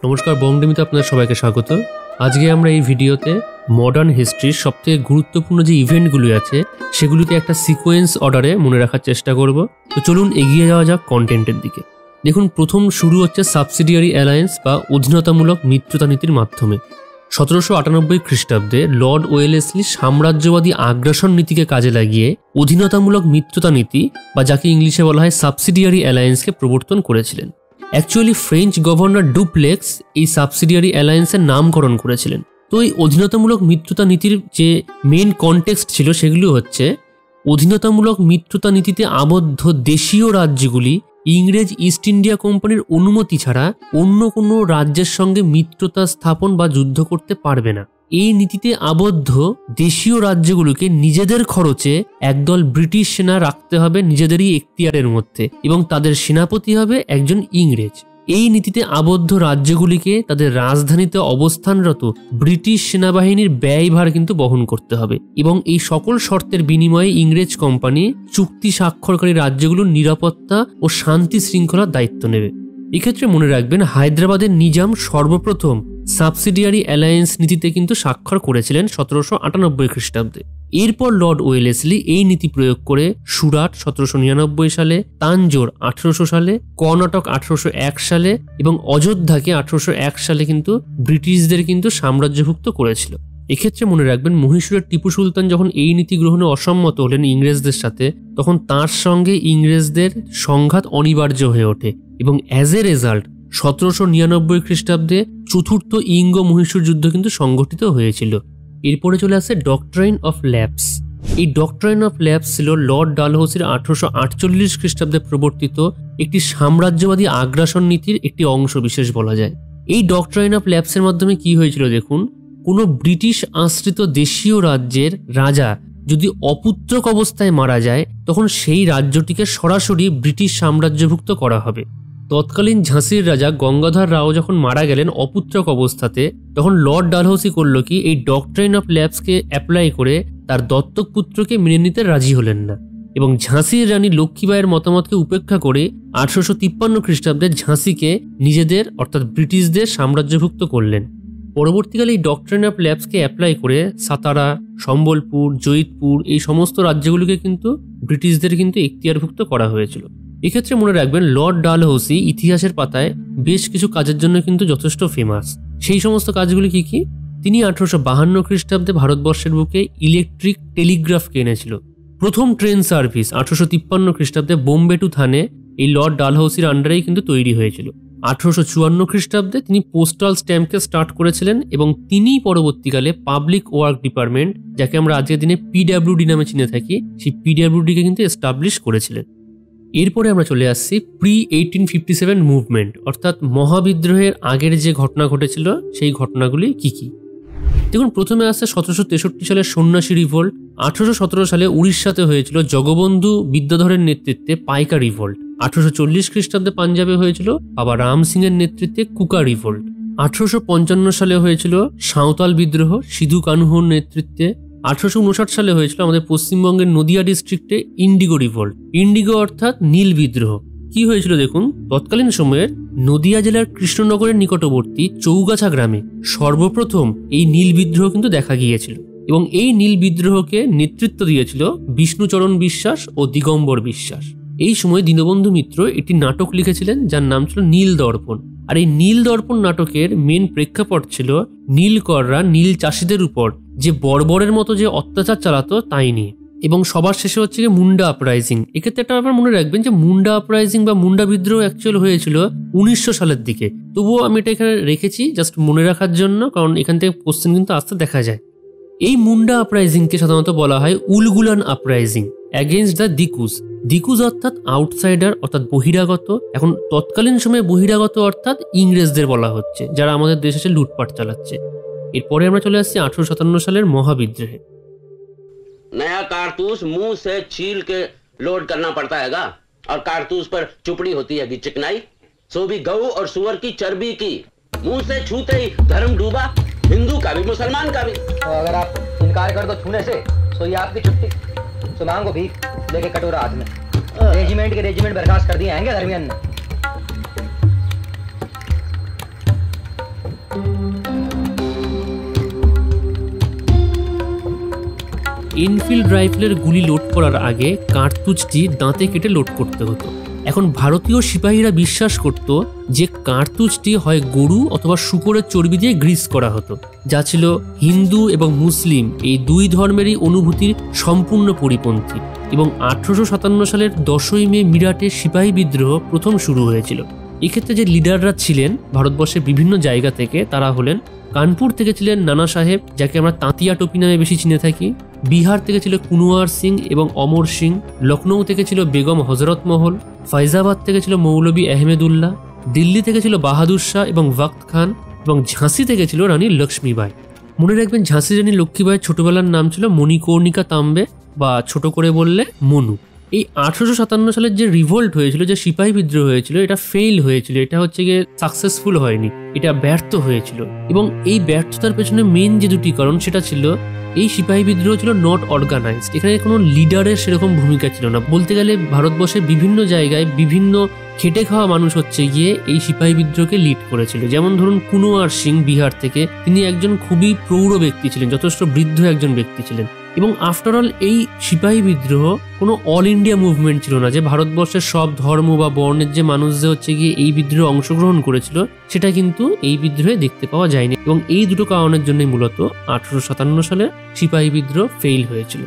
নমস্কার, বঙ্গডেমিতে আপনাদের সবাইকে স্বাগত। আজকে আমরা এই ভিডিওতে মডার্ন হিস্ট্রির সবথেকে গুরুত্বপূর্ণ যে ইভেন্টগুলি আছে সেগুলিকে একটা সিকোয়েন্স অর্ডারে মনে রাখার চেষ্টা করব। তো চলুন এগিয়ে যাওয়া যাক কন্টেন্টের দিকে। দেখুন, প্রথম শুরু হচ্ছে সাবসিডিয়ারি অ্যালায়েন্স বা অধীনতামূলক মিত্রতা নীতির মাধ্যমে। 1798 খ্রিস্টাব্দে লর্ড ওয়েলেসলি সাম্রাজ্যবাদী আগ্রাসন নীতিকে কাজে লাগিয়ে অধীনতামূলক মিত্রতা নীতি বা যাকে ইংলিশে বলা হয় সাবসিডিয়ারি অ্যালায়েন্সকে প্রবর্তন করেছিলেন। অ্যাকচুয়ালি ফ্রেঞ্চ গভর্নর ডুপ্লেক্স এই সাবসিডিয়ারি অ্যালায়েন্সের নামকরণ করেছিলেন। তো এই অধীনতামূলক মিত্রতা নীতির যে মেইন কনটেক্সট ছিল সেগুলো হচ্ছে, অধীনতামূলক মিত্রতা নীতিতে আবদ্ধ দেশীয় রাজ্যগুলি ইংরেজ ইস্ট ইন্ডিয়া কোম্পানির অনুমতি ছাড়া অন্য কোনো রাজ্যের সঙ্গে মিত্রতা স্থাপন বা যুদ্ধ করতে পারবে না। এই নীতিতে আবদ্ধ দেশীয় রাজ্যগুলোকে নিজেদের খরচে একদল ব্রিটিশ সেনা রাখতে হবে নিজেদেরই এখতিয়ারের মধ্যে, এবং তাদের সেনাপতি হবে একজন ইংরেজ। এই নীতিতে আবদ্ধ রাজ্যগুলিকে তাদের রাজধানীতে অবস্থানরত ব্রিটিশ সেনাবাহিনীর ব্যয়ভার কিন্তু বহন করতে হবে, এবং এই সকল শর্তের বিনিময়ে ইংরেজ কোম্পানি চুক্তি স্বাক্ষরকারী রাজ্যগুলোর নিরাপত্তা ও শান্তি শৃঙ্খলার দায়িত্ব নেবে। এক্ষেত্রে মনে রাখবেন, হায়দ্রাবাদের নিজাম সর্বপ্রথম সাবসিডিয়ারি অ্যালায়েন্স নীতিতে কিন্তু স্বাক্ষর করেছিলেন 1798 খ্রিস্টাব্দে। এরপর লর্ড ওয়েলেসলি এই নীতি প্রয়োগ করে সুরাট 1799 সালে, তাঞ্জোর 1800 সালে, কর্ণাটক 1801 সালে এবং অযোধ্যাকে 1801 সালে কিন্তু ব্রিটিশদের কিন্তু সাম্রাজ্যভুক্ত করেছিল। এক্ষেত্রে মনে রাখবেন, মহীশূরের টিপু সুলতান যখন এই নীতি গ্রহণে অসম্মত হলেন ইংরেজদের সাথে, তখন তার সঙ্গে ইংরেজদের সংঘাত অনিবার্য হয়ে ওঠে এবং অ্যাজ এ রেজাল্ট 1799 খ্রিস্টাব্দে চতুর্থ ইঙ্গ মহীশূর যুদ্ধ কিন্তু সংঘটিত হয়েছিল। এরপরে চলে আসে ডক্ট্রাইন অফ ল্যাপস। এই ডক্ট্রাইন অফ ল্যাপস ছিল লর্ড ডালহৌসির 1848 খ্রিস্টাব্দে প্রবর্তিত একটি সাম্রাজ্যবাদী আগ্রাসন নীতির একটি অংশ বিশেষ বলা যায়। এই ডক্ট্রাইন অফ ল্যাপসের মাধ্যমে কি হয়েছিল দেখুন, কোনো ব্রিটিশ আশ্রিত দেশীয় রাজ্যের রাজা যদি অপুত্রক অবস্থায় মারা যায়, তখন সেই রাজ্যটিকে সরাসরি ব্রিটিশ সাম্রাজ্যভুক্ত করা হবে। তৎকালীন ঝাঁসির রাজা গঙ্গাধর রাও যখন মারা গেলেন অপুত্রক অবস্থাতে, তখন লর্ড ডালহৌসি করলো কি, এই ডক্ট্রাইন অফ ল্যাপসকে অ্যাপ্লাই করে তার দত্তক পুত্রকে মেনে নিতে রাজি হলেন না, এবং ঝাঁসির রানী লক্ষ্মীবাইয়ের মতামতকে উপেক্ষা করে 1853 খ্রিস্টাব্দে ঝাঁসিকে নিজেদের অর্থাৎ ব্রিটিশদের সাম্রাজ্যভুক্ত করলেন। পরবর্তীকালে এই ডক্ট্রাইন অফ ল্যাপসকে অ্যাপ্লাই করে সাতারা, সম্বলপুর, জয়িতপুর এই সমস্ত রাজ্যগুলিকে কিন্তু ব্রিটিশদের কিন্তু এখতিয়ারভুক্ত করা হয়েছিল। এক্ষেত্রে মনে রাখবেন, লর্ড ডালহৌসি ইতিহাসের পাতায় বেশ কিছু কাজের জন্য কিন্তু যথেষ্ট ফেমাস। সেই সমস্ত কাজগুলি কি কি? তিনি 1852 খ্রিস্টাব্দে ভারতবর্ষের বুকে ইলেকট্রিক টেলিগ্রাফকে এনেছিল। প্রথম ট্রেন সার্ভিস 1853 খ্রিস্টাব্দে বোম্বে টু থানে এই লর্ড ডালহৌসির আন্ডারেই কিন্তু তৈরি হয়েছিল। 1854 খ্রিস্টাব্দে তিনি পোস্টাল স্ট্যাম্পকে স্টার্ট করেছিলেন, এবং তিনি পরবর্তীকালে পাবলিক ওয়ার্ক ডিপার্টমেন্ট, যাকে আমরা আজকের দিনে পিডাব্লিউডি নামে চিনে থাকি, সেই পিডাব্লিউডিকে কিন্তু এস্টাবলিশ করেছিলেন। এরপরে আমরা চলে আসছি প্রি 1857 মুভমেন্ট, অর্থাৎ মহাবিদ্রোহের আগের যে ঘটনা ঘটেছিল সেই ঘটনাগুলি কি কি। দেখুন, প্রথমে আসছে 1763 সালের সন্ন্যাসী রিভোল্ট। 1817 সালে উড়িষ্যাতে হয়েছিল জগবন্ধু বিদ্যাধরের নেতৃত্বে পাইকা রিভোল্ট। 1840 খ্রিস্টাব্দে পাঞ্জাবে হয়েছিল বাবা রাম সিং এর নেতৃত্বে কুকা রিভোল্ট। 1855 সালে হয়েছিল সাঁওতাল বিদ্রোহ সিধু কানহুর নেতৃত্বে। 1859 সালে হয়েছিল আমাদের পশ্চিমবঙ্গের নদিয়া ডিস্ট্রিক্টে ইন্ডিগো রিভোল্ট। ইন্ডিগো অর্থাৎ নীল বিদ্রোহ। কি হয়েছিল দেখুন, তৎকালীন সময়ের নদিয়া জেলার কৃষ্ণনগরের নিকটবর্তী চৌগাছা গ্রামে সর্বপ্রথম এই নীল বিদ্রোহ কিন্তু দেখা গিয়েছিল, এবং এই নীল বিদ্রোহকে নেতৃত্ব দিয়েছিল বিষ্ণুচরণ বিশ্বাস ও দিগম্বর বিশ্বাস। এই সময় দীনবন্ধু মিত্র একটি নাটক লিখেছিলেন যার নাম ছিল নীল দর্পণ। আর এই নীল দর্পণ নাটকের মেন প্রেক্ষাপট ছিল নীলকররা নীল চাষিদের উপর যে বর্বরের মতো যে অত্যাচার চালাতো তাই নিয়ে। এবং সবার শেষে হচ্ছে কি মুন্ডা আপরাইজিং। এক্ষেত্রে একটা ব্যাপার মনে রাখবেন যে মুন্ডা আপরাইজিং বা মুন্ডা বিদ্রোহ অ্যাকচুয়াল হয়েছিল 1900 সালের দিকে। তবুও আমি এটা এখানে রেখেছি জাস্ট মনে রাখার জন্য, কারণ এখান থেকে কোশ্চেন কিন্তু আসতে দেখা যায়। এই মুন্ডা আপরাইজিংকে সাধারণত বলা হয় উলগুলান আপরাইজিং অ্যাগেইনস্ট দ্য দিকুজ। দিকুজ অর্থাৎ আউটসাইডার অর্থাৎ বহিরাগত। এখন তৎকালীন সময়ে বহিরাগত অর্থাৎ ইংরেজদের বলা হচ্ছে, যারা আমাদের দেশে এসে লুটপাট চালাচ্ছে। এরপরে আমরা চলে আসছি 1857 সালের মহাবিদ্রোহে। नया कारतूस मुंह से छील के लोड करना पड़ता हैगा, और कारतूस पर चुपड़ी होती है चिकनाई, सो भी गऊ और सुअर की चर्बी की। मुंह से छूते ही धर्म डूबा, हिंदू का भी मुसलमान का भी। तो अगर आप इनकार कर दो छूने से, तो ये आपकी छुट्टी। तो मांगो भीख लेके कटोरा हाथ में। रेजिमेंट के रेजिमेंट बर्खास्त कर दिए हैं धर्मियन ने। এনফিল্ড রাইফেলের গুলি লোড করার আগে কার্তুজটি দাঁতে কেটে লোড করতে হতো। এখন ভারতীয় সিপাহীরা বিশ্বাস করত যে কার্তুজটি হয় গরু অথবা শূকরের চর্বি দিয়ে গ্রিস করা হতো, যা ছিল হিন্দু এবং মুসলিম এই দুই ধর্মেরই অনুভূতির সম্পূর্ণ পরিপন্থী। এবং 1857 সালের 10ই মে মিরাটে সিপাহী বিদ্রোহ প্রথম শুরু হয়েছিল। এক্ষেত্রে যে লিডাররা ছিলেন ভারতবর্ষের বিভিন্ন জায়গা থেকে, তারা হলেন কানপুর থেকে ছিলেন নানা সাহেব, যাকে আমরা তাঁতিয়া টোপি নামে বেশি চিনে থাকি। বিহার থেকে ছিল কুনওয়ার সিং এবং অমর সিং। লখনৌ থেকে ছিল বেগম হজরত মহল। ফাইজাবাদ থেকে ছিল মৌলভী আহমেদুল্লাহ। দিল্লি থেকে ছিল বাহাদুর শাহ এবং ওয়াক্ত খান। এবং ঝাঁসি থেকে ছিল রানী লক্ষ্মীবাই। মনে রাখবেন, ঝাঁসি রানী লক্ষ্মীবাইয়ের ছোটবেলার নাম ছিল মণিকর্ণিকা তাম্বে, বা ছোট করে বললে মনু। এই 1857 সালের যে রিভোল্ট হয়েছিল, যে সিপাহী বিদ্রোহ হয়েছিল, এটা ফেইল হয়েছিল, এটা হচ্ছে গিয়ে সাকসেসফুল হয়নি, এটা ব্যর্থ হয়েছিল। এবং এই ব্যর্থতার পেছনে মেন যে দুটি কারণ, সেটা ছিল এই সিপাহী বিদ্রোহ ছিল নট অর্গানাইজড। এখানে কোনো লিডারের সেরকম ভূমিকা ছিল না। বলতে গেলে ভারতবর্ষের বিভিন্ন জায়গায় বিভিন্ন খেটে খাওয়া মানুষ হচ্ছে গিয়ে এই সিপাহী বিদ্রোহকে লিড করেছিল। যেমন ধরুন কুনওয়ার সিং বিহার থেকে, তিনি একজন খুবই প্রৌঢ় ব্যক্তি ছিলেন, যথেষ্ট বৃদ্ধ একজন ব্যক্তি ছিলেন। এবং আফটারঅল এই সিপাহী বিদ্রোহ কোনো অল ইন্ডিয়া মুভমেন্ট ছিল না, যে ভারতবর্ষের সব ধর্ম বা বর্ণের যে মানুষদের হচ্ছে গিয়ে এই বিদ্রোহে অংশগ্রহণ করেছিল, সেটা কিন্তু এই বিদ্রোহে দেখতে পাওয়া যায়নি। এবং এই দুটো কারণের জন্যই মূলত 1857 সালে সিপাহী বিদ্রোহ ফেইল হয়েছিল।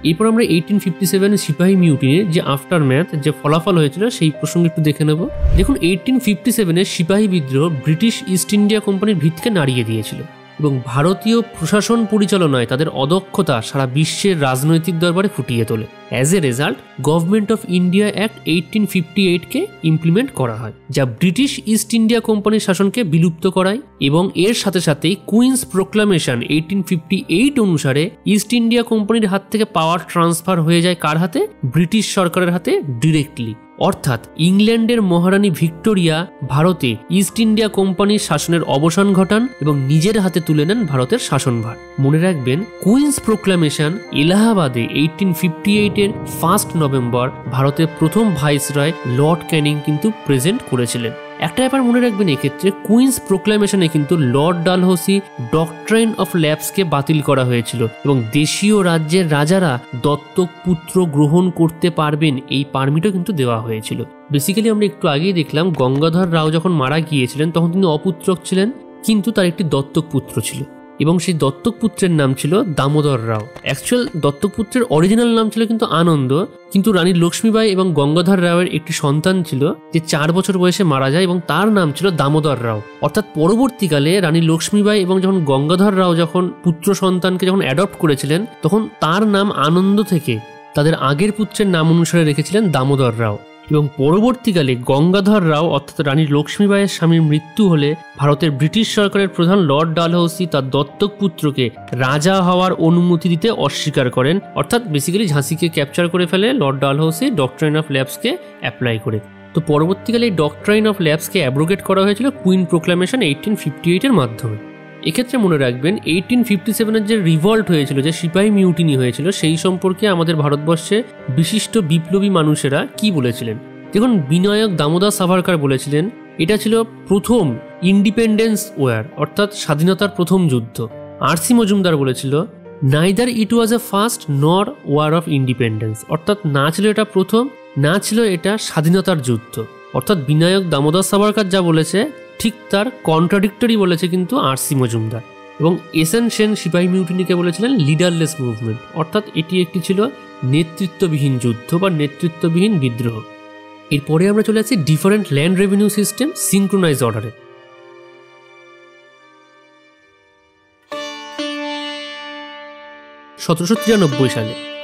এরপর আমরা 1857 সিপাহী মিউটিনির যে আফটার ম্যাথ, যে ফলাফল হয়েছিল, সেই প্রসঙ্গে একটু দেখে নেব। দেখুন, 1857 সিপাহী বিদ্রোহ ব্রিটিশ ইস্ট ইন্ডিয়া কোম্পানির ভিতকে নাড়িয়ে দিয়েছিল এবং ভারতীয় প্রশাসন পরিচালনায় তাদের অদক্ষতা সারা বিশ্বের রাজনৈতিক দরবারে ফুটিয়ে তোলে। As a result, government of India act 1858-কে ইমপ্লিমেন্ট করা হয়, যা ব্রিটিশ ইস্ট ইন্ডিয়া কোম্পানির শাসনকে বিলুপ্ত করায়। এবং এর সাথে সাথেই কুইন্স প্রোক্লামেশন 1858 অনুসারে ইস্ট ইন্ডিয়া কোম্পানির হাত থেকে পাওয়ার ট্রান্সফার হয়ে যায় কার হাতে? ব্রিটিশ সরকারের হাতে ডিরেক্টলি। অর্থাৎ ইংল্যান্ডের মহারানী ভিক্টোরিয়া ভারতে ইস্ট ইন্ডিয়া কোম্পানির শাসনের অবসান ঘটান এবং নিজের হাতে তুলে নেন ভারতের শাসনভার। মনে রাখবেন, কুইন্স প্রোক্লামেশন এলাহাবাদে 1858-এর 1 নভেম্বর ভারতের প্রথম ভাইসরয় লর্ড ক্যানিং কিন্তু প্রেজেন্ট করেছিলেন। একটা ব্যাপার মনে রাখবেন, এক্ষেত্রে কুইন্স প্রোক্লামেশনে কিন্তু লর্ড ডালহৌসি ডক্ট্রাইন অফ ল্যাপসকে বাতিল করা হয়েছিল এবং দেশীয় রাজ্যের রাজারা দত্তক পুত্র গ্রহণ করতে পারবেন, এই পারমিটও কিন্তু দেওয়া হয়েছিল। বেসিক্যালি আমরা একটু আগেই দেখলাম, গঙ্গাধর রাও যখন মারা গিয়েছিলেন তখন তিনি অপুত্রক ছিলেন, কিন্তু তার একটি দত্তক পুত্র ছিল এবং সেই দত্তক পুত্রের নাম ছিল দামোদর রাও। অ্যাকচুয়াল দত্তক পুত্রের অরিজিনাল নাম ছিল কিন্তু আনন্দ, কিন্তু রানী লক্ষ্মীবাই এবং গঙ্গাধর রাওয়ের একটি সন্তান ছিল যে 4 বছর বয়সে মারা যায় এবং তার নাম ছিল দামোদর রাও। অর্থাৎ পরবর্তীকালে রানী লক্ষ্মীবাই এবং যখন গঙ্গাধর রাও যখন পুত্র সন্তানকে যখন অ্যাডপ্ট করেছিলেন, তখন তার নাম আনন্দ থেকে তাদের আগের পুত্রের নাম অনুসারে রেখেছিলেন দামোদর রাও। এবং পরবর্তীকালে গঙ্গাধর রাও অর্থাৎ রানী লক্ষ্মীবাইয়ের স্বামীর মৃত্যু হলে ভারতের ব্রিটিশ সরকারের প্রধান লর্ড ডালহৌসি তার দত্তক পুত্রকে রাজা হওয়ার অনুমতি দিতে অস্বীকার করেন। অর্থাৎ বেসিক্যালি ঝাঁসিকে ক্যাপচার করে ফেলে লর্ড ডালহৌসি ডক্ট্রাইন অফ ল্যাপসকে অ্যাপ্লাই করে। তো পরবর্তীকালে এই ডক্ট্রাইন অফ ল্যাপসকে অ্যাব্রোগেট করা হয়েছিল কুইন প্রোক্লামেশন 1858-এর মাধ্যমে। এক্ষেত্রে মনে রাখবেন, 1857-এর যে রিভল্ট হয়েছিল, যে সিপাহী মিউটিনি হয়েছিল, সেই সম্পর্কে আমাদের ভারতবর্ষে বিশিষ্ট বিপ্লবী মানুষেরা কি বলেছিলেন। দেখুন, বিনায়ক দামোদর সাভারকার বলেছিলেন এটা ছিল প্রথম ইন্ডিপেন্ডেন্স ওয়ার, অর্থাৎ স্বাধীনতার প্রথম যুদ্ধ। আর.সি. মজুমদার বলেছিল নাইদার ইট ওয়াজ এ ফার্স্ট নর ওয়ার অফ ইন্ডিপেন্ডেন্স, অর্থাৎ না ছিল এটা প্রথম, না ছিল এটা স্বাধীনতার যুদ্ধ। অর্থাৎ বিনায়ক দামোদর সাভারকার যা বলেছে ঠিক তার কন্ট্রাডিক্টরি বলেছে কিন্তু আর.সি. মজুমদার। এবং এস.এন. সেন সিপাহী মিউটিনিকে বলেছিলেন লিডারলেস মুভমেন্ট, অর্থাৎ এটি একটি ছিল নেতৃত্ববিহীন যুদ্ধ বা নেতৃত্ববিহীন বিদ্রোহ। এরপরে আমরা চলে আসছি different land revenue system synchronise অর্ডারে।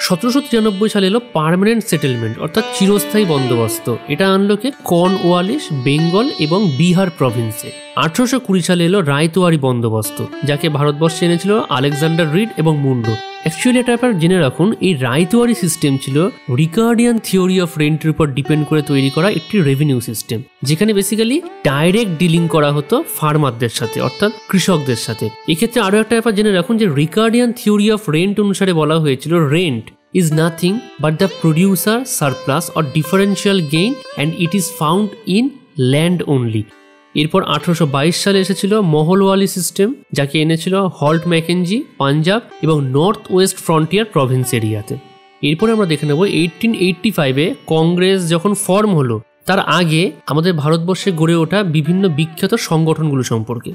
1793 সালে এলো পার্মানেন্ট সেটেলমেন্ট, অর্থাৎ চিরস্থায়ী বন্দোবস্ত। এটা আনলো কে কর্নওয়ালিস, বেঙ্গল এবং বিহার প্রভিন্সে। 1820 সালে এলো রায়তোয়ারি বন্দোবস্ত, যাকে ভারতবর্ষে এনেছিল আলেকজান্ডার রিড এবং মুন্ডো। অ্যাকচুয়ালি এটা ব্যাপার জেনে রাখুন, এই রায়তোয়ারি সিস্টেম ছিল রিকার্ডিয়ান থিওরি অফ রেন্টের উপর ডিপেন্ড করে তৈরি করা একটি রেভিনিউ সিস্টেম, যেখানে বেসিক্যালি ডাইরেক্ট ডিলিং করা হতো ফার্মারদের সাথে, অর্থাৎ কৃষকদের সাথে। এক্ষেত্রে আরো একটা ব্যাপার জেনে রাখুন যে রিকার্ডিয়ান থিওরি অফ রেন্ট অনুসারে বলা হয়েছিল rent is nothing but the producer surplus or differential gain and it is found in land only. এরপর 1822 সালে এসেছিল মহলওয়ালি সিস্টেম, যাকে এনেছিল হল্ট ম্যাকেনজি পাঞ্জাব এবং নর্থ ওয়েস্ট ফ্রন্টিয়ার প্রভিন্স এরিয়াতে। এরপরে আমরা দেখে নেব 1885-এ কংগ্রেস যখন ফর্ম হলো তার আগে আমাদের ভারতবর্ষে গড়ে ওঠা বিভিন্ন বিখ্যাত সংগঠনগুলো সম্পর্কে।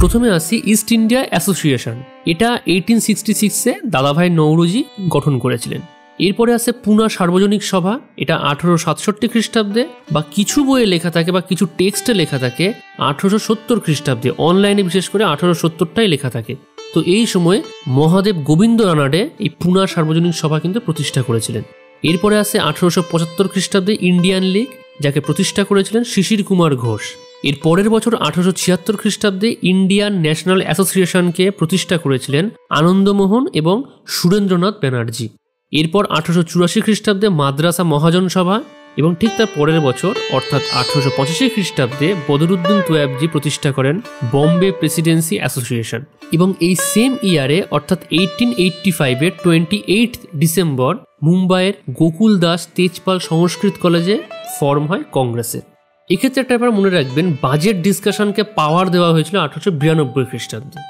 প্রথমে আসি ইস্ট ইন্ডিয়া অ্যাসোসিয়েশন। এটা 1866-এ দাদাভাই নৌরোজি গঠন করেছিলেন। এরপরে আসে পুনা সার্বজনিক সভা, এটা 1867 খ্রিস্টাব্দে, বা কিছু বইয়ে লেখা থাকে বা কিছু টেক্সটে লেখা থাকে 1870 খ্রিস্টাব্দে, অনলাইনে বিশেষ করে 1870টাই লেখা থাকে। তো এই সময় মহাদেব গোবিন্দ রানাডে এই পুনা সার্বজনীন সভা কিন্তু প্রতিষ্ঠা করেছিলেন। এরপরে আসে 1875 খ্রিস্টাব্দে ইন্ডিয়ান লীগ, যাকে প্রতিষ্ঠা করেছিলেন শিশির কুমার ঘোষ। এর পরের বছর 1876 খ্রিস্টাব্দে ইন্ডিয়ান ন্যাশনাল অ্যাসোসিয়েশনকে প্রতিষ্ঠা করেছিলেন আনন্দমোহন এবং সুরেন্দ্রনাথ ব্যানার্জি। এরপর 1884 খ্রিস্টাব্দে মাদ্রাসা মহাজন সভা এবং ঠিক তার পরের বছর অর্থাৎ 1885 খ্রিস্টাব্দে বদরুদ্দিন তোয়াবজি প্রতিষ্ঠা করেন বম্বে প্রেসিডেন্সি অ্যাসোসিয়েশন। এবং এই সেম ইয়ারে অর্থাৎ 1885-এর 28 ডিসেম্বর মুম্বাইয়ের গোকুল দাস তেজপাল সংস্কৃত কলেজে ফর্ম হয় কংগ্রেসের। এক্ষেত্রে একটা ব্যাপার মনে রাখবেন, বাজেট ডিসকাশনকে পাওয়ার দেওয়া হয়েছিল 1892 খ্রিস্টাব্দে।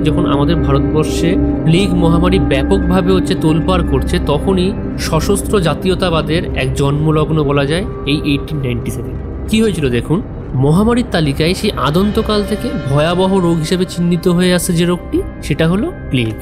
যখন আমাদের ভারতবর্ষে প্লেগ মহামারী ব্যাপকভাবে তোলপাড় করছে, তখনই সশস্ত্র জাতীয়তাবাদের এক জন্মলগ্ন বলা যায় এই 1897। কি হয়েছিল দেখুন, মহামারীর তালিকায় সেই আদন্তকাল থেকে ভয়াবহ রোগ হিসেবে চিহ্নিত হয়ে আসছে যে রোগটি, সেটা হলো প্লেগ।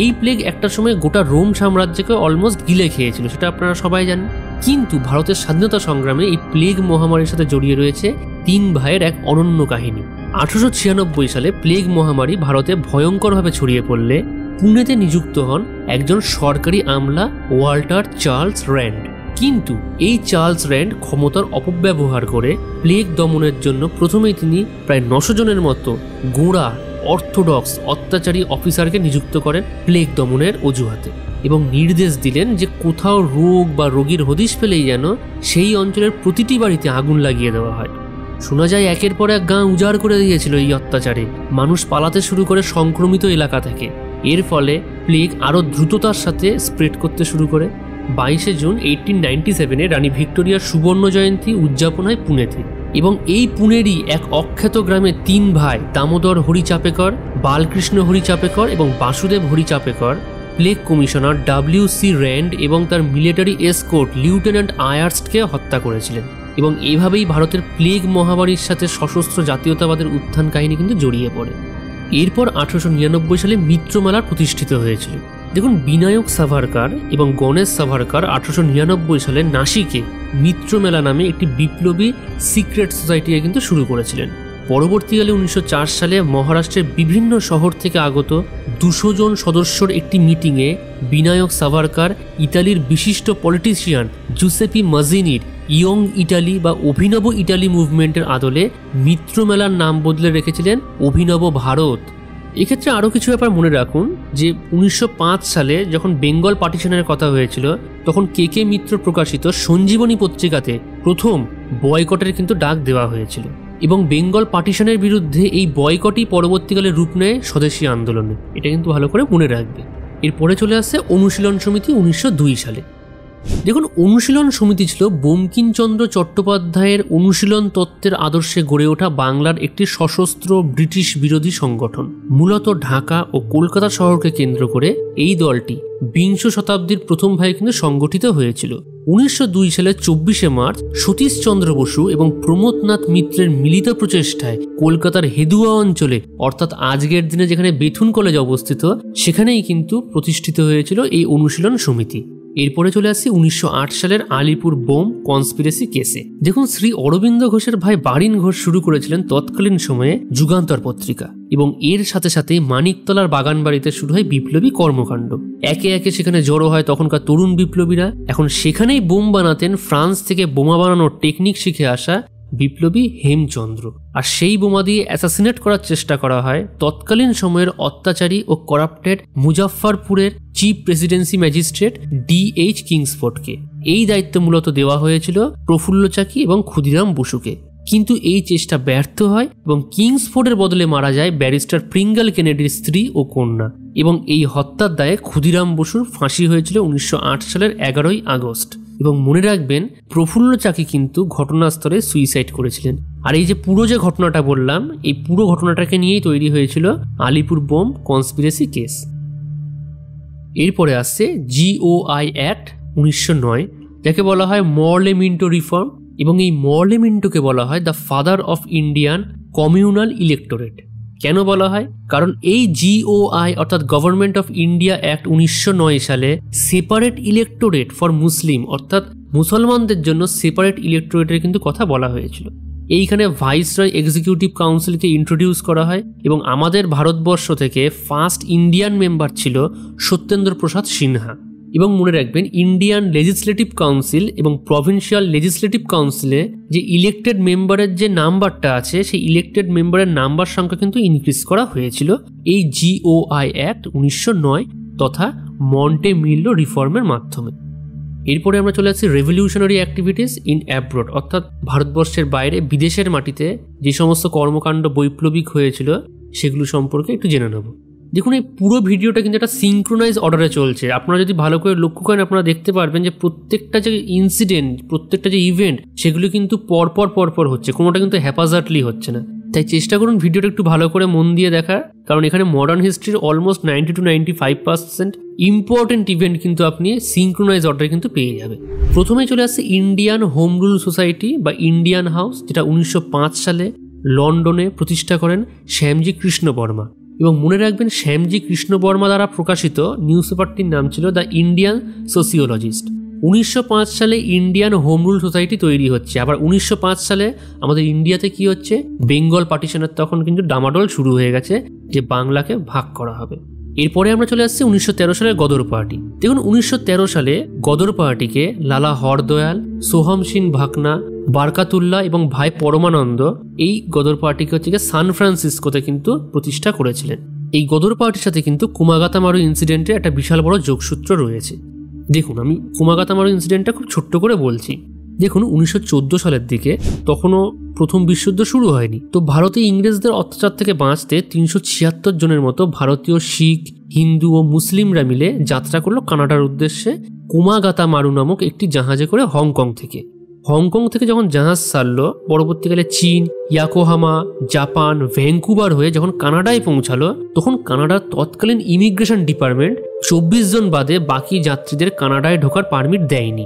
এই প্লেগ একটা সময় গোটা রোম সাম্রাজ্যকে অলমোস্ট গিলে খেয়েছিল, সেটা আপনারা সবাই জানেন। কিন্তু ভারতের স্বাধীনতা সংগ্রামে এই প্লেগ মহামারীর সাথে জড়িয়ে রয়েছে 3 ভাইয়ের এক অনন্য কাহিনী। 1896 সালে প্লেগ মহামারী ভারতে ভয়ঙ্করভাবে ছড়িয়ে পড়লে পুনেতে নিযুক্ত হন একজন সরকারি আমলা ওয়াল্টার চার্লস র্যান্ড। কিন্তু এই চার্লস র্যান্ড ক্ষমতার অপব্যবহার করে প্লেগ দমনের জন্য প্রথমেই তিনি প্রায় 900 জনের মতো গোঁড়া অর্থোডক্স অত্যাচারী অফিসারকে নিযুক্ত করেন প্লেগ দমনের অজুহাতে, এবং নির্দেশ দিলেন যে কোথাও রোগ বা রোগীর হদিশ পেলেই যেন সেই অঞ্চলের প্রতিটি বাড়িতে আগুন লাগিয়ে দেওয়া হয়। শোনা যায় একের পর এক গাঁ উজাড় করে দিয়েছিল এই অত্যাচারে, মানুষ পালাতে শুরু করে সংক্রমিত এলাকা থেকে। এর ফলে প্লেগ আরও দ্রুততার সাথে স্প্রেড করতে শুরু করে। 22 জুন 1897-এ রানী ভিক্টোরিয়ার সুবর্ণ জয়ন্তী উদযাপন হয় পুনেতে, এবং এই পুনেরই এক অখ্যাত গ্রামে 3 ভাই দামোদর হরি চাপেকর, বালকৃষ্ণ হরি চাপেকর এবং Vasudev Hari Chapekar plague commissioner WC Rand এবং তার মিলিটারি এসকোর্ট লিউটেন্যান্ট আয়ার্স্টকে হত্যা করেছিলেন। এবং এভাবেই ভারতের প্লেগ মহামারীর সাথে সশস্ত্র জাতীয়তাবাদের উত্থান কাহিনী কিন্তু জড়িয়ে পড়ে। এরপর 1899 সালে মিত্রমেলা প্রতিষ্ঠিত হয়েছিল। দেখুন, বিনায়ক সাভারকার এবং গণেশ সাভারকার 1899 সালে নাসিকে মিত্রমেলা নামে একটি বিপ্লবী সিক্রেট সোসাইটিকে কিন্তু শুরু করেছিলেন। পরবর্তীকালে 1904 সালে মহারাষ্ট্রের বিভিন্ন শহর থেকে আগত 200 জন সদস্যর একটি মিটিংয়ে বিনায়ক সাভারকার ইতালির বিশিষ্ট পলিটিশিয়ান জুসেপি মাজিনির ইয়ং ইটালি বা অভিনব ইটালি মুভমেন্টের আদলে মিত্রমেলার নাম বদলে রেখেছিলেন অভিনব ভারত। এক্ষেত্রে আরও কিছু ব্যাপার মনে রাখুন যে 1905 সালে যখন বেঙ্গল পার্টিশনের কথা হয়েছিল, তখন কে মিত্র প্রকাশিত সঞ্জীবনী পত্রিকাতে প্রথম বয়কটের কিন্তু ডাক দেওয়া হয়েছিল, এবং বেঙ্গল পার্টিশনের বিরুদ্ধে এই বয়কটই পরবর্তীকালে রূপ নেয় স্বদেশী আন্দোলনে। এটা কিন্তু ভালো করে মনে রাখবে। এরপরে চলে আসছে অনুশীলন সমিতি 1902 সালে। দেখুন, অনুশীলন সমিতি ছিল বঙ্কিমচন্দ্র চট্টোপাধ্যায়ের অনুশীলন তত্ত্বের আদর্শে গড়ে ওঠা বাংলার একটি সশস্ত্র ব্রিটিশ বিরোধী সংগঠন। মূলত ঢাকা ও কলকাতা শহরকে কেন্দ্র করে এই দলটি 20 শতাব্দীর প্রথম ভাগে কিন্তু সংগঠিত হয়েছিল। 1902 সালের 24শে মার্চ সতীশচন্দ্র বসু এবং প্রমোদনাথ মিত্রের মিলিত প্রচেষ্টায় কলকাতার হেদুয়া অঞ্চলে, অর্থাৎ আজকের দিনে যেখানে বেথুন কলেজ অবস্থিত, সেখানেই কিন্তু প্রতিষ্ঠিত হয়েছিল এই অনুশীলন সমিতি। এরপরে চলে আসছি 1908 সালের আলিপুর বোম কনস্পিরেসি কেসে। দেখুন, শ্রী অরবিন্দ ঘোষের ভাই বারিন ঘোষ শুরু করেছিলেন তৎকালীন সময়ে যুগান্তর পত্রিকা, এবং এর সাথে সাথেই মানিকতলার বাগান বাড়িতে শুরু হয় বিপ্লবী কর্মকাণ্ড। একে একে সেখানে জড়ো হয় তখনকার তরুণ বিপ্লবীরা। এখন সেখানেই বোম বানাতেন ফ্রান্স থেকে বোমা বানানোর টেকনিক শিখে আসা বিপ্লবী হেমচন্দ্র, আর সেই বোমা দিয়ে অ্যাসাসিনেট করার চেষ্টা করা হয় তৎকালীন সময়ের অত্যাচারী ও করাপ্টেড মুজাফফরপুরের চিফ প্রেসিডেন্সি ম্যাজিস্ট্রেট DH কিংসফোর্ডকে। এই দায়িত্ব মূলত দেওয়া হয়েছিল প্রফুল্ল চাকি এবং ক্ষুদিরাম বসুকে। কিন্তু এই চেষ্টা ব্যর্থ হয় এবং কিংসফোর্ডের বদলে মারা যায় ব্যারিস্টার প্রিঙ্গল কেনেডির স্ত্রী ও কন্যা, এবং এই হত্যার দায়ে ক্ষুদিরাম বসুর ফাঁসি হয়েছিল 1908 সালের 11ই আগস্ট। এবং মনে রাখবেন, প্রফুল্ল চাকি কিন্তু ঘটনাস্থলে সুইসাইড করেছিলেন। আর এই যে পুরো যে ঘটনাটা বললাম, এই পুরো ঘটনাটাকে নিয়েই তৈরি হয়েছিল আলিপুর বোম কনস্পিরেসি কেস। এরপরে আসছে GOI অ্যাক্ট 1909, যাকে বলা হয় মরলে মিন্টো রিফর্ম, এবং এই মরলে মিন্টোকে বলা হয় the father of Indian communal electorate. কেন বলা হয়? কারণ এই GOI অর্থাৎ গভর্নমেন্ট অফ ইন্ডিয়া অ্যাক্ট 1909 সালে সেপারেট ইলেক্টোরেট ফর মুসলিম অর্থাৎ মুসলমানদের জন্য সেপারেট ইলেক্টোরেটের কিন্তু কথা বলা হয়েছিল। এইখানে ভাইসরয় এক্সিকিউটিভ কাউন্সিলকে ইন্ট্রোডিউস করা হয় এবং আমাদের ভারতবর্ষ থেকে ফার্স্ট ইন্ডিয়ান মেম্বার ছিল সত্যেন্দ্র প্রসাদ সিনহা। এবং মনে রাখবেন, ইন্ডিয়ান লেজিসলেটিভ কাউন্সিল এবং প্রভিন্সিয়াল লেজিসলেটিভ কাউন্সিলে যে ইলেক্টেড মেম্বারের যে নাম্বারটা আছে, সেই ইলেক্টেড মেম্বারের নাম্বার সংখ্যা কিন্তু ইনক্রিজ করা হয়েছিল এই GOI অ্যাক্ট 1909 তথা মন্টে মিল্লো রিফর্মের মাধ্যমে। এরপরে আমরা চলে আসছি রেভলিউশনারি অ্যাক্টিভিটিস ইন অ্যাব্রড, অর্থাৎ ভারতবর্ষের বাইরে বিদেশের মাটিতে যে সমস্ত কর্মকাণ্ড বৈপ্লবিক হয়েছিল সেগুলো সম্পর্কে একটু জেনে নেব। দেখুন, এই পুরো ভিডিওটা কিন্তু একটা সিঙ্ক্রোনাইজ অর্ডারে চলছে। আপনারা যদি ভালো করে লক্ষ্য করেন, আপনারা দেখতে পারবেন যে প্রত্যেকটা যে ইনসিডেন্ট, প্রত্যেকটা যে ইভেন্ট, সেগুলো কিন্তু পরপর হচ্ছে, কোনোটা কিন্তু হ্যাপাজার্টলি হচ্ছে না। তাই চেষ্টা করুন ভিডিওটা একটু ভালো করে মন দিয়ে দেখার, কারণ এখানে মডার্ন হিস্ট্রির অলমোস্ট 90 to 95% ইম্পর্টেন্ট ইভেন্ট কিন্তু আপনি সিঙ্ক্রোনাইজ অর্ডারে কিন্তু পেয়ে যাবে। প্রথমে চলে আসছে ইন্ডিয়ান হোম রুল সোসাইটি বা ইন্ডিয়ান হাউস, যেটা 1905 সালে লন্ডনে প্রতিষ্ঠা করেন শ্যামজি কৃষ্ণ বর্মা। এবং মনে রাখবেন, শ্যামজি কৃষ্ণ বর্মা দ্বারা প্রকাশিত নিউজ পেপারটির নাম ছিল দ্য ইন্ডিয়ান সোসিওলজিস্ট। 1905 সালে ইন্ডিয়ান হোম রুল সোসাইটি তৈরি হচ্ছে। আবার 1905 সালে আমাদের ইন্ডিয়াতে কি হচ্ছে, বেঙ্গল পার্টিশনের তখন কিন্তু ডামাডোল শুরু হয়ে গেছে যে বাংলাকে ভাগ করা হবে। এরপরে আমরা চলে আসছি 1913 সালের গদর পার্টি। দেখুন, 1913 সালে গদর পার্টিকে লালা হরদয়াল, সোহম সিং ভাকনা, বারকাতুল্লাহ এবং ভাই পরমানন্দ এই গদর পার্টিকে হচ্ছে সান ফ্রান্সিসকোতে কিন্তু প্রতিষ্ঠা করেছিলেন। এই গদর পার্টির সাথে কিন্তু কুমাগাতামারু ইনসিডেন্টে একটা বিশাল বড় যোগসূত্র রয়েছে। দেখুন, আমি কুমাগাতামারু ইনসিডেন্টটা খুব ছোট্ট করে বলছি। দেখুন, 1914 সালের দিকে তখনও প্রথম বিশ্বযুদ্ধ শুরু হয়নি। তো ভারতে ইংরেজদের অত্যাচার থেকে বাঁচতে 376 জনের মতো ভারতীয় শিখ, হিন্দু ও মুসলিমরা মিলে যাত্রা করলো কানাডার উদ্দেশ্যে কুমাগাতামারু নামক একটি জাহাজে করে হংকং থেকে। হংকং থেকে যখন জাহাজ ছাড়লো, পরবর্তীকালে চীন, ইয়াকোহামা, জাপান, ভ্যাঙ্কুভার হয়ে যখন কানাডায় পৌঁছালো, তখন কানাডার তৎকালীন ইমিগ্রেশন ডিপার্টমেন্ট 24 জন বাদে বাকি যাত্রীদের কানাডায় ঢোকার পারমিট দেয়নি।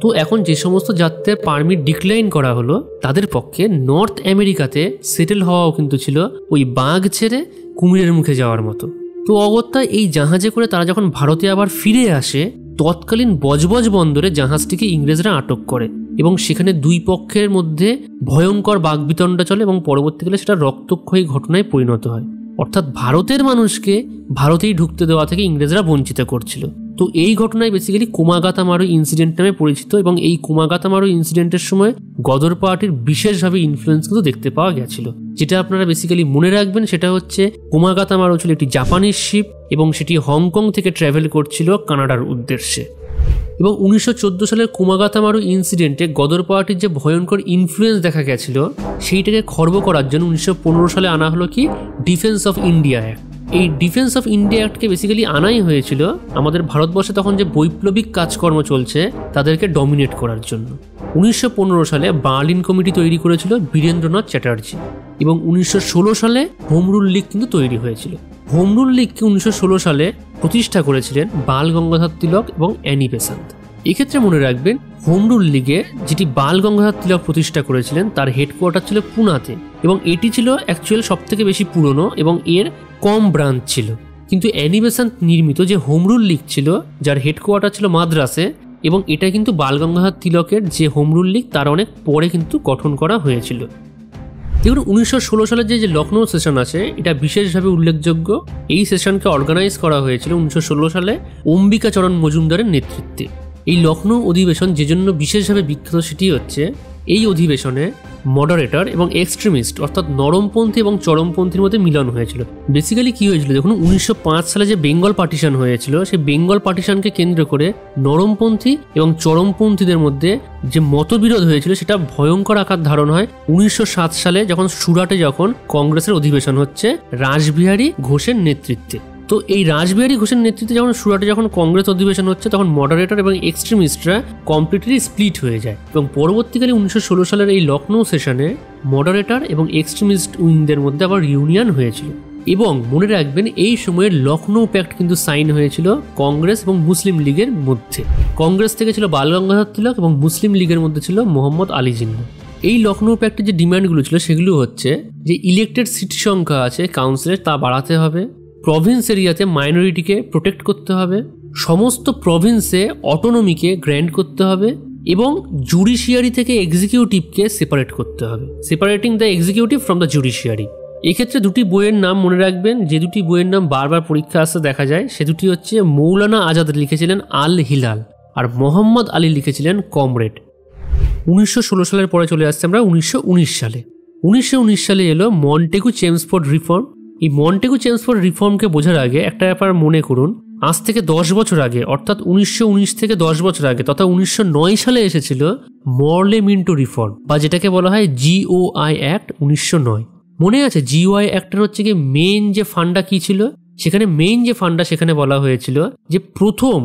তো এখন যে সমস্ত যাত্রীদের পারমিট ডিক্লাইন করা হলো, তাদের পক্ষে নর্থ আমেরিকাতে সেটেল হওয়াও কিন্তু ছিল ওই বাঘ ছেড়ে কুমিরের মুখে যাওয়ার মতো। তো অগত্যা এই জাহাজে করে তারা যখন ভারতে আবার ফিরে আসে, তৎকালীন বজবজ বন্দরে জাহাজটিকে ইংরেজরা আটক করে এবং সেখানে দুই পক্ষের মধ্যে ভয়ঙ্কর বাকবিতণ্ডা চলে এবং পরবর্তীকালে সেটা রক্তক্ষয়ী ঘটনায় পরিণত হয়। অর্থাৎ ভারতের মানুষকে ভারতেই ঢুকতে দেওয়া থেকে ইংরেজরা বঞ্চিত করছিল। তো এই ঘটনায় বেসিক্যালি কুমাগাতামারু ইনসিডেন্ট নামে পরিচিত, এবং এই কুমাগাতামারু ইনসিডেন্টের সময় গদর পার্টির বিশেষভাবে ইনফ্লুয়েন্স কিন্তু দেখতে পাওয়া গেছিল। যেটা আপনারা বেসিক্যালি মনে রাখবেন, সেটা হচ্ছে কুমাগাতামারু ছিল একটি জাপানিজ শিপ এবং সেটি হংকং থেকে ট্রাভেল করছিল কানাডার উদ্দেশ্যে। এবং 1914 সালের কুমাগাতামারু ইনসিডেন্টে গদর পার্টির যে ভয়ঙ্কর ইনফ্লুয়েন্স দেখা গেছিল, সেইটাকে খর্ব করার জন্য 1915 সালে আনা হলো কি ডিফেন্স অফ ইন্ডিয়া অ্যাক্ট। এই ডিফেন্স অফ ইন্ডিয়া অ্যাক্টকে বেসিক্যালি আনাই হয়েছিল আমাদের ভারতবর্ষে তখন যে বৈপ্লবিক কাজকর্ম চলছে তাদেরকে ডমিনেট করার জন্য। 1915 সালে বার্লিন কমিটি তৈরি করেছিল বীরেন্দ্রনাথ চ্যাটার্জি, এবং 1916 সালে হোম রুল লীগ কিন্তু তৈরি হয়েছিল। হোম রুল লীগকে 1916 সালে প্রতিষ্ঠা করেছিলেন বাল গঙ্গাধর তিলক এবং অ্যানি বেসান্ত। এক্ষেত্রে মনে রাখবেন, হোম রুল লীগে যেটি বাল গঙ্গাধর তিলক প্রতিষ্ঠা করেছিলেন তার হেডকোয়ার্টার ছিল পুনাতে, এবং এটি ছিল অ্যাকচুয়াল সব থেকে বেশি পুরনো এবং এর কম ব্রাঞ্চ ছিল। কিন্তু অ্যানি বেসান্ত নির্মিত যে হোম রুল লীগ ছিল, যার হেডকোয়ার্টার ছিল মাদ্রাসে, এবং এটা কিন্তু বাল গঙ্গাধর তিলকের যে হোম রুল লীগ তার অনেক পরে কিন্তু গঠন করা হয়েছিল। দেখুন, 1916 সালের যে লখনৌ সেশন আছে, এটা বিশেষভাবে উল্লেখযোগ্য। এই সেশনকে অর্গানাইজ করা হয়েছিল 1916 সালে অম্বিকাচরণ মজুমদারের নেতৃত্বে। এই লখনৌ অধিবেশন যে জন্য বিশেষভাবে বিখ্যাত সেটি হচ্ছে, এই অধিবেশনে মডারেটর এবং এক্সট্রিমিস্ট অর্থাৎ নরমপন্থী এবং চরমপন্থীর মধ্যে মিলন হয়েছিল। বেসিক্যালি কি হয়েছিল দেখুন, 1905 সালে যে বেঙ্গল পার্টিশন হয়েছিল, সেই বেঙ্গল পার্টিশনকে কেন্দ্র করে নরমপন্থী এবং চরমপন্থীদের মধ্যে যে মতবিরোধ হয়েছিল সেটা ভয়ঙ্কর আকার ধারণ হয় 1907 সালে যখন সুরাটে যখন কংগ্রেসের অধিবেশন হচ্ছে রাসবিহারী ঘোষের নেতৃত্বে। তো এই রাসবিহারী ঘোষের নেতৃত্বে যখন সুরাটে যখন কংগ্রেস অধিবেশন হচ্ছে তখন মডারেটর এবং এক্সট্রিমিস্টরা কমপ্লিটলি স্প্লিট হয়ে যায় এবং পরবর্তীকালে 1916 সালের এই লখনৌ সেশনে মডারেটর এবং এক্সট্রিমিস্ট উইংদের মধ্যে আবার ইউনিয়ন হয়েছিল। এবং মনে রাখবেন এই সময়ের লখনৌ প্যাক্ট কিন্তু সাইন হয়েছিল কংগ্রেস এবং মুসলিম লীগের মধ্যে। কংগ্রেস থেকে ছিল বাল গঙ্গাধর তিলক এবং মুসলিম লীগের মধ্যে ছিল মোহাম্মদ আলী জিন্নাহ। এই লখনৌ প্যাক্টের যে ডিমান্ডগুলো ছিল সেগুলো হচ্ছে যে ইলেক্টেড সিট সংখ্যা আছে কাউন্সিলের তা বাড়াতে হবে, প্রভিন্স এরিয়াতে মাইনরিটিকে প্রোটেক্ট করতে হবে, সমস্ত প্রভিন্সে অটোনমিকে গ্র্যান্ট করতে হবে এবং জুডিশিয়ারি থেকে এক্সিকিউটিভকে সেপারেট করতে হবে, separating the executive from the judiciary. এক্ষেত্রে দুটি বইয়ের নাম মনে রাখবেন, যে দুটি বইয়ের নাম বারবার পরীক্ষা আসতে দেখা যায়, সে দুটি হচ্ছে মৌলানা আজাদ লিখেছিলেন আল হিলাল আর মোহাম্মদ আলী লিখেছিলেন কমরেড। 1916 সালের পরে চলে আসছে আমরা 1919 সালে। 1919 সালে এলো মন্টেগু চেমসফোর্ড রিফর্ম। এই মন্টেগু চেমসফোর্ড রিফর্মকে বোঝার আগে একটা ব্যাপার মনে করুন, আজ থেকে 10 বছর আগে অর্থাৎ 1919 থেকে 10 বছর আগে তথা 1909 সালে এসেছিল মরলে মিন্টো রিফর্ম বা যেটাকে বলা হয় GOI অ্যাক্ট 1909। মনে আছে GOI অ্যাক্টের হচ্ছে কি মেইন যে ফান্ডা কি ছিল, সেখানে মেইন যে ফান্ডা সেখানে বলা হয়েছিল যে প্রথম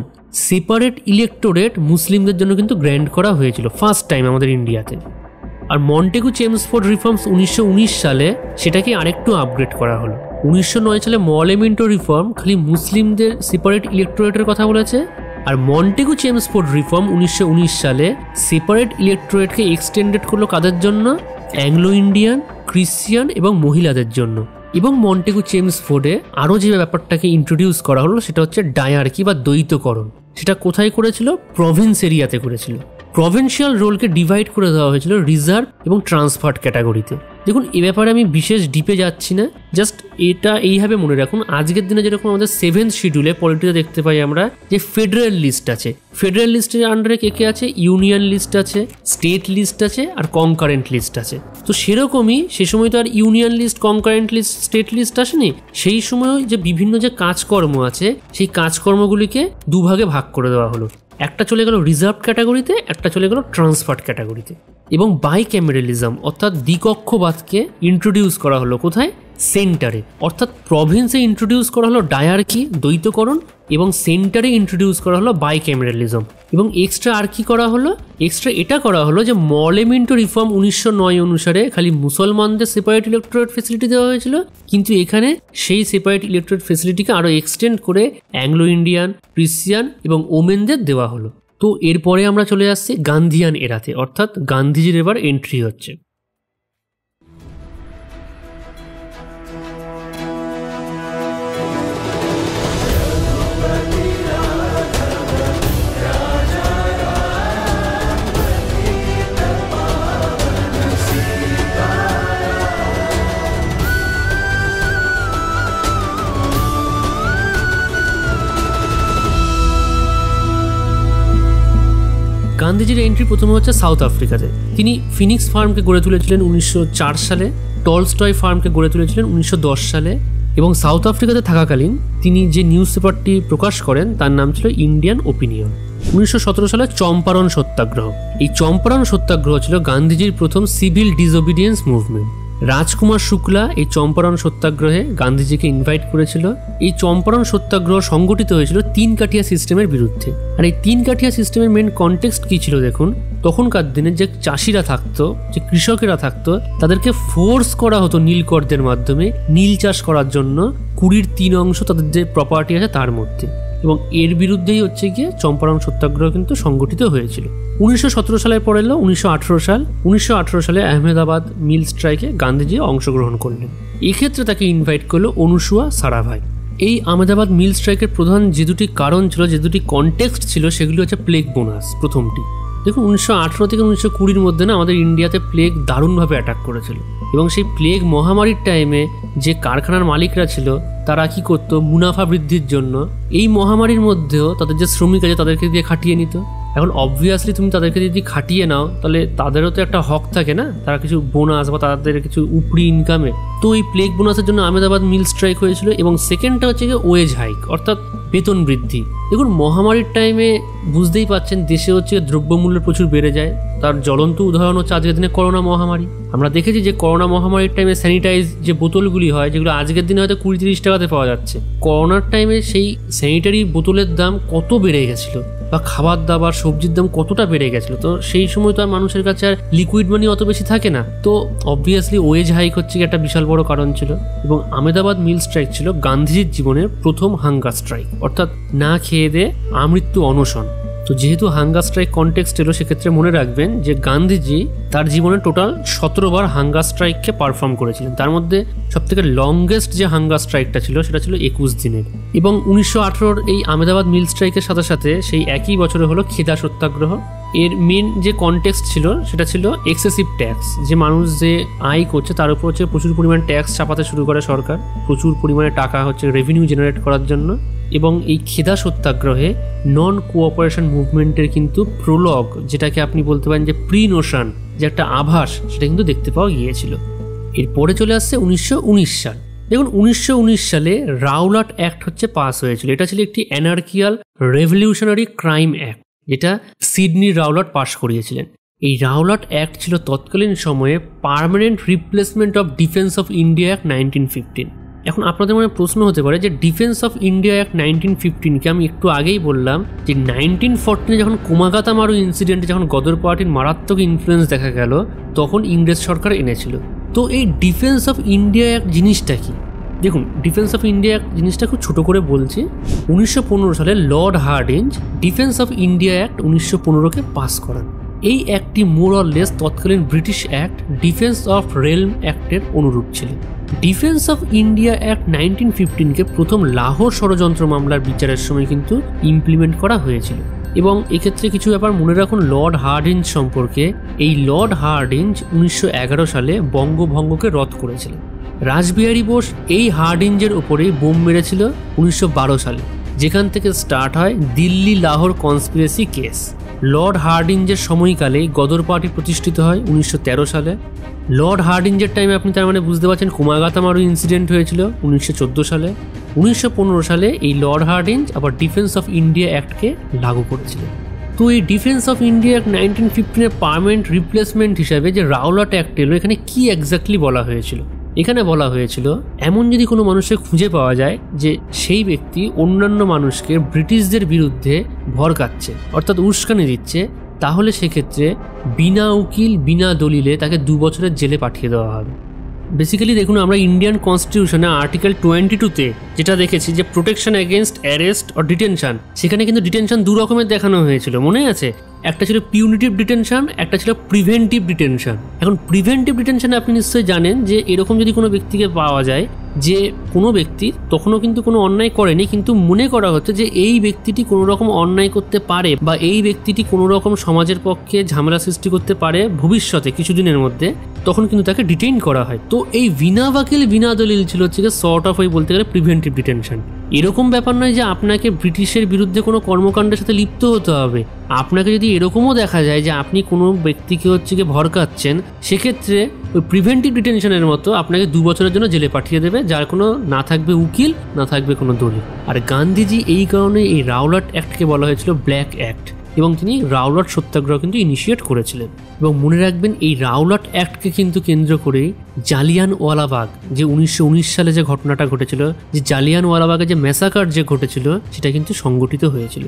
সেপারেট ইলেক্টোরেট মুসলিমদের জন্য কিন্তু গ্র্যান্ড করা হয়েছিল ফার্স্ট টাইম আমাদের ইন্ডিয়াতে। আর মন্টেগু চেমসফোর্ড রিফর্মস 1919 সালে সেটাকে আরেকটু আপগ্রেড করা হলো। 1909 সালে মরলে মিন্টো রিফর্ম খালি মুসলিমদের সেপারেট ইলেক্টোরেটের কথা বলেছে, আর মন্টেগু চেমসফোর্ড রিফর্ম 1919 সালে সেপারেট ইলেক্টোরেটকে এক্সটেন্ডেড করলো কাদের জন্য, অ্যাংলো ইন্ডিয়ান, ক্রিশ্চিয়ান এবং মহিলাদের জন্য। এবং মন্টেগু চেমসফোর্ডে আরও যে ব্যাপারটাকে ইন্ট্রোডিউস করা হলো সেটা হচ্ছে ডায়ার্কি বা দ্বৈতকরণ। সেটা কোথায় করেছিল, প্রভিন্স এরিয়াতে করেছিল। প্রভিন্সিয়াল রোলকে ডিভাইড করে দেওয়া হয়েছিল রিজার্ভ এবং ট্রান্সফার্ড ক্যাটাগরিতে। দেখুন এ ব্যাপারে আমি বিশেষ ডিপে যাচ্ছি না, জাস্ট এটা এইভাবে মনে রাখুন। আজকের দিনে যেরকম আমাদের 7th শিডিউলে পলিটিতে দেখতে পাই আমরা যে ফেডারেল লিস্ট আছে, ফেডারেল লিস্টের আন্ডারে কে কে আছে, ইউনিয়ন লিস্ট আছে, স্টেট লিস্ট আছে আর কনকারেন্ট লিস্ট আছে। তো সেরকমই সে সময় তো আর union list, concurrent list, state list আসেনি। সেই সময় যে বিভিন্ন যে কাজকর্ম আছে সেই কাজকর্মগুলিকে দুভাগে ভাগ করে দেওয়া হলো, একটা চলে গেল রিজার্ভ ক্যাটাগরিতে, একটা চলে গেল ট্রান্সফার্ড ক্যাটাগরিতে। এবং বাইক্যামেরালিজম অর্থাৎ দ্বিকক্ষবাদকে ইন্ট্রোডিউস করা হলো কোথায়, সেন্টারে। অর্থাৎ প্রভিন্সে ইন্ট্রোডিউস করা হলো ডায়ার্কি দ্বৈতকরণ এবং সেন্টারে ইন্ট্রোডিউস করা হলো বাইক্যামেরালিজম। এবং এক্সট্রা আর কি করা হলো, এক্সট্রা এটা করা হলো যে মরলে মিন্টো রিফর্ম 1909 অনুসারে খালি মুসলমানদের সেপারেট ইলেক্টোরেট ফেসিলিটি দেওয়া হয়েছিল, কিন্তু এখানে সেই সেপারেট ইলেক্টোরেট ফেসিলিটিকে আরও এক্সটেন্ড করে অ্যাংলো ইন্ডিয়ান, ক্রিশ্চিয়ান এবং ওমেনদের দেওয়া হলো। তো এরপরে আমরা চলে আসছি গান্ধিয়ান এরাতে, অর্থাৎ গান্ধীজির এবার এন্ট্রি হচ্ছে। গান্ধীজির এন্ট্রি প্রথমে হচ্ছে সাউথ আফ্রিকাতে। তিনি ফিনিক্স ফার্মকে গড়ে তুলেছিলেন 1904 সালে, টলস্টয় ফার্মকে গড়ে তুলেছিলেন 1910 সালে এবং সাউথ আফ্রিকাতে থাকাকালীন তিনি যে নিউজ পেপারটি প্রকাশ করেন তার নাম ছিল ইন্ডিয়ান ওপিনিয়ন। 1917 সালে চম্পারণ সত্যাগ্রহ, এই চম্পারণ সত্যাগ্রহ ছিল গান্ধীজির প্রথম সিভিল ডিসওবিডিয়েন্স মুভমেন্ট। রাজকুমার শুক্লা এই চম্পারণ সত্যাগ্রহে গান্ধীজিকে ইনভাইট করেছিল। এই চম্পারণ সত্যাগ্রহ সংগঠিত হয়েছিল 3 কাঠিয়া সিস্টেমের বিরুদ্ধে। আর এই 3 কাঠিয়া সিস্টেমের মেন কনটেক্সট কি ছিল দেখুন, তখনকার দিনে যে চাষিরা থাকতো, যে কৃষকেরা থাকতো, তাদেরকে ফোর্স করা হতো নীলকরদের মাধ্যমে নীল চাষ করার জন্য 20-3 তাদের যে প্রপার্টি আছে তার মধ্যে। এবং এর বিরুদ্ধেই হচ্ছে গিয়ে চম্পারণ সত্যাগ্রহ কিন্তু সংগঠিত হয়েছিল। 1917 সালের পর এলো 1918 সাল। 1918 সালে আহমেদাবাদ মিল স্ট্রাইকে গান্ধীজি অংশগ্রহণ করলেন। এক্ষেত্রে তাকে ইনভাইট করলো অনুসুয়া সারাভাই। এই আহমেদাবাদ মিল স্ট্রাইকের প্রধান যে দুটি কারণ ছিল, যে দুটি কনটেক্সট ছিল, সেগুলি হচ্ছে প্লেগ বোনাস। প্রথমটি দেখুন 1918 থেকে 1920 মধ্যে না আমাদের ইন্ডিয়াতে প্লেগ দারুণভাবে অ্যাটাক করেছিল এবং সেই প্লেগ মহামারীর টাইমে যে কারখানার মালিকরা ছিল তারা কি করতো, মুনাফা বৃদ্ধির জন্য এই মহামারীর মধ্যেও তাদের যে শ্রমিক আছে তাদেরকে দিয়ে খাটিয়ে নিত এখন অবভিয়াসলি তুমি তাদেরকে যদি খাটিয়ে নাও তাহলে তাদেরও তো একটা হক থাকে না, তারা কিছু বোনাস বা তাদের কিছু উপরি ইনকামে। তো এই প্লেগ বোনাসের জন্য আহমেদাবাদ মিল স্ট্রাইক হয়েছিল। এবং সেকেন্ডটা হচ্ছে গিয়ে ওয়েজ হাইক, অর্থাৎ বেতন বৃদ্ধি। দেখুন মহামারীর টাইমে বুঝতেই পাচ্ছেন দেশে হচ্ছে দ্রব্যমূল্য প্রচুর বেড়ে যায়। তার জ্বলন্ত উদাহরণ হচ্ছে আজকের দিনে করোনা মহামারী। আমরা দেখেছি যে করোনা মহামারীর টাইমে স্যানিটাইজ যে বোতলগুলি হয়, যেগুলো আজকের দিনে হয়তো 20-30 টাকাতে পাওয়া যাচ্ছে, করোনার টাইমে সেই স্যানিটারি বোতলের দাম কত বেড়ে গেছিলো, বা খাবার দাবার সবজির দাম কতটা বেড়ে গেছিলো। তো সেই সময় তো আর মানুষের কাছে আর লিকুইড মানি অত বেশি থাকে না। তো অবভিয়াসলি ওয়েজ হাইক হচ্ছে একটা বিশাল বড় কারণ ছিল। এবং আহমেদাবাদ মিল স্ট্রাইক ছিল গান্ধীজির জীবনের প্রথম হাঙ্গার স্ট্রাইক, অর্থাৎ না খেয়ে দে আমৃত্যু অনশন। তো যেহেতু হাঙ্গার স্ট্রাইক কনটেক্সট এলো, সেক্ষেত্রে মনে রাখবেন যে গান্ধীজি তার জীবনে টোটাল 17 বার হাঙ্গার স্ট্রাইককে পারফর্ম করেছিলেন। তার মধ্যে সবথেকে লংগেস্ট যে হাঙ্গার স্ট্রাইকটা ছিল সেটা ছিল 21 দিনের। এবং 1918 এই আহমেদাবাদ মিল স্ট্রাইকের সাথে সাথে সেই একই বছরে হলো খেদা সত্যাগ্রহ। এর মেন যে কনটেক্সট ছিল সেটা ছিল এক্সেসিভ ট্যাক্স, যে মানুষ যে আয় করছে তার উপর হচ্ছে প্রচুর পরিমাণ ট্যাক্স চাপাতে শুরু করে সরকার, প্রচুর পরিমাণে টাকা হচ্ছে রেভিনিউ জেনারেট করার জন্য। এবং এই খেদা সত্যাগ্রহে নন কোঅপারেশন মুভমেন্টের কিন্তু প্রলগ, যেটাকে আপনি বলতে পারেন যে প্রি নোশন, যে একটা আভাস, সেটা কিন্তু দেখতে পাওয়া গিয়েছিল। এরপরে চলে আসছে 1919 সাল। দেখুন 1919 সালে রাওলাট অ্যাক্ট হচ্ছে পাস হয়েছিল। এটা ছিল একটি অ্যানার্কিয়াল রেভলিউশনারি ক্রাইম অ্যাক্ট, যেটা সিডনি রাওলাট পাশ করিয়েছিলেন। এই রাওলাট অ্যাক্ট ছিল তৎকালীন সময়ে permanent replacement of defence of India act 1915। এখন আপনাদের মনে প্রশ্ন হতে পারে যে ডিফেন্স অফ ইন্ডিয়া অ্যাক্ট 1915কে আমি একটু আগেই বললাম যে 1914 যখন কুমাগাতা মারু ইনসিডেন্টে যখন গদর পার্টির মারাত্মক ইনফ্লুয়েন্স দেখা গেল, তখন ইংরেজ সরকার এনেছিল। তো এই ডিফেন্স অফ ইন্ডিয়া অ্যাক্ট জিনিসটা কি? দেখুন ডিফেন্স অফ ইন্ডিয়া অ্যাক্ট জিনিসটা খুব ছোট করে বলছি। 1915 সালে lord Hardinge defence of India act 1915কে পাস করান। এই অ্যাক্টটি মোর অর লেস তৎকালীন British act defence of realm অ্যাক্টের অনুরূপ ছিল। ডিফেন্স অফ ইন্ডিয়া অ্যাক্ট 1915কে প্রথম লাহোর ষড়যন্ত্র মামলার বিচারের সময় কিন্তু ইমপ্লিমেন্ট করা হয়েছিল। এবং এক্ষেত্রে কিছু ব্যাপার মনে রাখুন লর্ড হার্ডিঞ্জ সম্পর্কে। এই লর্ড হার্ডিঞ্জ 1911 সালে বঙ্গভঙ্গকে রদ করেছিলেন। রাসবিহারী বোস এই হার্ডিঞ্জের ওপরেই বোম মেরেছিল 1912 সালে, যেখান থেকে স্টার্ট হয় Delhi Lahore conspiracy case. Lord হার্ডিঞ্জের সময়কালে গদর পার্টি প্রতিষ্ঠিত হয় 1913 সালে। লর্ড হার্ডিঞ্জের টাইমে আপনি তার মানে বুঝতে পারছেন কুমাগাতা মারু ইনসিডেন্ট হয়েছিল 1914 সালে। 1915 সালে এই লর্ড হার্ডিঞ্জ আবার ডিফেন্স অফ ইন্ডিয়া অ্যাক্টকে লাগু করেছিলেন। তো এই ডিফেন্স অফ ইন্ডিয়া অ্যাক্ট 1915-এর পার্মানেন্ট রিপ্লেসমেন্ট হিসাবে যে রাওলাট অ্যাক্ট এলো, এখানে কি এক্স্যাক্টলি বলা হয়েছিল? এখানে বলা হয়েছিল এমন যদি কোনো মানুষকে খুঁজে পাওয়া যায় যে সেই ব্যক্তি অন্যান্য মানুষকে ব্রিটিশদের বিরুদ্ধে ভড়কাচ্ছে, অর্থাৎ উস্কানি দিচ্ছে, তাহলে সেক্ষেত্রে বিনা উকিল বিনা দলিলে তাকে 2 বছরের জেলে পাঠিয়ে দেওয়া হবে। বেসিক্যালি দেখুন আমরা ইন্ডিয়ান কনস্টিটিউশনে আর্টিকেল 22-তে যেটা দেখেছি যে protection against arrest or detention, সেখানে কিন্তু ডিটেনশন 2 রকমের দেখানো হয়েছিল, মনে আছে? একটা ছিল পিউনিটিভ ডিটেনশন, একটা ছিল প্রিভেন্টিভ ডিটেনশন। এখন প্রিভেন্টিভ ডিটেনশনে আপনি নিশ্চয়ই জানেন যে এরকম যদি কোনো ব্যক্তিকে পাওয়া যায় যে কোনো ব্যক্তি তখনও কিন্তু কোনো অন্যায় করেনি, কিন্তু মনে করা হচ্ছে যে এই ব্যক্তিটি কোনো রকম অন্যায় করতে পারে বা এই ব্যক্তিটি কোনো রকম সমাজের পক্ষে ঝামেলা সৃষ্টি করতে পারে ভবিষ্যতে কিছুদিনের মধ্যে, তখন কিন্তু তাকে ডিটেইন করা হয়। তো এই বিনা ওয়াকিল বিনা দলিল ছিল হচ্ছে সর্ট অফ ওই বলতে গেলে প্রিভেন্টিভ ডিটেনশন। এরকম ব্যাপার নয় যে আপনাকে ব্রিটিশের বিরুদ্ধে কোনো কর্মকাণ্ডের সাথে লিপ্ত হতে হবে। আপনাকে যদি এরকমও দেখা যায় যে আপনি কোনো ব্যক্তিকে হচ্ছে গিয়ে ভড়কাচ্ছেন, সেক্ষেত্রে ওই প্রিভেন্টিভ ডিটেনশনের মতো আপনাকে 2 বছরের জন্য জেলে পাঠিয়ে দেবে, যার কোনো না থাকবে উকিল না থাকবে কোনো দলিল। আর গান্ধীজি এই কারণে এই রাওলাট অ্যাক্টকে বলা হয়েছিল ব্ল্যাক অ্যাক্ট, এবং তিনি রাওলাট সত্যাগ্রহ কিন্তু ইনিশিয়েট করেছিলেন। এবং মনে রাখবেন এই রাওলাট অ্যাক্টকে কিন্তু কেন্দ্র করেই জালিয়ানওয়ালাবাগ যে 1919 সালে যে ঘটনাটা ঘটেছিল, যে জালিয়ানওয়ালাবাগে যে ম্যাসাকার যে ঘটেছিল, সেটা কিন্তু সংগঠিত হয়েছিল।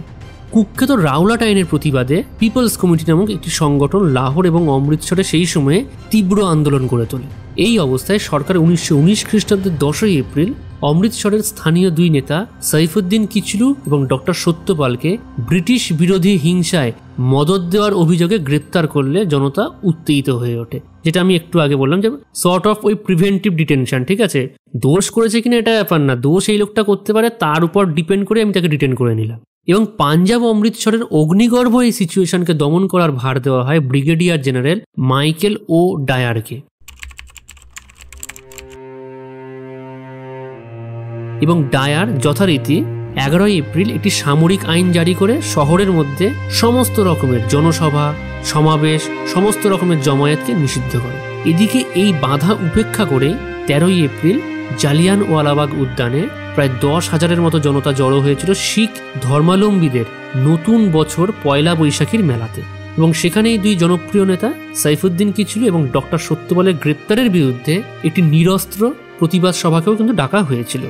কুখ্যাত রাওলাট আইনের প্রতিবাদে পিপলস কমিটি নামক একটি সংগঠন লাহোর এবং অমৃতসরে সেই সময়ে তীব্র আন্দোলন গড়ে তোলে। এই অবস্থায় সরকার 1919 খ্রিস্টাব্দের 10ই এপ্রিল অমৃতসরের স্থানীয় 2 নেতা সাইফুদ্দিন কিচলু এবং ডক্টর সত্যপালকে ব্রিটিশ বিরোধী হিংসায় মদত দেওয়ার অভিযোগে গ্রেপ্তার করলে জনতা উত্তেজিত হয়ে ওঠে। যেটা আমি একটু আগে বললাম যে সর্ট অফ ওই প্রিভেন্টিভ ডিটেনশন, ঠিক আছে? দোষ করেছে কিনা এটা ব্যাপার না, দোষ এই লোকটা করতে পারে তার উপর ডিপেন্ড করে আমি তাকে ডিটেন করে নিলাম। এবং পাঞ্জাব অমৃতসরের অগ্নিগর্ভ এই সিচুয়েশনকে দমন করার ভার দেওয়া হয় ব্রিগেডিয়ার জেনারেল মাইকেল ও ডায়ারকে। এবং ডায়ার যথারীতি 11 এপ্রিল একটি সামরিক আইন জারি করে শহরের মধ্যে সমস্ত রকমের জনসভা, সমাবেশ, সমস্ত রকমের জমায়েতকে নিষিদ্ধ করে। এদিকে এই বাধা উপেক্ষা করে 13 এপ্রিল জালিয়ানওয়ালাবাগ উদ্যানে প্রায় 10,000-এর মতো জনতা জড়ো হয়েছিল শিখ ধর্মাবলম্বীদের নতুন বছর পয়লা বৈশাখীর মেলাতে। এবং সেখানেই দুই জনপ্রিয় নেতা সাইফুদ্দিন কিচলু এবং ডক্টর সত্যপালের গ্রেপ্তারের বিরুদ্ধে একটি নিরস্ত্র প্রতিবাদ সভাকেও কিন্তু ডাকা হয়েছিল।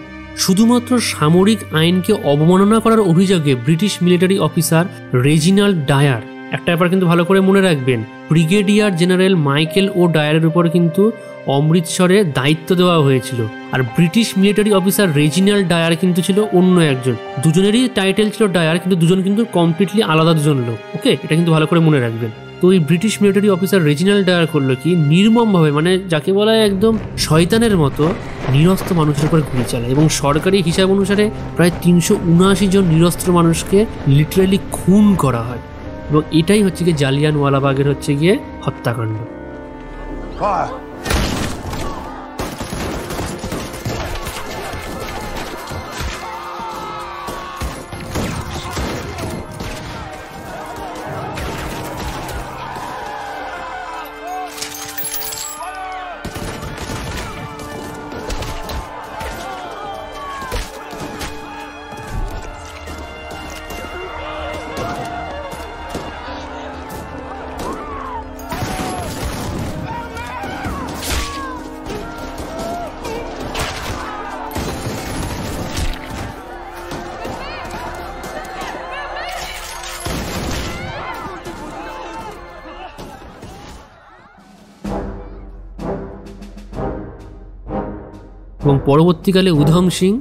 শুধুমাত্র সামরিক আইনকে অবমাননা করার অভিযোগে British military officer Reginald Dyer, একটা ব্যাপার কিন্তু ভালো করে মনে রাখবেন, ব্রিগেডিয়ার জেনারেল মাইকেল ও ডায়ারের উপর কিন্তু অমৃতসরে দায়িত্ব দেওয়া হয়েছিল। আর British military officer Reginald Dyer কিন্তু ছিল অন্য একজন। দুজনেরই টাইটেল ছিল ডায়ার, কিন্তু দুজন কিন্তু কমপ্লিটলি আলাদা দুজন লোক। ওকে, এটা কিন্তু ভালো করে মনে রাখবেন। তো এই British military officer Reginald Dyer করলো কি, নির্মমভাবে, মানে যাকে বলা হয় একদম শয়তানের মতো নিরস্ত্র মানুষের উপর গুলি চালায় এবং সরকারি হিসাব অনুসারে প্রায় 379 জন নিরস্ত্র মানুষকে লিটারালি খুন করা হয়। এবং এটাই হচ্ছে গিয়ে জালিয়ানওয়ালাবাগের হচ্ছে গিয়ে হত্যাকাণ্ড। এবং পরবর্তীকালে উধম সিং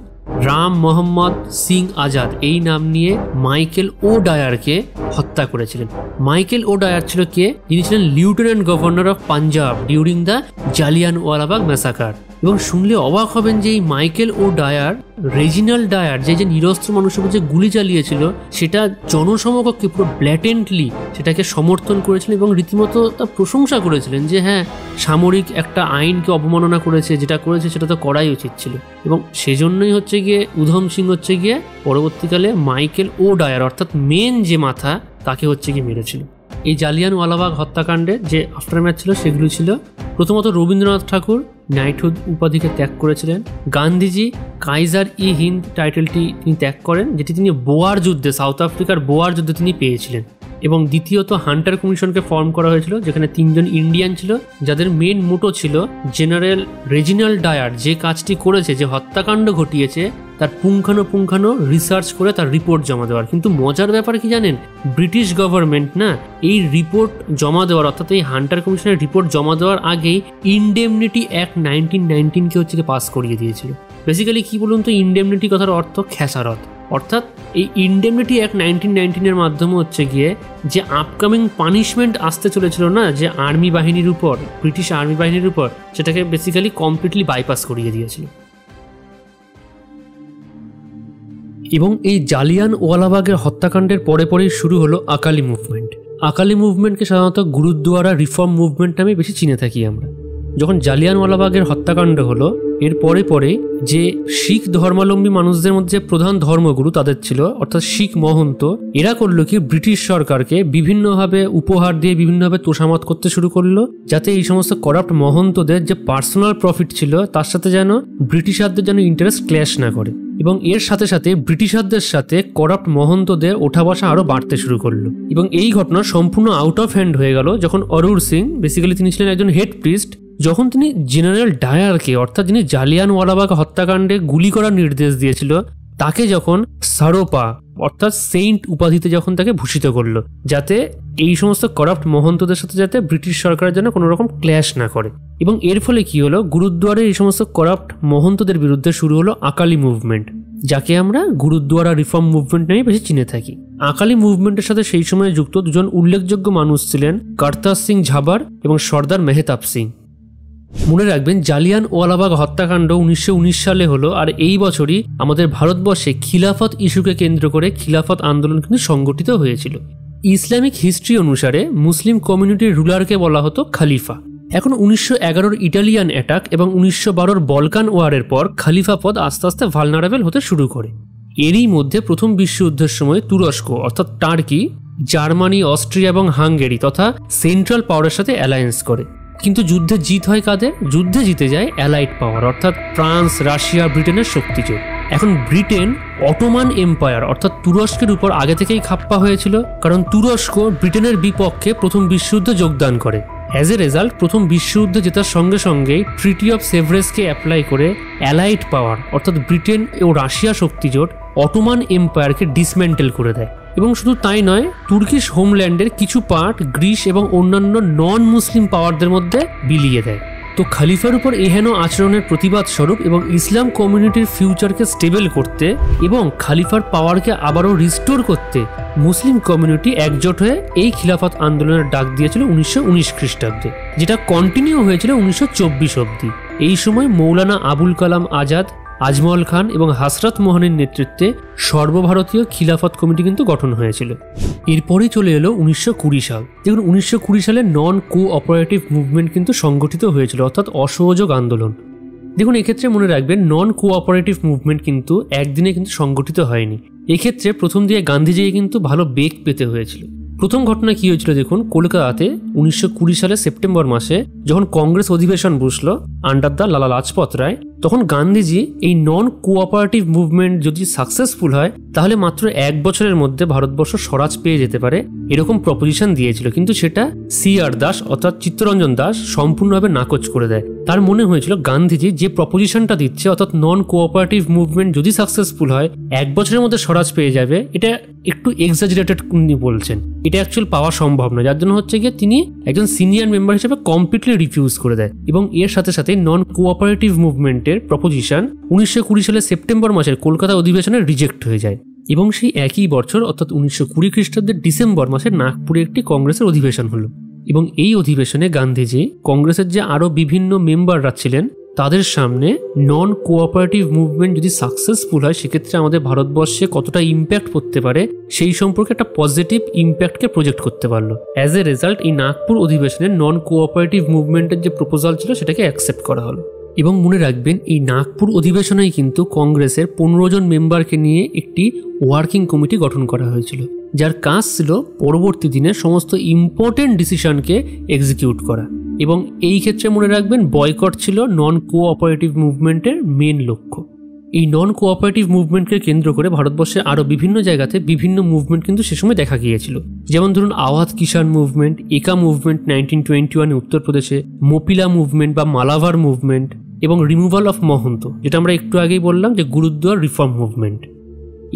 রাম মোহাম্মদ সিং আজাদ এই নাম নিয়ে মাইকেল ও ডায়ারকে হত্যা করেছিলেন। মাইকেল ও ডায়ার ছিল কে? যিনি ছিলেন lieutenant governor of Punjab during the Jallianwala Bagh massacre. এবং শুনলে অবাক হবেন যে এই মাইকেল ও ডায়ার, রেজিনাল্ড ডায়ার যে নিরস্ত্র মানুষের উপর যে গুলি চালিয়েছিল সেটা জনসমকক্ষে পুরো ব্ল্যাটেন্টলি সেটাকে সমর্থন করেছিলেন এবং রীতিমতো তা প্রশংসা করেছিলেন যে হ্যাঁ, সামরিক একটা আইনকে অবমাননা করেছে, যেটা করেছে সেটা তো করাই উচিত ছিল। এবং সেজন্যই হচ্ছে গিয়ে উধম সিং হচ্ছে গিয়ে পরবর্তীকালে মাইকেল ও ডায়ার অর্থাৎ মেন যে মাথা তাকে হচ্ছে গিয়ে মেরেছিল। এই জালিয়ানওয়ালাবাগ হত্যাকাণ্ডের যে আফটারম্যাথ ছিল সেগুলো ছিল, প্রথমত রবীন্দ্রনাথ ঠাকুর নাইটহুড উপাধিকে ত্যাগ করেছিলেন। গান্ধীজি কাইজার ই হিন্দ টাইটেলটি তিনি ত্যাগ করেন, যেটি তিনি বোয়ার যুদ্ধে, সাউথ আফ্রিকার বোয়ার যুদ্ধে তিনি পেয়েছিলেন। এবং দ্বিতীয়ত হান্টার কমিশনকে ফর্ম করা হয়েছিল, যেখানে 3 জন ইন্ডিয়ান ছিল, যাদের মেন মোটো ছিল জেনারেল রেজিনাল্ড ডায়ার যে কাজটি করেছে, যে হত্যাকাণ্ড ঘটিয়েছে তার পুঙ্খানুপুঙ্খানু রিসার্চ করে তার রিপোর্ট জমা দেওয়ার। কিন্তু মজার ব্যাপার কি জানেন, ব্রিটিশ গভর্নমেন্ট না এই রিপোর্ট জমা দেওয়ার, অর্থাৎ এই হান্টার কমিশনের রিপোর্ট জমা দেওয়ার আগেই ইনডেমনিটি অ্যাক্ট 1919 হচ্ছে পাস করিয়ে দিয়েছিল। বেসিক্যালি কি বলুন তো, ইনডেমনিটি কথার অর্থ খেসারত। অর্থাৎ এই ইনডেমনিটি অ্যাক্ট 1919 মাধ্যমে হচ্ছে গিয়ে যে আপকামিং পানিশমেন্ট আসতে চলেছিল না, যে আর্মি বাহিনীর উপর, ব্রিটিশ আর্মি বাহিনীর উপর, সেটাকে বেসিক্যালি কমপ্লিটলি বাইপাস করিয়ে দিয়েছিল। এবং এই জালিয়ানওয়ালাবাগের হত্যাকাণ্ডের পরে পরেই শুরু হলো আকালি মুভমেন্ট। আকালি মুভমেন্টকে সাধারণত গুরুদ্বারা রিফর্ম মুভমেন্ট নামে বেশি চিনে থাকি আমরা। যখন জালিয়ানওয়ালাবাগের হত্যাকাণ্ড হলো এর পরে পরে যে শিখ ধর্মাবলম্বী মানুষদের মধ্যে প্রধান ধর্মগুরু তাদের ছিল, অর্থাৎ শিখ মহন্ত, এরা করলো কি ব্রিটিশ সরকারকে বিভিন্নভাবে উপহার দিয়ে বিভিন্নভাবে তোষামত করতে শুরু করলো, যাতে এই সমস্ত করাপ্ট মহন্তদের যে পার্সোনাল প্রফিট ছিল তার সাথে যেন ব্রিটিশারদের যেন ইন্টারেস্ট ক্ল্যাশ না করে। এবং এর সাথে সাথে ব্রিটিশারদের সাথে করাপ্ট মহন্তদের ওঠা বসা আরো বাড়তে শুরু করলো। এবং এই ঘটনা সম্পূর্ণ আউট অফ হ্যান্ড হয়ে গেল যখন অরুর সিং, বেসিক্যালি তিনি ছিলেন একজন হেড প্রিস্ট, যখন তিনি জেনারেল ডায়ারকে, অর্থাৎ যিনি জালিয়ানওয়ালাবাগ হত্যাকাণ্ডে গুলি করার নির্দেশ দিয়েছিল, তাকে যখন সারোপা অর্থাৎ সেইন্ট উপাধিতে যখন তাকে ভূষিত করলো, যাতে এই সমস্ত করাপ্ট মহন্তদের সাথে যাতে ব্রিটিশ সরকারের জন্য কোনো রকম ক্ল্যাশ না করে। এবং এর ফলে কি হলো, গুরুদ্বারে এই সমস্ত করাপ্ট মহন্তদের বিরুদ্ধে শুরু হলো আকালি মুভমেন্ট, যাকে আমরা গুরুদ্বারা রিফর্ম মুভমেন্ট নামে বেশি চিনে থাকি। আকালি মুভমেন্টের সাথে সেই সময় যুক্ত দুজন উল্লেখযোগ্য মানুষ ছিলেন কর্তার সিং ঝাবার এবং সর্দার মেহতাব সিং। মনে রাখবেন, জালিয়ানওয়ালাবাগ হত্যাকাণ্ড 1919 সালে হলো, আর এই বছরই আমাদের ভারতবর্ষে খিলাফত ইস্যুকে কেন্দ্র করে খিলাফত আন্দোলন কিন্তু সংগঠিত হয়েছিল। ইসলামিক হিস্ট্রি অনুসারে মুসলিম কমিউনিটির রুলারকে বলা হতো খালিফা। এখন 1911 ইটালিয়ান অ্যাটাক এবং 1912 বলকান ওয়ারের পর খালিফা পদ আস্তে আস্তে ভালনারেবল হতে শুরু করে। এরই মধ্যে প্রথম বিশ্বযুদ্ধের সময় তুরস্ক অর্থাৎ টার্কি জার্মানি, অস্ট্রিয়া এবং হাঙ্গেরি তথা সেন্ট্রাল পাওয়ারের সাথে অ্যালায়েন্স করে। কিন্তু যুদ্ধে জিত হয় কাদের? যুদ্ধে জিতে যায় অ্যালাইড পাওয়ার অর্থাৎ ফ্রান্স, রাশিয়া, ব্রিটেনের শক্তিজোট। এখন ব্রিটেন অটোমান এম্পায়ার অর্থাৎ তুরস্কের উপর আগে থেকেই খাপ্পা হয়েছিল, কারণ তুরস্ক ব্রিটেনের বিপক্ষে প্রথম বিশ্বযুদ্ধে যোগদান করে। অ্যাজ এ রেজাল্ট প্রথম বিশ্বযুদ্ধে জেতার সঙ্গে সঙ্গেই ট্রিটি অফ সেভারেসকে অ্যাপ্লাই করে অ্যালাইড পাওয়ার অর্থাৎ ব্রিটেন ও রাশিয়া শক্তিজোট অটোমান এম্পায়ারকে ডিসমেন্টেল করে দেয়। এবং শুধু তাই নয়, তুর্কিশ হোমল্যান্ডের কিছু পার্ট গ্রিস এবং অন্যান্য নন মুসলিম পাওয়ারদের মধ্যে বিলিয়ে দেয়। তো খলিফার উপর এহেন আচরণের প্রতিবাদ স্বরূপ এবং ইসলাম কমিউনিটির ফিউচারকে স্টেবল করতে এবং খলিফার পাওয়ারকে আবারও রিস্টোর করতে মুসলিম কমিউনিটি একজোট হয়ে এই খিলাফত আন্দোলনের ডাক দিয়েছিল 1919 খ্রিস্টাব্দে, যেটা কন্টিনিউ হয়েছিল 1924 অব্দি। এই সময় মৌলানা আবুল কালাম আজাদ, আজমল খান এবং হাসরত মোহনের নেতৃত্বে সর্বভারতীয় খিলাফত কমিটি কিন্তু গঠন হয়েছিল। এরপরেই চলে এলো 1920 সাল। দেখুন 1920 সালে নন কোঅপারেটিভ মুভমেন্ট কিন্তু সংগঠিত হয়েছিল, অর্থাৎ অসহযোগ আন্দোলন। দেখুন এক্ষেত্রে মনে রাখবেন নন কোঅপারেটিভ মুভমেন্ট কিন্তু একদিনে কিন্তু সংগঠিত হয়নি। এক্ষেত্রে প্রথম দিকে গান্ধীজিকে কিন্তু ভালো বেগ পেতে হয়েছিল। প্রথম ঘটনা কি হয়েছিল দেখুন, কলকাতাতে 1920 সালে সেপ্টেম্বর মাসে যখন কংগ্রেস অধিবেশন বসলো আন্ডার দ্য লালা লাজপত রায়, তখন গান্ধীজি এই নন কোঅপারেটিভ মুভমেন্ট যদি সাকসেসফুল হয় তাহলে মাত্র 1 বছরের মধ্যে ভারতবর্ষ স্বরাজ পেয়ে যেতে পারে এরকম প্রপোজিশন দিয়েছিল। কিন্তু সেটা CR দাস অর্থাৎ চিত্তরঞ্জন দাস সম্পূর্ণভাবে নাকচ করে দেয়। তার মনে হয়েছিল গান্ধীজি যে প্রপোজিশনটা দিচ্ছে অর্থাৎ নন কোঅপারেটিভ মুভমেন্ট যদি সাকসেসফুল হয় 1 বছরের মধ্যে স্বরাজ পেয়ে যাবে, এটা একটু এক্সাজারেটেড উনি বলছেন, এটা অ্যাকচুয়াল পাওয়া সম্ভব নয়। যার জন্য হচ্ছে গিয়ে তিনি একজন সিনিয়র মেম্বার হিসেবে কমপ্লিটলি রিফিউজ করে দেয় এবং এর সাথে সাথে নন কোঅপারেটিভ মুভমেন্টের প্রপোজিশন 1920 সালের সেপ্টেম্বর মাসের কলকাতা অধিবেশনে রিজেক্ট হয়ে যায়। এবং সেই একই বছর অর্থাৎ 1920 খ্রিস্টাব্দের ডিসেম্বর মাসে নাগপুরে একটি কংগ্রেসের অধিবেশন হলো এবং এই অধিবেশনে গান্ধীজি কংগ্রেসের যে আরো বিভিন্ন মেম্বাররা ছিলেন তাদের সামনে নন কোঅপারেটিভ মুভমেন্ট যদি সাকসেসফুল হয় সেক্ষেত্রে আমাদের ভারতবর্ষে কতটা ইম্প্যাক্ট পড়তে পারে সেই সম্পর্কে একটা পজিটিভ ইম্প্যাক্টকে প্রজেক্ট করতে পারলো। অ্যাজ এ রেজাল্ট এই নাগপুর অধিবেশনে নন কোঅপারেটিভ মুভমেন্টের যে প্রপোজাল ছিল সেটাকে অ্যাকসেপ্ট করা হলো। এবং মনে রাখবেন এই নাগপুর অধিবেশনেই কিন্তু কংগ্রেসের 15 জন মেম্বারকে নিয়ে একটি ওয়ার্কিং কমিটি গঠন করা হয়েছিল, যার কাজ ছিল পরবর্তী দিনে সমস্ত ইম্পর্টেন্ট ডিসিশনকে এক্সিকিউট করা। এবং এই ক্ষেত্রে মনে রাখবেন বয়কট ছিল নন কোঅপারেটিভ মুভমেন্টের মেন লক্ষ্য। এই নন কোঅপারেটিভ মুভমেন্টকে কেন্দ্র করে ভারতবর্ষে আরও বিভিন্ন জায়গাতে বিভিন্ন মুভমেন্ট কিন্তু সে সময় দেখা গিয়েছিল। যেমন ধরুন আওয়াধ কিষাণ মুভমেন্ট, একা মুভমেন্ট 1921 উত্তরপ্রদেশে, মোপিলা মুভমেন্ট বা মালাভার মুভমেন্ট এবং রিমুভাল অফ মহন্ত, যেটা আমরা একটু আগেই বললাম যে গুরুদ্বার রিফর্ম মুভমেন্ট।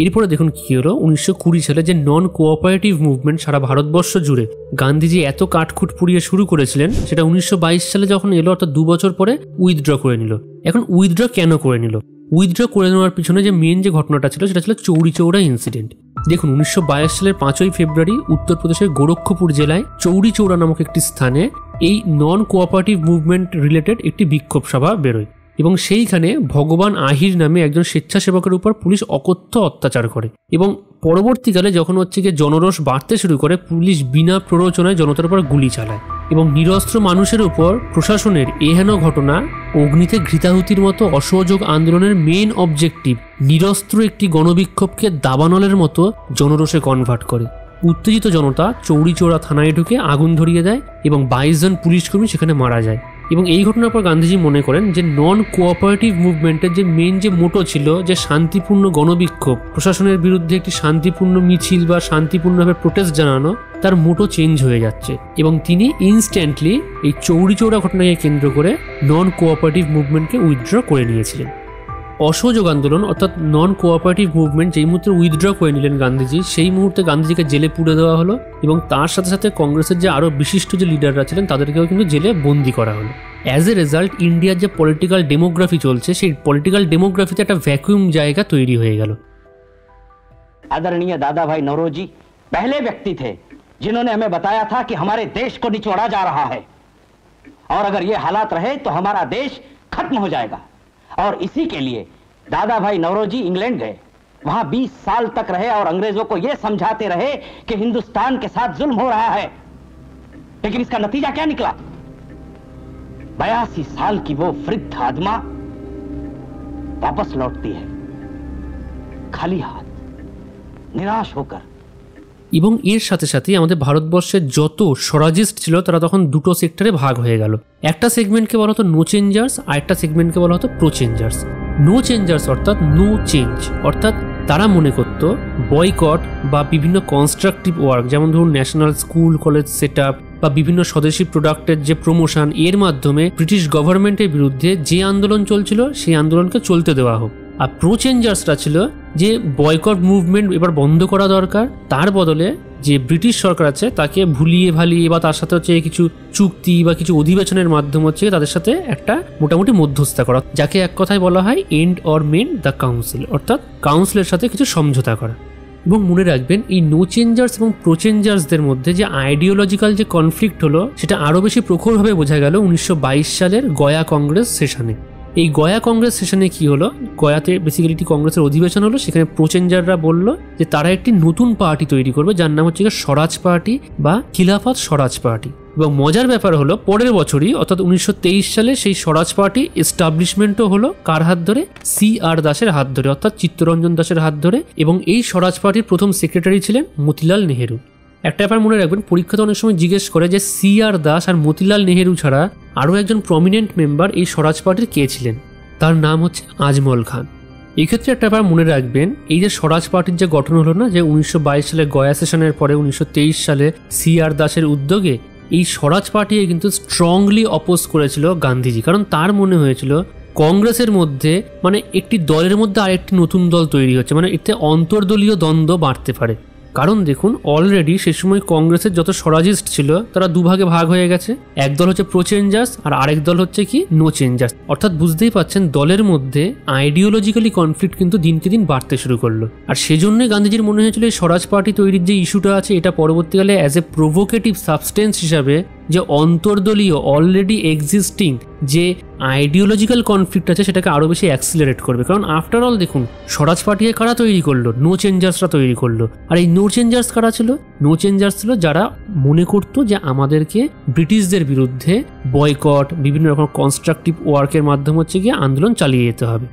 এরপরে দেখুন কি হলো, 1920 সালে যে নন কোঅপারেটিভ মুভমেন্ট সারা ভারতবর্ষ জুড়ে গান্ধীজি এত কাঠখুট পুড়িয়ে শুরু করেছিলেন সেটা 1922 সালে যখন এলো অর্থাৎ 2 বছর পরে উইথড্র করে নিল। এখন উইথড্র কেন করে নিল? উইথড্র করে নেওয়ার পিছনে যে মেন যে ঘটনাটা ছিল সেটা ছিল চৌরি চৌরা ইনসিডেন্ট। দেখুন 1922 সালের 5ই ফেব্রুয়ারি উত্তরপ্রদেশের গোরক্ষপুর জেলায় চৌরি চৌরা নামক একটি স্থানে এই নন কোঅপারেটিভ মুভমেন্ট রিলেটেড একটি বিক্ষোভ সভা বেরোয় এবং সেইখানে ভগবান আহির নামে একজন স্বেচ্ছাসেবকের উপর পুলিশ অকথ্য অত্যাচার করে এবং পরবর্তীকালে যখন হচ্ছে গিয়ে জনরোষ বাড়তে শুরু করে পুলিশ বিনা প্ররোচনায় জনতার উপর গুলি চালায় এবং নিরস্ত্র মানুষের উপর প্রশাসনের এহেন ঘটনা অগ্নিতে ঘৃতাহুতির মতো অসহযোগ আন্দোলনের মেন অবজেক্টিভ নিরস্ত্র একটি গণবিক্ষোভকে দাবানলের মতো জনরোষে কনভার্ট করে। উত্তেজিত জনতা চৌরি চৌরা থানায় ঢুকে আগুন ধরিয়ে দেয় এবং 22 জন পুলিশকর্মী সেখানে মারা যায়। এবং এই ঘটনার পর গান্ধীজি মনে করেন যে নন কোঅপারেটিভ মুভমেন্টের যে মেন যে মোটো ছিল যে শান্তিপূর্ণ গণবিক্ষোভ, প্রশাসনের বিরুদ্ধে একটি শান্তিপূর্ণ মিছিল বা শান্তিপূর্ণভাবে প্রোটেস্ট জানানো, তার মোটো চেঞ্জ হয়ে যাচ্ছে এবং তিনি ইনস্ট্যান্টলি এই চৌরি চৌরা ঘটনাকে কেন্দ্র করে নন কোঅপারেটিভ মুভমেন্টকে উইথড্র করে নিয়েছিলেন। অসহযোগ আন্দোলন অর্থাৎ নন কোঅপারেটিভ মুভমেন্ট যেই মুহূর্তে উইথড্র করে নিলেন গান্ধীজি, সেই মুহূর্তে গান্ধীজিকে জেলে পুরে দেওয়া হলো এবং তার সাথে সাথে কংগ্রেসের যে আরও বিশিষ্ট যে লিডাররা ছিলেন তাদেরকেও কিন্তু জেলে বন্দি করা হলো। অ্যাজ এ রেজাল্ট ইন্ডিয়ার যে পলিটিক্যাল ডেমোগ্রাফি চলছে সেই পলিটিক্যাল ডেমোগ্রাফিতে একটা ভ্যাকুয়াম জায়গা তৈরি হয়ে গেল। आदरणीय दादा भाई नौरोजी पहले व्यक्ति थे जिन्होंने हमें बताया था कि हमारे देश को निचोड़ा जा रहा है और अगर ये हालात रहे तो हमारा देश खत्म हो जाएगा। और इसी के लिए दादा भाई नौरोजी इंग्लैंड गए, वहां 20 साल तक रहे और अंग्रेजों को यह समझाते रहे कि हिंदुस्तान के साथ जुल्म हो रहा है। लेकिन इसका नतीजा क्या निकला? 82 साल की वो वृद्ध आत्मा वापस लौटती है खाली हाथ, निराश होकर। এবং এর সাথে সাথে আমাদের ভারতবর্ষের যত স্বরাজিস্ট ছিল তারা তখন দুটো সেক্টরে ভাগ হয়ে গেল। একটা সেগমেন্টকে বলা হতো নো চেঞ্জার্স, আর একটা সেগমেন্টকে বলা হতো প্রো চেঞ্জার্স। নো চেঞ্জার্স অর্থাৎ নো চেঞ্জ, অর্থাৎ তারা মনে করত বয়কট বা বিভিন্ন কনস্ট্রাকটিভ ওয়ার্ক, যেমন ধরুন national school college set up বা বিভিন্ন স্বদেশি প্রোডাক্টের যে প্রমোশন, এর মাধ্যমে ব্রিটিশ গভর্নমেন্টের বিরুদ্ধে যে আন্দোলন চলছিল সেই আন্দোলনকে চলতে দেওয়া হোক। আর প্রো চেঞ্জার্সরা ছিল যে বয়কট মুভমেন্ট এবার বন্ধ করা দরকার, তার বদলে যে ব্রিটিশ সরকার আছে তাকে ভুলিয়ে ভালিয়ে বা তার সাথে হচ্ছে কিছু চুক্তি বা কিছু অধিবেশনের মাধ্যমে হচ্ছে তাদের সাথে একটা মোটামুটি মধ্যস্থতা করা, যাকে এক কথায় বলা হয় and or men the council, অর্থাৎ কাউন্সিলের সাথে কিছু সমঝোতা করা। এবং মনে রাখবেন এই নো চেঞ্জার্স এবং প্রো চেঞ্জার্সদের মধ্যে যে আইডিওলজিক্যাল যে কনফ্লিক্ট হলো সেটা আরও বেশি প্রখরভাবে বোঝা গেল 1922 সালের গয়া কংগ্রেস সেশনে। এই গয়া কংগ্রেস সেশনে কি হলো, গয়াতে বেসিক্যালি কংগ্রেসের অধিবেশন হলো, সেখানে প্রো চেঞ্জাররা বলল যে তারা একটি নতুন পার্টি তৈরি করবে যার নাম হচ্ছে স্বরাজ পার্টি বা খিলাফত স্বরাজ পার্টি। এবং মজার ব্যাপার হলো পরের বছরই অর্থাৎ 1923 সালে সেই স্বরাজ পার্টি এস্টাবলিশমেন্টও হলো কার হাত ধরে, CR দাসের হাত ধরে, অর্থাৎ চিত্তরঞ্জন দাসের হাত ধরে। এবং এই স্বরাজ পার্টির প্রথম সেক্রেটারি ছিলেন মতিলাল নেহেরু। একটা ব্যাপার মনে রাখবেন, পরীক্ষাতে অনেক সময় জিজ্ঞেস করে যে CR দাস আর মতিলাল নেহেরু ছাড়া আরও একজন প্রমিনেন্ট মেম্বার এই স্বরাজ পার্টির কে ছিলেন, তার নাম হচ্ছে আজমল খান। এই ক্ষেত্রে একটা ব্যাপার মনে রাখবেন, এই যে স্বরাজ পার্টির যে গঠন হলো না, যে 1922 সালে গয়া সেশনের পরে 1923 সালে CR দাসের উদ্যোগে এই স্বরাজ পার্টিকে কিন্তু স্ট্রংলি অপোজ করেছিল গান্ধীজি, কারণ তার মনে হয়েছিল কংগ্রেসের মধ্যে মানে একটি দলের মধ্যে আরেকটি নতুন দল তৈরি হচ্ছে, মানে এতে অন্তর্দলীয় দ্বন্দ্ব বাড়তে পারে। কারণ দেখুন অলরেডি সে সময় কংগ্রেসের যত স্বরাজিস্ট ছিল তারা দুভাগে ভাগ হয়ে গেছে, এক দল হচ্ছে প্রো চেঞ্জার্স আর আরেক দল হচ্ছে কি নো চেঞ্জার্স। অর্থাৎ বুঝতেই পাচ্ছেন দলের মধ্যে আইডিওলজিক্যালি কনফ্লিক্ট কিন্তু দিনকে দিন বাড়তে শুরু করলো। আর সেজন্যই গান্ধীজির মনে হয়েছিল এই স্বরাজ পার্টি তৈরির যে ইস্যুটা আছে এটা পরবর্তীকালে অ্যাজ এ প্রোভোকেটিভ সাবস্টেন্স হিসাবে যে অন্তর্দলীয় অলরেডি এক্সিস্টিং যে আইডিওলজিক্যাল কনফ্লিক্ট আছে সেটাকে আরও বেশি অ্যাক্সিলারেট করবে। কারণ আফটার অল দেখুন স্বরাজ পার্টিকে কারা তৈরি করলো, নো চেঞ্জার্সরা তৈরি করলো। আর এই নো চেঞ্জার্স কারা ছিল, নো চেঞ্জার্স ছিল যারা মনে করতো যে আমাদেরকে ব্রিটিশদের বিরুদ্ধে বয়কট বিভিন্ন রকম কনস্ট্রাকটিভ ওয়ার্কের মাধ্যমে হচ্ছে গিয়ে আন্দোলন চালিয়ে যেতে হবে।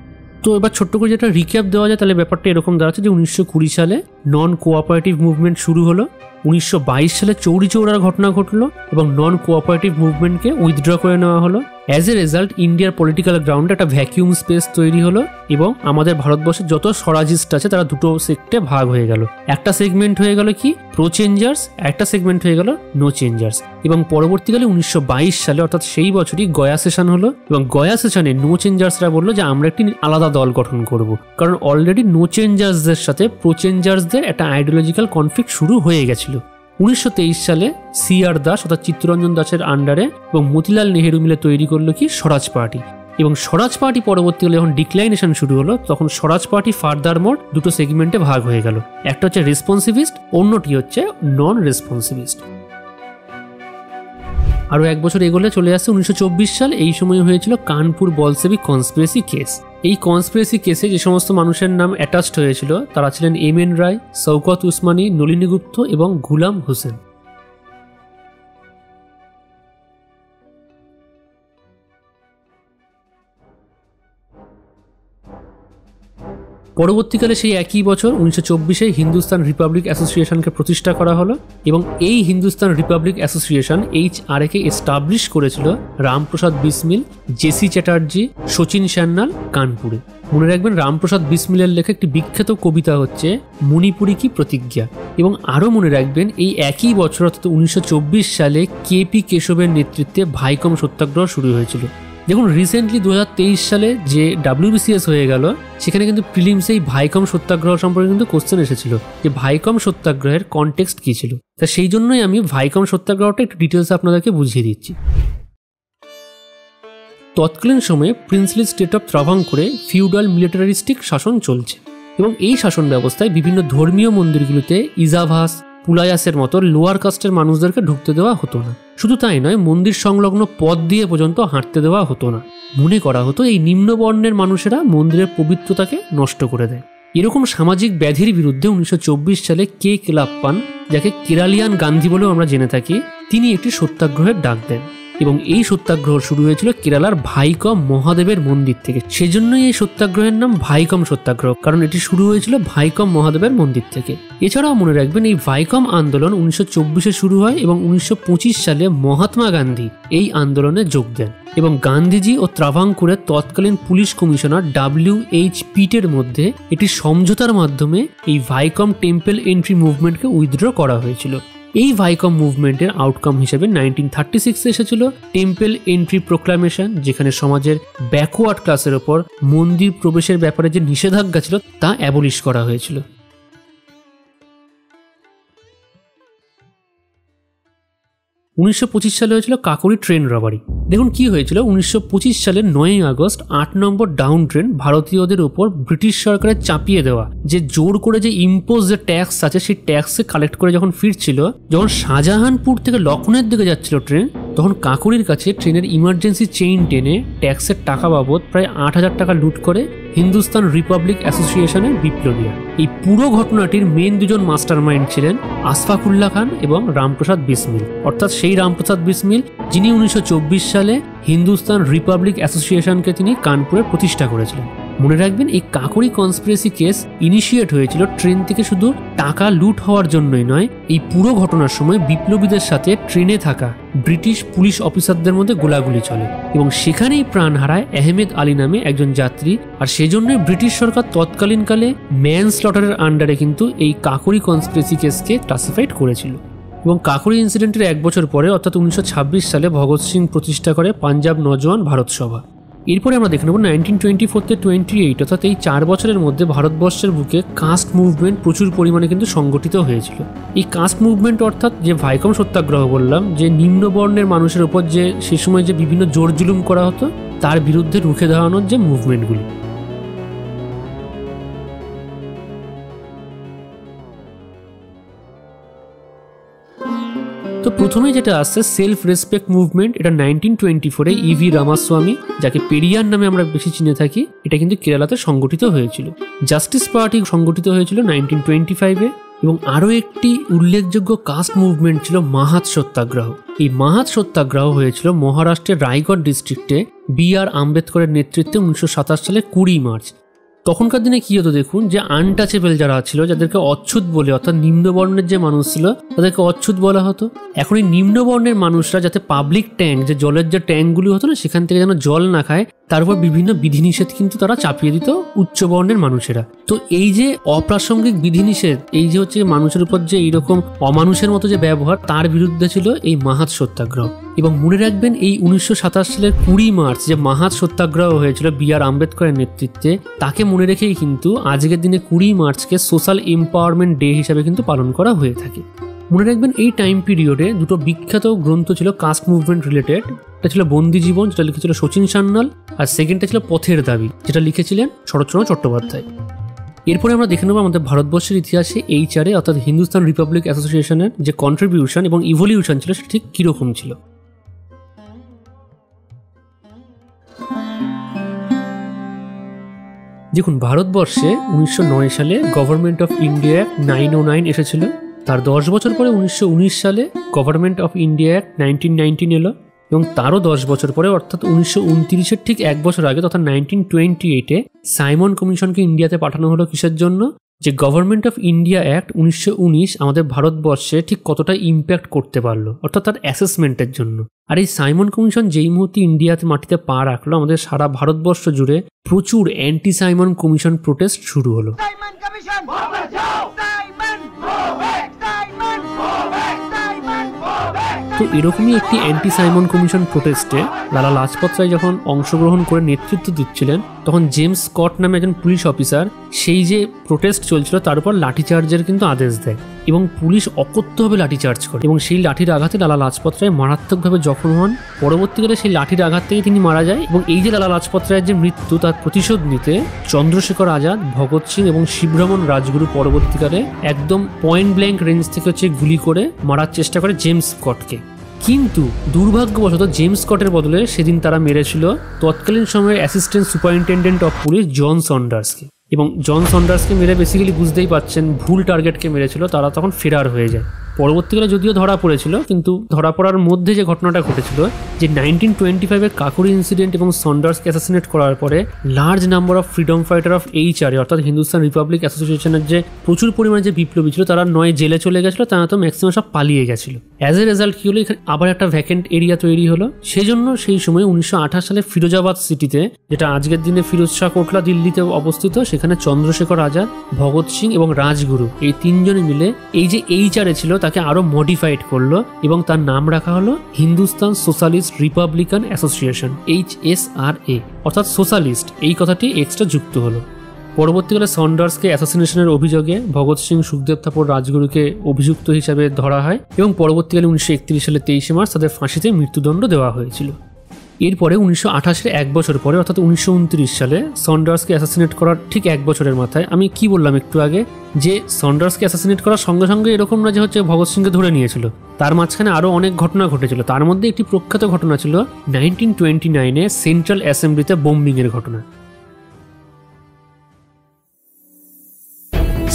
তো এবার ছোট্ট করে যেটা রিক্যাপ দেওয়া যায় তাহলে ব্যাপারটা এরকম দাঁড়াচ্ছে যে 1920 সালে নন কোঅপারেটিভ মুভমেন্ট শুরু হলো, 1922 সালে চৌরি চৌরার ঘটনা ঘটলো এবং নন কোঅপারেটিভ মুভমেন্টকে উইথড্র করে নেওয়া হলো। অ্যাজ এ রেজাল্ট ইন্ডিয়ার পলিটিক্যাল গ্রাউন্ডে একটা ভ্যাকিউম স্পেস তৈরি হলো এবং আমাদের ভারতবর্ষের যত স্বরাজিস্ট আছে তারা দুটো সেক্টে ভাগ হয়ে গেল। একটা সেগমেন্ট হয়ে গেল কি প্রো চেঞ্জার্স, একটা সেগমেন্ট হয়ে গেল নো চেঞ্জার্স। এবং পরবর্তীকালে 1922 সালে অর্থাৎ সেই বছরই গয়া সেশন হলো এবং গয়া সেশনে নো চেঞ্জার্সরা বললো যে আমরা একটি আলাদা দল গঠন করব, কারণ অলরেডি নো চেঞ্জার্সদের সাথে প্রো চেঞ্জার্সদের একটা আইডিওলজিক্যাল কনফ্লিক্ট শুরু হয়ে গেছিল। 1923 সালে CR দাস অর্থাৎ চিত্তরঞ্জন দাসের আন্ডারে এবং মতিলাল নেহেরু মিলে তৈরি করলো কি স্বরাজ পার্টি। এবং স্বরাজ পার্টি পরবর্তীকালে যখন ডিক্লাইনেশন শুরু হলো তখন স্বরাজ পার্টি ফার্দার মোর দুটো সেগমেন্টে ভাগ হয়ে গেল, একটা হচ্ছে রেসপন্সিভিস্ট, অন্যটি হচ্ছে নন রেসপন্সিভিস্ট। আরও এক বছর এগোলে চলে আসছে 1924 সাল। এই সময় হয়েছিল কানপুর বলসেবিক কনস্পিরেসি কেস। এই কনস্পিরেসি কেসে যে সমস্ত মানুষের নাম অ্যাটাচড হয়েছিল তারা ছিলেন MN রায়, শওকত উসমানী, নলিনী গুপ্ত এবং গুলাম হোসেন। পরবর্তীকালে সেই একই বছর 1924-এ হিন্দুস্তান রিপাবলিক অ্যাসোসিয়েশনকে প্রতিষ্ঠা করা হলো এবং এই হিন্দুস্তান রিপাবলিক অ্যাসোসিয়েশন HRA-কে এস্টাবলিশ করেছিল রামপ্রসাদ বিসমিল, JC চ্যাটার্জি, শচীন সান্যাল কানপুরে। মনে রাখবেন রামপ্রসাদ বিসমিলের লেখা একটি বিখ্যাত কবিতা হচ্ছে মণিপুরী কি প্রতিজ্ঞা। এবং আরও মনে রাখবেন এই একই বছর অর্থাৎ 1924 সালে KP কেশবের নেতৃত্বে ভাইকম সত্যাগ্রহ শুরু হয়েছিল। দেখুন রিসেন্টলি 2023 সালে যে WBCS হয়ে গেল সেখানে কিন্তু প্রিলিমসে এই ভাইকম সত্যাগ্রহ সম্পর্কে কিন্তু কোশ্চেন এসেছিল যে ভাইকম সত্যাগ্রহের কনটেক্সট কী ছিল। তা সেই জন্যই আমি ভাইকম সত্যাগ্রহটা একটু ডিটেলস আপনাদেরকে বুঝিয়ে দিচ্ছি। তৎকালীন সময়ে প্রিন্সলি স্টেট অফ ত্রাভাঙ্কোরে ফিউডাল মিলিটারিস্টিক শাসন চলছে এবং এই শাসন ব্যবস্থায় বিভিন্ন ধর্মীয় মন্দিরগুলোতে ইজাভাস, পুলায়াসের মতো লোয়ার কাস্টের মানুষদেরকে ঢুকতে দেওয়া হতো না। শুধু তাই নয়, মন্দির সংলগ্ন পথ দিয়ে পর্যন্ত হাঁটতে দেওয়া হতো না। মনে করা হতো এই নিম্নবর্ণের মানুষেরা মন্দিরের পবিত্রতাকে নষ্ট করে দেয়। এরকম সামাজিক ব্যাধির বিরুদ্ধে 1924 সালে K. কেলাপ্পান, যাকে কেরালিয়ান গান্ধী বলেও আমরা জেনে থাকি, তিনি একটি সত্যাগ্রহের ডাক দেন। এবং এই সত্যাগ্রহ শুরু হয়েছিল কেরালার ভাইকম মহাদেবের মন্দির থেকে। সেজন্যই এই সত্যাগ্রহের নাম ভাইকম সত্যাগ্রহ, কারণ এটি শুরু হয়েছিল ভাইকম মহাদেবের মন্দির থেকে। এছাড়াও মনে রাখবেন এই ভাইকম আন্দোলন 1924-এ শুরু হয় এবং 1925 সালে মহাত্মা গান্ধী এই আন্দোলনে যোগ দেন এবং গান্ধীজি ও ত্রাভাঙ্কুরের তৎকালীন পুলিশ কমিশনার WH পিটের মধ্যে একটি সমঝোতার মাধ্যমে এই ভাইকম টেম্পল এন্ট্রি মুভমেন্টকে উইথড্র করা হয়েছিল। এই ভাইকম মুভমেন্টের আউটকাম হিসেবে 1936-এ এসেছিল টেম্পল এন্ট্রি প্রোক্লামেশন, যেখানে সমাজের ব্যাকওয়ার্ড ক্লাসের ওপর মন্দির প্রবেশের ব্যাপারে যে নিষেধাজ্ঞা ছিল তা অ্যাবলিশ করা হয়েছিল। 1925 সালে হয়েছিল কাকোরি ট্রেন রবারি। দেখুন কি হয়েছিল, 1925 সালের 9ই আগস্ট 8 নম্বর ডাউন ট্রেন ভারতীয়দের উপর ব্রিটিশ সরকারের চাপিয়ে দেওয়া যে জোর করে যে ইম্পোজ যে ট্যাক্স আছে সেই ট্যাক্সে কালেক্ট করে যখন ফিরছিল, যখন শাহজাহানপুর থেকে লখনৌয়ের দিকে যাচ্ছিল ট্রেন, তখন কাকোরির কাছে ট্রেনের ইমার্জেন্সি চেইন টেনে ট্যাক্সের টাকা বাবদ প্রায় 8,000 টাকা লুট করে হিন্দুস্তান রিপাবলিক অ্যাসোসিয়েশনের বিপ্লবীরা। এই পুরো ঘটনাটির মেন দুজন মাস্টার মাইন্ড ছিলেন আশফাকুল্লাহ খান এবং রামপ্রসাদ বিসমিল, অর্থাৎ সেই রামপ্রসাদ বিসমিল যিনি 1924 সালে হিন্দুস্তান রিপাবলিক অ্যাসোসিয়েশনকে তিনি কানপুরে প্রতিষ্ঠা করেছিলেন। মনে রাখবেন এই কাকোরি কনস্পিরেসি কেস ইনিশিয়েট হয়েছিল ট্রেন থেকে শুধু টাকা লুট হওয়ার জন্যই নয়, এই পুরো ঘটনার সময় বিপ্লবীদের সাথে ট্রেনে থাকা ব্রিটিশ পুলিশ অফিসারদের মধ্যে গোলাগুলি চলে এবং সেখানেই প্রাণ হারায় আহমেদ আলী নামে একজন যাত্রী। আর সেজন্যই ব্রিটিশ সরকার তৎকালীনকালে ম্যানস্লটারের আন্ডারে কিন্তু এই কাকোরি কনস্পিরেসি কেসকে ক্লাসিফাইড করেছিল। এবং কাকোরি ইনসিডেন্টের 1 বছর পরে অর্থাৎ 1926 সালে ভগৎ সিং প্রতিষ্ঠা করে পাঞ্জাব নজওয়ান ভারত সভা। এরপরে আমরা দেখে নেব 1924-28 অর্থাৎ এই 4 বছরের মধ্যে ভারতবর্ষের বুকে কাস্ট মুভমেন্ট প্রচুর পরিমাণে কিন্তু সংগঠিত হয়েছিল। এই কাস্ট মুভমেন্ট অর্থাৎ যে ভাইকম সত্যাগ্রহ বললাম, যে নিম্নবর্ণের মানুষের উপর যে সে সময় যে বিভিন্ন জোর জুলুম করা হতো তার বিরুদ্ধে রুখে দাঁড়ানোর যে মুভমেন্টগুলি। তো প্রথমে যেটা আসছে সেলফ রেসপেক্ট মুভমেন্ট, এটা 1924-এ ইভি রামাস্বামী, যাকে পেরিয়ার নামে আমরা বেশি চিনে থাকি, এটা কিন্তু কেরালাতে সংগঠিত হয়েছিল। জাস্টিস পার্টি সংগঠিত হয়েছিল 1925-এ এবং আরও একটি উল্লেখযোগ্য কাস্ট মুভমেন্ট ছিল মাহাত সত্যাগ্রহ। এই মাহাত সত্যাগ্রহ হয়েছিল মহারাষ্ট্রের রায়গড় ডিস্ট্রিক্টে BR আম্বেদকরের নেতৃত্বে 1927 সালে 20 মার্চ। তখনকার দিনে কি হতো দেখুন, যে আনটাচেবল যারা ছিল, যাদেরকে অচ্ছুত বলে, অর্থাৎ নিম্নবর্ণের যে মানুষ ছিল তাদেরকে অচ্ছুত বলা হতো। এখন এই নিম্নবর্ণের মানুষরা যাতে পাবলিক ট্যাঙ্ক, যে জলের যে ট্যাঙ্কগুলি হতো না, সেখান থেকে যেন জল না খায়, তার উপর বিভিন্ন বিধিনিষেধ কিন্তু তারা চাপিয়ে দিত উচ্চবর্ণের মানুষেরা। তো এই যে অপ্রাসঙ্গিক বিধিনিষেধ, এই যে হচ্ছে মানুষের উপর যে এইরকম অমানুষের মতো যে ব্যবহার, তার বিরুদ্ধে ছিল এই মাহাত সত্যাগ্রহ। এবং মনে রাখবেন এই 1927 সালের 20 মার্চ যে মাহাত সত্যাগ্রহ হয়েছিল BR আম্বেদকরের নেতৃত্বে, তাকে মনে রেখেই কিন্তু আজকের দিনে 20 মার্চকে সোশ্যাল এম্পাওয়ারমেন্ট ডে হিসাবে কিন্তু পালন করা হয়ে থাকে। মনে রাখবেন এই টাইম পিরিয়ডে দুটো বিখ্যাত গ্রন্থ ছিল কাস্ট মুভমেন্ট রিলেটেড। একটা ছিল বন্দি জীবন, যেটা লিখেছিল শচীন সান্যাল, আর সেকেন্ডটা ছিল পথের দাবি, যেটা লিখেছিলেন শরৎচন্দ্র চট্টোপাধ্যায়। এরপরে আমরা দেখে নেব আমাদের ভারতবর্ষের ইতিহাসে HR অর্থাৎ হিন্দুস্তান রিপাবলিক অ্যাসোসিয়েশনের যে কন্ট্রিবিউশন এবং ইভলিউশন ছিল সেটা ঠিক কীরকম ছিল। দেখুন, ভারতবর্ষে 1909 সালে গভর্নমেন্ট অফ ইন্ডিয়া অ্যাক্ট 909 এসেছিল। তার 10 বছর পরে 1919 সালে গভর্নমেন্ট অফ ইন্ডিয়া অ্যাক্ট 1919 এলো এবং তারও 10 বছর পরে অর্থাৎ 1929-এর ঠিক 1 বছর আগে অর্থাৎ 1928-এ সাইমন কমিশনকে ইন্ডিয়াতে পাঠানো হলো। কিসের জন্য? যে গভর্নমেন্ট অফ ইন্ডিয়া অ্যাক্ট 1919 আমাদের ভারতবর্ষে ঠিক কতটা ইম্প্যাক্ট করতে পারলো, অর্থাৎ তার অ্যাসেসমেন্টের জন্য। আর এই সাইমন কমিশন যেই মুহূর্তে ইন্ডিয়াতে মাটিতে পা রাখলো, আমাদের সারা ভারতবর্ষ জুড়ে প্রচুর অ্যান্টি সাইমন কমিশন প্রোটেস্ট শুরু হলো। তো এরকমই একটি anti Simon commission প্রোটেস্টে Lala Lajpat Rai যখন অংশগ্রহণ করে নেতৃত্ব দিচ্ছিলেন, তখন জেমস স্কট নামে একজন পুলিশ অফিসার সেই যে প্রোটেস্ট চলছিল তার উপর লাঠিচার্জের কিন্তু আদেশ দেয় এবং পুলিশ অকথ্যভাবে লাঠিচার্জ করে এবং সেই লাঠির আঘাতে লালা লাজপত রায় মারাত্মকভাবে জখম হন। পরবর্তীকালে সেই লাঠির আঘাত থেকে তিনি মারা যায় এবং এই যে লালা লাজপত রায়ের যে মৃত্যু, তার প্রতিশোধ নিতে চন্দ্রশেখর আজাদ, ভগৎ সিং এবং শিবরমন রাজগুরু পরবর্তীকালে একদম পয়েন্ট ব্ল্যাঙ্ক রেঞ্জ থেকে হচ্ছে গুলি করে মারার চেষ্টা করে জেমস স্কটকে। কিন্তু দুর্ভাগ্যবশত জেমস স্কটের বদলে সেদিন তারা মেরেছিল তৎকালীন সময়ের অ্যাসিস্ট্যান্ট সুপারিনটেন্ডেন্ট অফ পুলিশ জন সন্ডার্সকে। এবং জন সন্ডার্সকে মেরে বেসিক্যালি বুঝতেই পাচ্ছেন ভুল টার্গেটকে মেরেছিল, তারা তখন ফেরার হয়ে যায়। পরবর্তীকালে যদিও ধরা পড়েছিল, কিন্তু ধরা পড়ার মধ্যে যে ঘটনাটা ঘটেছিল যে 1925-এর কাকুরি ইনসিডেন্ট এবং সন্ডার্সকে অ্যাসাসিনেট করার পরে large number of freedom fighter of HRA অর্থাৎ হিন্দুস্তান রিপাবলিক অ্যাসোসিয়েশনের যে প্রচুর পরিমাণে যে বিপ্লবী ছিল তারা নয় জেলে চলে গেছিলো, তারা তো ম্যাক্সিমাম সব পালিয়ে গেছিলো। অ্যাজ এ রেজাল্ট কী হলো, এখানে আবার একটা ভ্যাকেন্ট এরিয়া তৈরি হলো। সেজন্য সেই সময় 1928 সালে ফিরোজাবাদ সিটিতে, যেটা আজকের দিনে ফিরোজ শাহ কোটলা দিল্লিতে অবস্থিত, সেখানে চন্দ্রশেখর আজাদ, ভগৎ সিং এবং রাজগুরু এই তিনজনে মিলে এই যে HRA ছিল তাকে আরো মডিফাইড করলো এবং তার নাম রাখা হলো Hindustan socialist Republican association, HSRA, অর্থাৎ সোশ্যালিস্ট এই কথাটি এক্সট্রা যুক্ত হলো। পরবর্তীকালে সন্ডার্সকে অ্যাসাসিনেশনের অভিযোগে ভগৎ সিং, সুখদেব থাপর, রাজগুরুকে অভিযুক্ত হিসাবে ধরা হয় এবং পরবর্তীকালে 1931 সালে 23 মার্চ তাদের ফাঁসিতে মৃত্যুদণ্ড দেওয়া হয়েছিল। এরপরে 1928-এর এক বছর পরে অর্থাৎ 1929 সালে সন্ডার্সকে অ্যাসাসিনেট করার ঠিক এক বছরের মাথায়, আমি কি বললাম একটু আগে যে সন্ডার্সকে অ্যাসাসিনেট করার সঙ্গে সঙ্গে এরকম না যে হচ্ছে ভগৎ সিংকে ধরে নিয়েছিল, তার মাঝখানে আরও অনেক ঘটনা ঘটেছিল। তার মধ্যে একটি প্রখ্যাত ঘটনা ছিল 1929-এ সেন্ট্রাল অ্যাসেম্বলিতে বোম্বিংয়ের ঘটনা।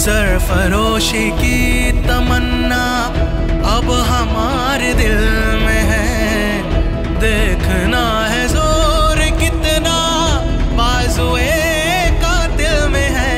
सरफरोशी की तमन्ना अब हमारे दिल में है, देखना है जोर कितना बाजुए का दिल में है।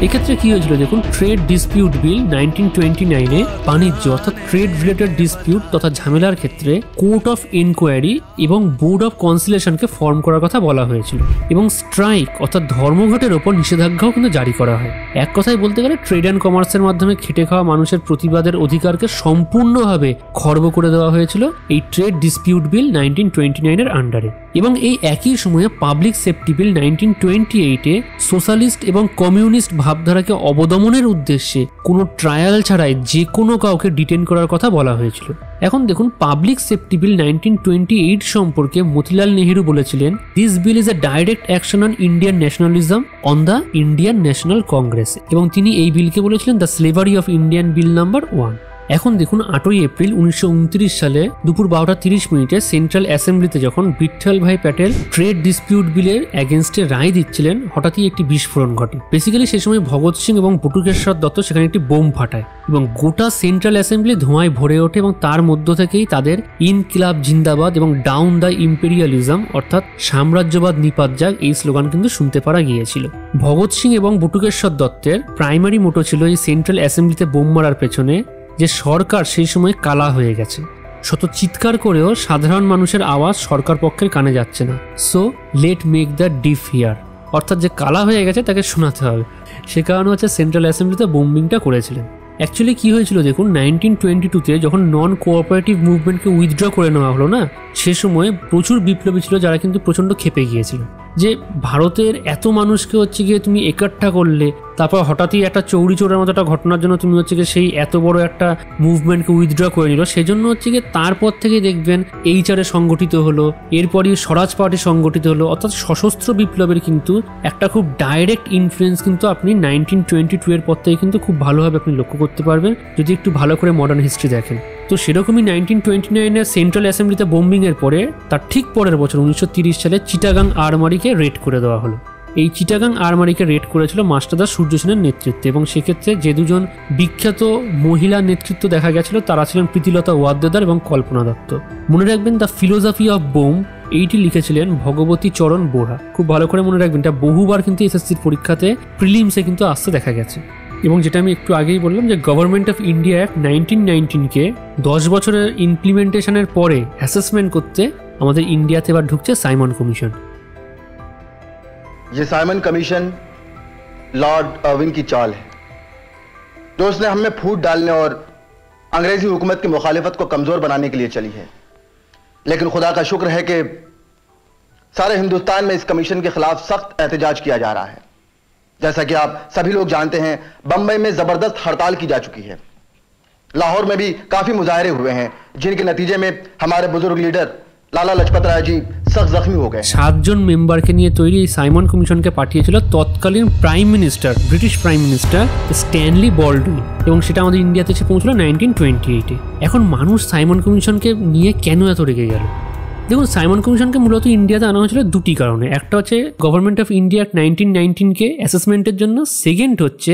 এক্ষেত্রে কি হয়েছিল দেখুন, ট্রেড ডিসপিউট বিল 1929-এ বাণিজ্য অর্থাৎ ট্রেড রিলেটেড ডিসপিউট তথা ঝামেলার ক্ষেত্রে কোর্ট অফ এনকোয়ারি এবং বোর্ড অফ কনসিলেশনকে ফর্ম করার কথা বলা হয়েছিল এবং স্ট্রাইক অর্থাৎ ধর্মঘটের ওপর নিষেধাজ্ঞাও কিন্তু জারি করা হয়। এক কথায় বলতে গেলে ট্রেড অ্যান্ড কমার্সের মাধ্যমে খেটে খাওয়া মানুষের প্রতিবাদের অধিকারকে সম্পূর্ণভাবে খর্ব করে দেওয়া হয়েছিল এই ট্রেড ডিসপিউট বিল 1929-এর আন্ডারে। এবং এই একই সময়ে পাবলিক সেফটি বিল 1928-এ সোশ্যালিস্ট এবং কমিউনিস্ট ভাবধারাকে অবদমনের উদ্দেশ্যে কোনো ট্রায়াল ছাড়াই যে কোনো কাউকে ডিটেন করার কথা বলা হয়েছিল। এখন দেখুন, পাবলিক সেফটি বিল 1928 সম্পর্কে মতিলাল নেহেরু বলেছিলেন, this bill is a direct action on Indian nationalism on the Indian national Congress, এবং তিনি এই বিলকে বলেছিলেন the slavery of Indian bill number 1। এখন দেখুন, 8ই এপ্রিল 1929 সালে দুপুর 12:30 সেন্ট্রাল অ্যাসেম্বলিতে যখন বিঠল ভাই প্যাটেল ট্রেড ডিসপিউট বিলের এগেনস্টে রায় দিচ্ছিলেন, হঠাৎই একটি বিস্ফোরণ ঘটে। বেসিক্যালি সে সময় ভগৎ সিং এবং বটুকেশ্বর দত্ত সেখানে একটি বোম ফাটায় এবং গোটা সেন্ট্রাল অ্যাসেম্বলি ধোঁয়ায় ভরে ওঠে এবং তার মধ্য থেকেই তাদের ইনকিলাব জিন্দাবাদ এবং ডাউন দ্য ইম্পেরিয়ালিজম অর্থাৎ সাম্রাজ্যবাদ নিপাত যাক এই স্লোগান কিন্তু শুনতে পারা গিয়েছিল। ভগৎ সিং এবং বটুকেশ্বর দত্তের প্রাইমারি মোটো ছিল এই সেন্ট্রাল অ্যাসেম্বলিতে বোম মারার পেছনে যে সরকার সেই সময় কালা হয়ে গেছে, শত চিৎকার করেও সাধারণ মানুষের আওয়াজ সরকার পক্ষের কানে যাচ্ছে না, so let make the deaf hear, অর্থাৎ যে কালা হয়ে গেছে তাকে শোনাতে হবে। সে কারণে হচ্ছে সেন্ট্রাল অ্যাসেম্বলিতে বোম্বিংটা করেছিলেন। অ্যাকচুয়ালি কি হয়েছিল দেখুন, 1922-তে যখন নন কোঅপারেটিভ মুভমেন্টকে উইথড্র করে নেওয়া হলো না, সে সময় প্রচুর বিপ্লবী ছিল যারা কিন্তু প্রচণ্ড ক্ষেপে গিয়েছিল যে ভারতের এত মানুষকে হচ্ছে গিয়ে তুমি একট্ঠা করলে, তারপর হঠাৎই একটা চৌরি চোরের মতো একটা ঘটনার জন্য তুমি হচ্ছে গিয়ে সেই এত বড় একটা মুভমেন্টকে উইথড্র করে নিল। সেজন্য হচ্ছে গিয়ে তারপর থেকে দেখবেন HRA সংগঠিত হলো, এরপরই স্বরাজ পার্টি সংগঠিত হলো, অর্থাৎ সশস্ত্র বিপ্লবের কিন্তু একটা খুব ডাইরেক্ট ইনফ্লুয়েন্স কিন্তু আপনি 1922-এর পর থেকে কিন্তু খুব ভালোভাবে আপনি লক্ষ্য করতে পারবেন যদি একটু ভালো করে মডার্ন হিস্ট্রি দেখেন। তো সেরকমই 1929-এর সেন্ট্রাল অ্যাসেম্বলিতে বোম্বিংয়ের পরে তার ঠিক পরের বছর 1930 সালে চিটাগাং আর্মারিকে রেড করে দেওয়া হলো। এই চিটাগাং আর্মারিকে রেড করেছিল মাস্টারদা সূর্য সেনের নেতৃত্বে এবং সেক্ষেত্রে যে দুজন বিখ্যাত মহিলা নেতৃত্ব দেখা গেছিল তারা ছিলেন প্রীতিলতা ওয়াদ্দেদার এবং কল্পনা দত্ত। মনে রাখবেন দ্য ফিলোসফি অফ বোম এইটি লিখেছিলেন ভগবতী চরণ বোরা। খুব ভালো করে মনে রাখবেন, এটা বহুবার কিন্তু এসএসসির পরীক্ষাতে প্রিলিমসে কিন্তু আসতে দেখা গেছে। এবং যেটা আমি একটু আগেই বললাম যে গভর্নমেন্ট অফ ইন্ডিয়া অ্যাক্ট 1919-কে 10 বছরের ইমপ্লিমেন্টেশনের পরে অ্যাসেসমেন্ট করতে আমাদের ইন্ডিয়াতে এবার ঢুকছে সাইমন কমিশন। ये साइमन कमीशन लॉर्ड अर्विन की चाल है जो उसने हमें फूट डालने और अंग्रेजी हुकूमत की मुखालिफत को कमजोर बनाने के लिए चली है। लेकिन खुदा का शुक्र है कि सारे हिंदुस्तान में इस कमीशन के खिलाफ सख्त एहतजाज किया जा रहा है। जैसा कि आप सभी लोग जानते हैं, बंबई में जबरदस्त हड़ताल की जा चुकी है, लाहौर में भी काफी मुजाहरे हुए हैं जिनके नतीजे में हमारे बुजुर्ग लीडर লালা লাজপত রায় জি সख्त জখমি হয়ে গए। 7 জন মেম্বারকে নিয়ে তৈরি এই সাইমন কমিশনকে পাঠিয়েছিল তৎকালীন prime minister, British prime minister Stanley Baldwin, এবং সেটা আমাদের ইন্ডিয়াতে এসে পৌঁছলো 1928-এ। এখন মানুষ সাইমন কমিশনকে নিয়ে কেন এত রেগে গেল? দেখুন, সাইমন কমিশনকে মূলত ইন্ডিয়াতে আনা হয়েছিল দুটি কারণে। একটা হচ্ছে গভর্নমেন্ট অফ ইন্ডিয়া 1919-কে অ্যাসেসমেন্টের জন্য, সেকেন্ড হচ্ছে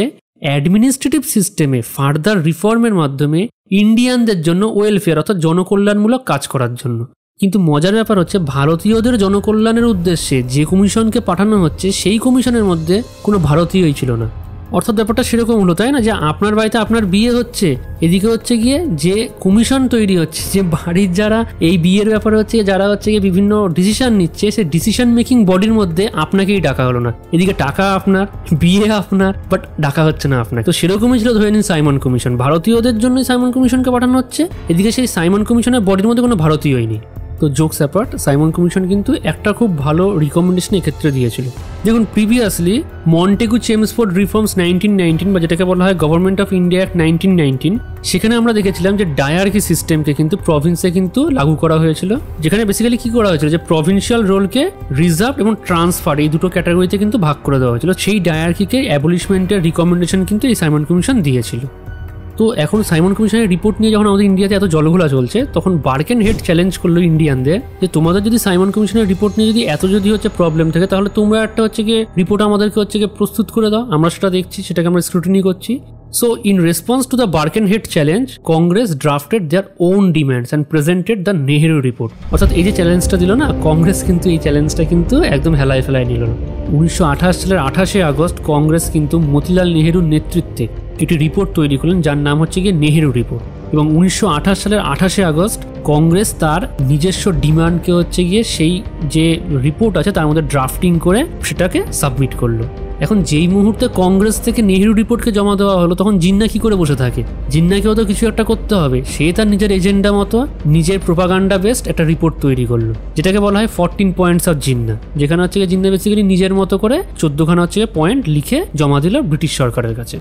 অ্যাডমিনিস্ট্রেটিভ সিস্টেমে ফার্দার রিফর্মের মাধ্যমে ইন্ডিয়ানদের জন্য ওয়েলফেয়ার অর্থাৎ জনকল্যাণমূলক কাজ করার জন্য। কিন্তু মজার ব্যাপার হচ্ছে ভারতীয়দের জনকল্যাণের উদ্দেশ্যে যে কমিশনকে পাঠানো হচ্ছে সেই কমিশনের মধ্যে কোনো ভারতীয়ই ছিল না। অর্থাৎ ব্যাপারটা সেরকম হলো, তাই না, যে আপনার বাড়িতে আপনার বিয়ে হচ্ছে, এদিকে হচ্ছে গিয়ে যে কমিশন তৈরি হচ্ছে, যে বাড়ির যারা এই বিয়ের ব্যাপারে হচ্ছে যারা হচ্ছে গিয়ে বিভিন্ন ডিসিশন নিচ্ছে, সেই ডিসিশন মেকিং বডির মধ্যে আপনাকেই ডাকা হলো না। এদিকে টাকা আপনার, বিয়ে আপনার, বাট ডাকা হচ্ছে না আপনাকে। তো সেরকমই ছিল ধরে নিন সাইমন কমিশন, ভারতীয়দের জন্যই সাইমন কমিশনকে পাঠানো হচ্ছে, এদিকে সেই সাইমন কমিশনের বডির মধ্যে কোনো ভারতীয়ই নেই। তো জোকস অ্যাপার্ট, সাইমন কমিশন কিন্তু একটা খুব ভালো রিকমেন্ডেশন এক্ষেত্রে দিয়েছিল। দেখুন, প্রিভিয়াসলি মন্টেগু চেমসফোর্ড রিফর্মস 1919 বা যেটাকে বলা হয় গভর্নমেন্ট অফ ইন্ডিয়া অ্যাক্ট 1919, সেখানে আমরা দেখেছিলাম যে ডায়ার্কি সিস্টেমকে কিন্তু প্রভিন্সে কিন্তু লাগু করা হয়েছিল, যেখানে বেসিক্যালি কি করা হয়েছিল যে প্রভিন্সিয়াল রোলকে রিজার্ভ এবং ট্রান্সফার এই দুটো ক্যাটাগরিতে কিন্তু ভাগ করে দেওয়া হয়েছিল। সেই ডায়ার্কিকে অ্যাবলিশমেন্টের রিকমেন্ডেশন কিন্তু এই সাইমন কমিশন দিয়েছিল। তো এখন সাইমন কমিশনের রিপোর্ট নিয়ে যখন আমাদের ইন্ডিয়াতে এত জলঘোলা চলছে, তখন বার্কেনহেড চ্যালেঞ্জ করলো ইন্ডিয়ানদের যে তোমাদের যদি সাইমন কমিশনের রিপোর্ট নিয়ে যদি হচ্ছে প্রবলেম থাকে, তাহলে তোমরা একটা হচ্ছে গিয়ে রিপোর্ট আমাদেরকে হচ্ছে গিয়ে প্রস্তুত করে দাও, আমরা সেটা দেখছি, সেটাকে আমরা স্ক্রুটিনি করছি। So, in response to the Birkenhead challenge, Congress drafted their own demands and presented the Nehru report. অর্থাৎ এই যে চ্যালেঞ্জটা দিল না কংগ্রেস, কিন্তু এই চ্যালেঞ্জটা কিন্তু একদম হেলায় ফেলায় নিল না। 1928 সালের 28 আগস্ট কংগ্রেস কিন্তু মতিলাল নেহেরুর নেতৃত্বে একটি রিপোর্ট তৈরি করলেন, যার নাম হচ্ছে গিয়ে নেহেরু রিপোর্ট। এবং 1928 সালের 28 আগস্ট কংগ্রেস তার নিজস্ব ডিমান্ডকে হচ্ছে গিয়ে সেই যে রিপোর্ট আছে তার মধ্যে ড্রাফটিং করে সেটাকে সাবমিট করলো। এখন যেই মুহূর্তে কংগ্রেস থেকে নেহেরু রিপোর্টকে জমা দেওয়া হলো, তখন জিন্না কি করে বসে থাকে? জিন্নাকেও তো কিছু একটা করতে হবে। সে তার নিজের এজেন্ডা মতো নিজের প্রোপাগান্ডা বেসড একটা রিপোর্ট তৈরি করলো, যেটাকে বলা হয় 14 পয়েন্টস অফ জিন্না, যেখানে হচ্ছে জিন্না বেসিক্যালি নিজের মতো করে 14খানা হচ্ছে পয়েন্ট লিখে জমা দিল ব্রিটিশ সরকারের কাছে।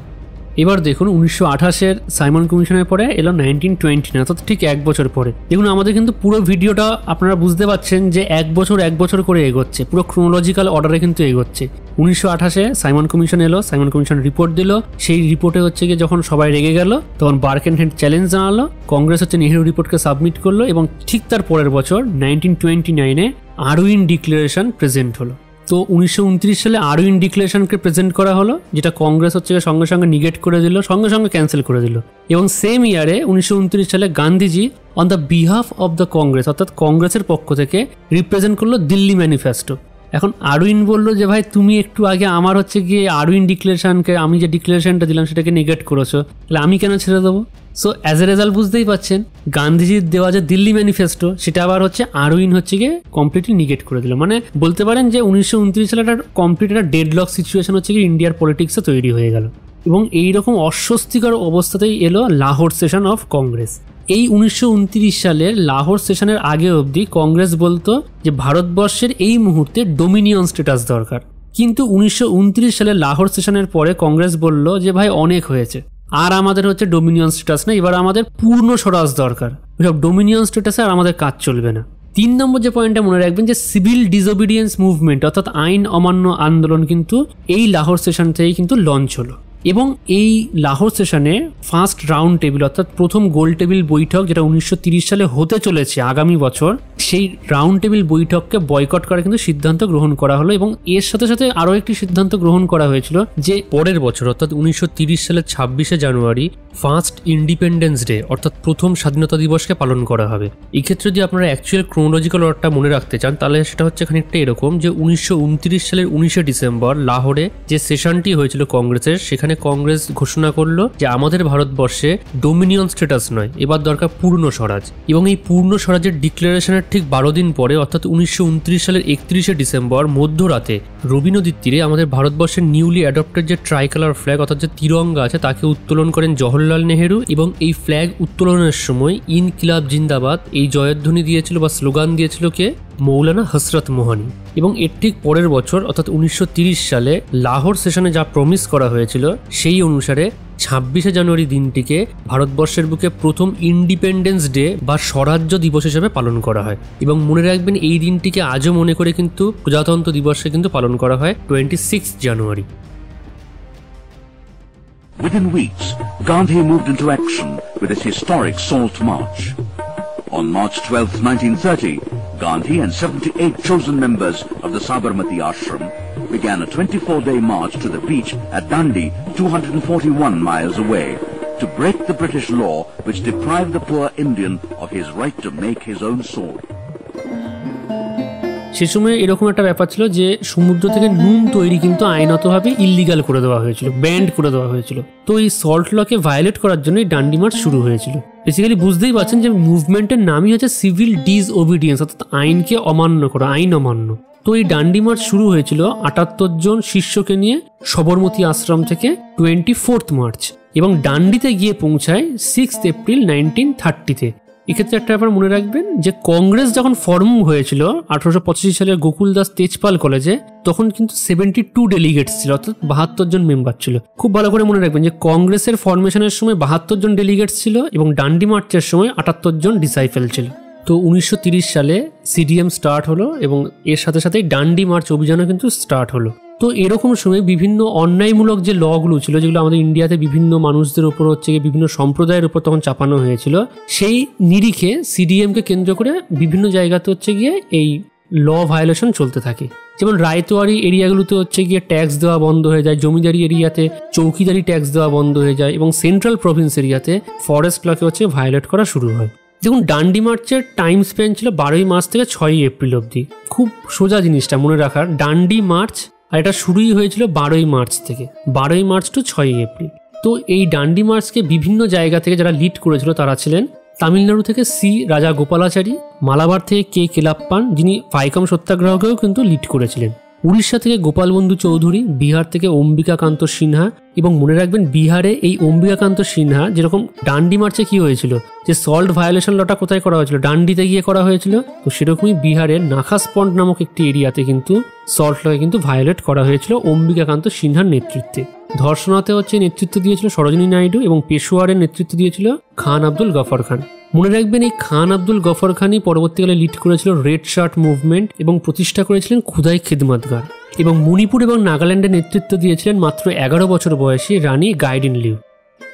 এবার দেখুন 1928-এর সাইমন কমিশনের পরে এলো 1929, অর্থাৎ ঠিক এক বছর পরে। দেখুন আমাদের কিন্তু পুরো ভিডিওটা আপনারা বুঝতে পারছেন যে এক বছর করে এগোচ্ছে, পুরো ক্রোনোলজিক্যাল অর্ডারে কিন্তু এগোচ্ছে। 1928-এ সাইমন কমিশন এলো, সাইমন কমিশন রিপোর্ট দিল। সেই রিপোর্টে হচ্ছে গিয়ে যখন সবাই রেগে গেল, তখন বার্কেনহেড চ্যালেঞ্জ জানালো, কংগ্রেস হচ্ছে নেহেরু রিপোর্টকে সাবমিট করলো, এবং ঠিক তার পরের বছর 1929-এ আরউইন ডিক্লারেশন প্রেজেন্ট হলো। তো 1929 সালে আরউইন ডিক্লারেশনকে প্রেজেন্ট করা হলো, যেটা কংগ্রেস হচ্ছে সঙ্গে সঙ্গে নিগেট করে দিল, সঙ্গে সঙ্গে ক্যান্সেল করে দিল। এবং সেম ইয়ারে 1929 সালে Gandhiji on the behalf of the Congress, অর্থাৎ কংগ্রেসের পক্ষ থেকে রিপ্রেজেন্ট করলো দিল্লি ম্যানিফেস্টো। এখন আরউইন বললো যে ভাই তুমি একটু আগে আমার হচ্ছে গিয়ে আরউইন ডিক্লারেশনকে, আমি যে ডিক্লারেশনটা দিলাম সেটাকে নেগেট করেছো, তাহলে আমি কেন ছেড়ে দেবো? সো অ্যাজ এ রেজাল্ট বুঝতেই পাচ্ছেন গান্ধীজির দেওয়া যে দিল্লি ম্যানিফেস্টো সেটা আবার হচ্ছে আরউইন হচ্ছে গিয়ে কমপ্লিটলি নিগেট করে দিল। মানে বলতে পারেন যে 1929 সালে একটা কমপ্লিট একটা ডেডলক সিচুয়েশন হচ্ছে গিয়ে ইন্ডিয়ার পলিটিক্সে তৈরি হয়ে গেল। এবং এইরকম অস্বস্তিকর অবস্থাতেই এলো লাহোর সেশন অফ কংগ্রেস। এই 1929 সালের লাহোর সেশনের আগে অবধি কংগ্রেস বলতো যে ভারতবর্ষের এই মুহূর্তে ডোমিনিয়ন স্ট্যাটাস দরকার, কিন্তু 1929 সালের লাহোর সেশনের পরে কংগ্রেস বলল যে ভাই অনেক হয়েছে, আর আমাদের হচ্ছে ডোমিনিয়ন স্ট্যাটাস না, এবার আমাদের পূর্ণ স্বরাজ দরকার, সব ডোমিনিয়ন স্ট্যাটাসে আর আমাদের কাজ চলবে না। 3 নম্বর যে পয়েন্টটা মনে রাখবেন যে সিভিল ডিসোবিডিয়েন্স মুভমেন্ট অর্থাৎ আইন অমান্য আন্দোলন কিন্তু এই লাহোর সেশন থেকেই কিন্তু লঞ্চ হলো। এবং এই লাহোর সেশনে ফার্স্ট রাউন্ড টেবিল অর্থাৎ প্রথম গোল টেবিল বৈঠক, যেটা 1930 সালে হতে চলেছে আগামী বছর, সেই রাউন্ড টেবিল বৈঠককে বয়কট করার কিন্তু সিদ্ধান্ত গ্রহণ করা হলো। এবং এর সাথে সাথে আরও একটি সিদ্ধান্ত গ্রহণ করা হয়েছিল যে পরের বছর অর্থাৎ 1930 সালের 26শে জানুয়ারি ফার্স্ট ইন্ডিপেন্ডেন্স ডে অর্থাৎ প্রথম স্বাধীনতা দিবসকে পালন করা হবে। এই ক্ষেত্রে যদি আপনারা অ্যাকচুয়াল ক্রোনোলজিক্যাল অর্ডারটা মনে রাখতে চান, তাহলে সেটা হচ্ছে খানিকটা এরকম যে 1929 সালের 19শে ডিসেম্বর লাহোরে যে সেশনটি হয়েছিল কংগ্রেসের, সেখানে কংগ্রেস ঘোষণা করলো যে আমাদের ভারতবর্ষে ডোমিনিয়ন স্ট্যাটাস নয়, এবার দরকার পূর্ণ স্বরাজ। এবং এই পূর্ণ স্বরাজের ডিক্লারেশনের ঠিক 12 দিন পরে অর্থাৎ 1929 সালের 31শে ডিসেম্বর মধ্যরাতে রবি নদীর তীরে আমাদের ভারতবর্ষের নিউলি অ্যাডপ্টেড যে ট্রাইকালার ফ্ল্যাগ অর্থাৎ যে তিরঙ্গা আছে তাকে উত্তোলন করেন জওহরলাল নেহেরু। এবং এই ফ্ল্যাগ উত্তোলনের সময় ইনকিলাব জিন্দাবাদ এই জয়ধ্বনি দিয়েছিল বা স্লোগান দিয়েছিল কে? মৌলানা হসরত মোহানি। এবং এর ঠিক পরের বছর অর্থাৎ 1930 সালে লাহোর সেশনে যা প্রমিস করা হয়েছিল সেই অনুসারে 26শে জানুয়ারি দিনটিকে ভারতবর্ষের বুকে প্রথম ইন্ডিপেন্ডেন্স ডে বা স্বরাজ্য দিবস হিসেবে পালন করা হয়। এবং মনে রাখবেন এই দিনটিকে আজও মনে করে কিন্তু প্রজাতন্ত্র দিবসে কিন্তু পালন করা হয় 26 জানুয়ারি। Within weeks, Gandhi moved into action with his historic Salt March. On March 12, 1930, Gandhi and 78 chosen members of the Sabarmati Ashram began a 24-day march to the beach at Dundee, 241 miles away, to break the British law which deprived the poor Indian of his right to make his own sword. সে সময় এরকম একটা ব্যাপার ছিল যে সমুদ্র থেকে নুন তৈরি কিন্তু আইনতভাবে ইল্লিগাল করে দেওয়া হয়েছিল, ব্যান্ড করে দেওয়া হয়েছিল। তো এই সল্ট লকে ভায়োলেট করার জন্য ডান্ডি মার্চ শুরু হয়েছিল। বেসিক্যালি বুঝতেই পারছেন যে মুভমেন্টের নামই হচ্ছে সিভিল ডিসওবিডিয়েন্স, অর্থাৎ আইনকে অমান্য করা, আইন অমান্য। তো এই ডান্ডি মার্চ শুরু হয়েছিল 78 জন শিষ্যকে নিয়ে সবরমতী আশ্রম থেকে 24 মার্চ, এবং ডান্ডিতে গিয়ে পৌঁছায় 6 এপ্রিল 1930-তে। এক্ষেত্রে একটা ব্যাপার মনে রাখবেন যে কংগ্রেস যখন ফর্ম হয়েছিল 1885 সালের গোকুল দাস তেজপাল কলেজে, তখন কিন্তু 72 ডেলিগেটস ছিল, অর্থাৎ 72 জন মেম্বার ছিল। খুব ভালো করে মনে রাখবেন যে কংগ্রেসের ফরমেশনের সময় 72 জন ডেলিগেটস ছিল এবং ডান্ডি মার্চের সময় 78 জন ডিসাইফেল ছিল। তো 1930 সালে সিডিএম স্টার্ট হলো এবং এর সাথে সাথেই ডান্ডি মার্চ অভিযানও কিন্তু স্টার্ট হলো। তো এরকম সময় বিভিন্ন অন্যায়মূলক যে লগুলো ছিল, যেগুলো আমাদের ইন্ডিয়াতে বিভিন্ন মানুষদের উপর হচ্ছে বিভিন্ন সম্প্রদায়ের উপর তখন চাপানো হয়েছিল, সেই নিরিখে সিডিএমকে কেন্দ্র করে বিভিন্ন জায়গাতে হচ্ছে গিয়ে এই ল ভায়োলেশন চলতে থাকে। যেমন রায়তোয়ারি এরিয়াগুলোতে হচ্ছে গিয়ে ট্যাক্স দেওয়া বন্ধ হয়ে যায়, জমিদারি এরিয়াতে চৌকিদারি ট্যাক্স দেওয়া বন্ধ হয়ে যায়, এবং সেন্ট্রাল প্রভিন্স এরিয়াতে ফরেস্ট লকে হচ্ছে ভায়োলেট করা শুরু হয়। দেখুন, ডান্ডি মার্চের টাইম স্প্যান ছিল 12ই মার্চ থেকে 6ই এপ্রিল অবধি। খুব সোজা জিনিসটা মনে রাখার, ডান্ডি মার্চ আর এটা শুরুই হয়েছিল 12ই মার্চ থেকে, 12ই মার্চ টু 6ই এপ্রিল। তো এই ডান্ডি মার্চকে বিভিন্ন জায়গা থেকে যারা লিড করেছিল তারা ছিলেন তামিলনাড়ু থেকে সি রাজা গোপালাচারী, মালাবার থেকে কে কেলাপ্পান, যিনি ভাইকম সত্যাগ্রহকেও কিন্তু লিড করেছিলেন, উড়িষ্যা থেকে গোপালবন্ধু চৌধুরী, বিহার থেকে অম্বিকাকান্ত সিনহা। এবং মনে রাখবেন বিহারে এই অম্বিকাকান্ত সিনহা, যেরকম ডান্ডি মার্চে কি হয়েছিল যে সল্ট ভায়োলেশন লটা কোথায় করা হয়েছিল, ডান্ডিতে গিয়ে করা হয়েছিল, তো সেরকমই বিহারের নাখাস পন্ড নামক একটি এরিয়াতে কিন্তু সল্ট লকে কিন্তু ভায়োলেট করা হয়েছিল অম্বিকাকান্ত সিনহার নেতৃত্বে। ধর্ষণাতে হচ্ছে নেতৃত্ব দিয়েছিল সরোজিনী নাইডু এবং পেশোয়ারের নেতৃত্ব দিয়েছিল খান আব্দুল গফর খান। মনে রাখবেন এই খান আব্দুল গফর খানই পরবর্তীকালে লিড করেছিল রেড শার্ট মুভমেন্ট এবং প্রতিষ্ঠা করেছিলেন খুদাই খিদমতগার, এবং মণিপুর এবং নাগাল্যান্ডের নেতৃত্ব দিয়েছিলেন মাত্র 11 বছর বয়সী রানী গাইডিন লিউ।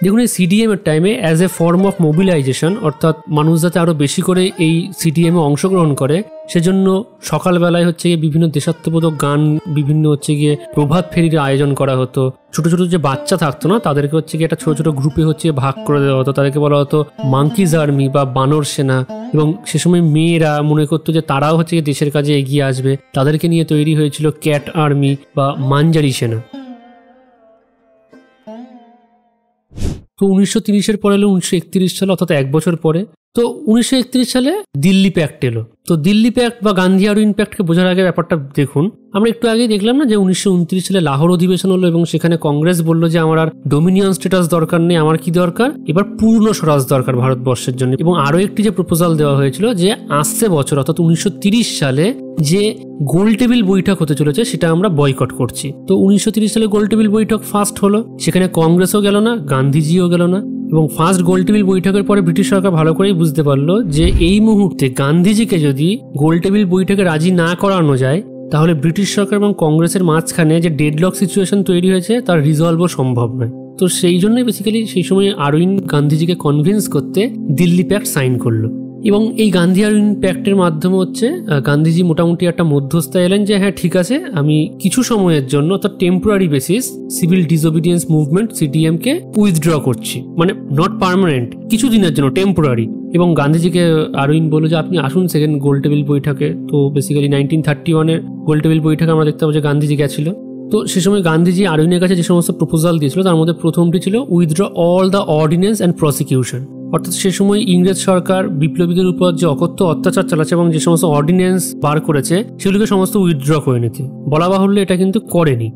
দেখুন, এই সিডিএম এর টাইমে as a form of mobilisation, অর্থাৎ মানুষ যাতে আরও বেশি করে এই সিডিএমে অংশগ্রহণ করে, সেজন্য সকালবেলায় হচ্ছে গিয়ে বিভিন্ন দেশাত্মবোধক গান, বিভিন্ন হচ্ছে গিয়ে প্রভাত ফেরির আয়োজন করা হতো। ছোট ছোট যে বাচ্চা থাকতো না, তাদেরকে হচ্ছে গিয়ে একটা ছোট ছোট গ্রুপে হচ্ছে ভাগ করে দেওয়া হতো, তাদেরকে বলা হতো মাঙ্কিজ আর্মি বা বানর সেনা। এবং সে সময় মেয়েরা মনে করতো যে তারাও হচ্ছে গিয়ে দেশের কাজে এগিয়ে আসবে, তাদেরকে নিয়ে তৈরি হয়েছিল ক্যাট আর্মি বা মাঞ্জারি সেনা। তো 1930-এর পরে এলো 1931 সালে, অর্থাৎ 1 বছর পরে। তো 1931 সালে দিল্লি প্যাক্ট এলো। তো দিল্লি প্যাক্ট বা গান্ধী আরউইন প্যাক্টকে বোঝার আগে ব্যাপারটা দেখুন, আমরা একটু আগেই দেখলাম না যে 1929 সালে লাহোর অধিবেশন হলো এবং সেখানে কংগ্রেস বললো যে আমার আর ডোমিনিয়ন স্ট্যাটাস দরকার নেই, আমার কি দরকার, এবার পূর্ণ স্বরাজ দরকার ভারতবর্ষের জন্য। এবং আরও একটি যে প্রপোজাল দেওয়া হয়েছিল যে আসছে বছর অর্থাৎ 1930 সালে যে গোল টেবিল বৈঠক হতে চলেছে সেটা আমরা বয়কট করছি। তো 1930 সালে গোল টেবিল বৈঠক ফার্স্ট হলো, সেখানে কংগ্রেসও গেল না, গান্ধীজিও গেল না। এবং ফার্স্ট গোল টেবিল বৈঠকের পরে ব্রিটিশ সরকার ভালো করেই বুঝতে পারলো যে এই মুহূর্তে গান্ধীজিকে যদি গোল টেবিল বৈঠকে রাজি না করানো যায়, তাহলে ব্রিটিশ সরকার এবং কংগ্রেসের মাঝখানে যে ডেডলক সিচুয়েশন তৈরি হয়েছে তার রিজলভও সম্ভব নয়। তো সেই জন্যই বেসিক্যালি সেই সময় আরউইন গান্ধীজিকে কনভিন্স করতে দিল্লি প্যাক্ট সাইন করলো। এবং এই গান্ধী আরউইন প্যাক্টের মাধ্যমে হচ্ছে গান্ধীজি মোটামুটি একটা মধ্যস্থা এলেন যে হ্যাঁ ঠিক আছে, আমি কিছু সময়ের জন্য অর্থাৎ temporary basis civil disobedience movement CDM কে উইথড্র করছি, মানে নট পার্মানেন্ট, কিছু দিনের জন্য টেম্পোরারি। এবং গান্ধীজিকে আরউইন বলল যে আপনি আসুন সেকেন্ড গোল টেবিল বৈঠকে। তো বেসিক্যালি 1931-এর গোল টেবিল বৈঠকে আমরা দেখতে পাবো যে গান্ধীজি গেছিল। তো সে সময় গান্ধীজি আরউইনের কাছে যে সমস্ত প্রপোজাল দিয়েছিল তার মধ্যে প্রথমটি ছিল withdraw all the ordinance and prosecution, অর্থাৎ সে সময় ইংরেজ সরকার বিপ্লবীদের উপর যে অকথ্য অত্যাচার চালাচ্ছে এবং যে সমস্ত অর্ডিন্যান্স বার করেছে সেগুলোকে সমস্ত উইথড্র করে নিতে। বলা বাহুল্য এটা কিন্তু করেনি।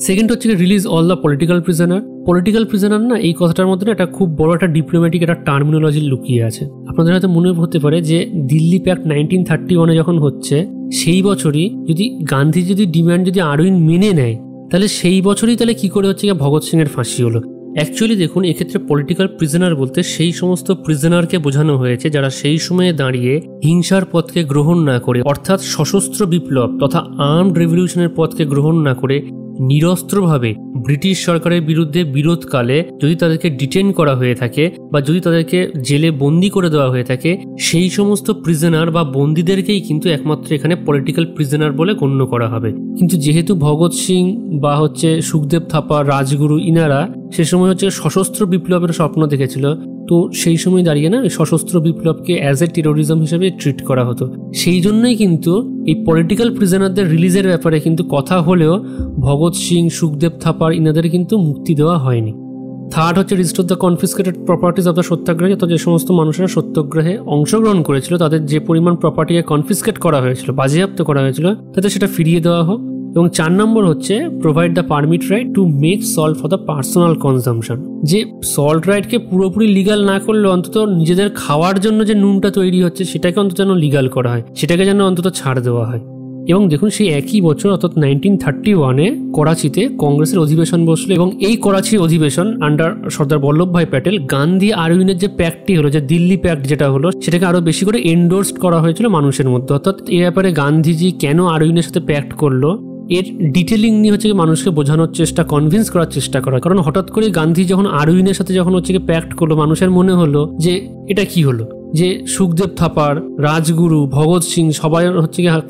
সেকেন্ড হচ্ছে release all the political prisoner. Political prisoner না, এই কথাটার মধ্যে একটা খুব বড় একটা ডিপ্লোম্যাটিক একটা টার্মিনোলজি লুকিয়ে আছে। আপনাদের হয়তো মনে হতে পারে যে দিল্লি প্যাক্ট 1931-এ যখন হচ্ছে সেই বছরই যদি গান্ধী যদি ডিমান্ড যদি আরউইন মেনে নেয়, তাহলে সেই বছরই তাহলে কি করে হচ্ছে ভগৎ সিং এর ফাঁসি হলো। অ্যাকচুয়ালি দেখুন, এক্ষেত্রে পলিটিক্যাল প্রিজনার বলতে সেই সমস্ত প্রিজনারকে বোঝানো হয়েছে যারা সেই সময়ে দাঁড়িয়ে হিংসার পথকে গ্রহণ না করে, অর্থাৎ সশস্ত্র বিপ্লব তথা আর্মড রেভলিউশনের পথকে গ্রহণ না করে নিরস্ত্রভাবে ব্রিটিশ সরকারের বিরুদ্ধে বিরোধকালে যদি তাদেরকে ডিটেন করা হয়ে থাকে বা যদি তাদেরকে জেলে বন্দি করে দেওয়া হয়ে থাকে, সেই সমস্ত প্রিজনার বা বন্দীদেরকেই কিন্তু একমাত্র এখানে পলিটিক্যাল প্রিজনার বলে গণ্য করা হবে। কিন্তু যেহেতু ভগৎ সিং বা সুখদেব থাপা, রাজগুরু ইনারা সে সময় সশস্ত্র বিপ্লবের স্বপ্ন দেখেছিল, তো সেই সময় দাঁড়িয়ে না সশস্ত্র বিপ্লবকে অ্যাজ এ টেরোরিজম হিসেবে ট্রিট করা হতো। সেই জন্যই কিন্তু এই পলিটিক্যাল প্রিজনারদের রিলিজের ব্যাপারে কিন্তু কথা হলেও ভগৎ সিং, সুখদেব থাপার ইনাদের কিন্তু মুক্তি দেওয়া হয়নি। Third restore the confiscated properties of the সত্যাগ্রহে, তো যে সমস্ত মানুষেরা সত্যাগ্রহে অংশগ্রহণ করেছিল তাদের যে পরিমাণ প্রপার্টিকে কনফিসকেট করা হয়েছিল, বাজেয়াপ্ত করা হয়েছিল, তাতে সেটা ফিরিয়ে দেওয়া হোক। এবং 4 number provide the permit right to make salt for the personal consumption, যে সল্ট রাইটকে পুরোপুরি লিগাল না করলে অন্তত নিজেদের খাওয়ার জন্য যে নুনটা তৈরি হচ্ছে সেটাকে অন্তত যেন লিগাল করা হয়, সেটাকে যেন অন্তত ছাড় দেওয়া হয়। এবং দেখুন সেই একই বছর অর্থাৎ 1931-এ করাচিতে কংগ্রেসের অধিবেশন বসলো এবং এই করাচি অধিবেশন আন্ডার সর্দার বল্লভভাই প্যাটেল গান্ধী আরউইনের যে প্যাক্টটি হলো, যে দিল্লি প্যাক্ট যেটা হলো, সেটাকে আরো বেশি করে এন্ডোর্সড করা হয়েছিল মানুষের মধ্যে। অর্থাৎ এই ব্যাপারে গান্ধীজি কেন আরউইনের সাথে প্যাক্ট করলো এর ডিটেলিং নিয়ে মানুষকে বোঝানোর চেষ্টা, কনভিন্স করার চেষ্টা করা। কারণ হঠাৎ করে গান্ধী যখন আরউইনের সাথে যখন প্যাক্ট করলো, মানুষের মনে হলো যে এটা কি হলো, যে সুখদেব থাপার, রাজগুরু, ভগৎ সিং সবাই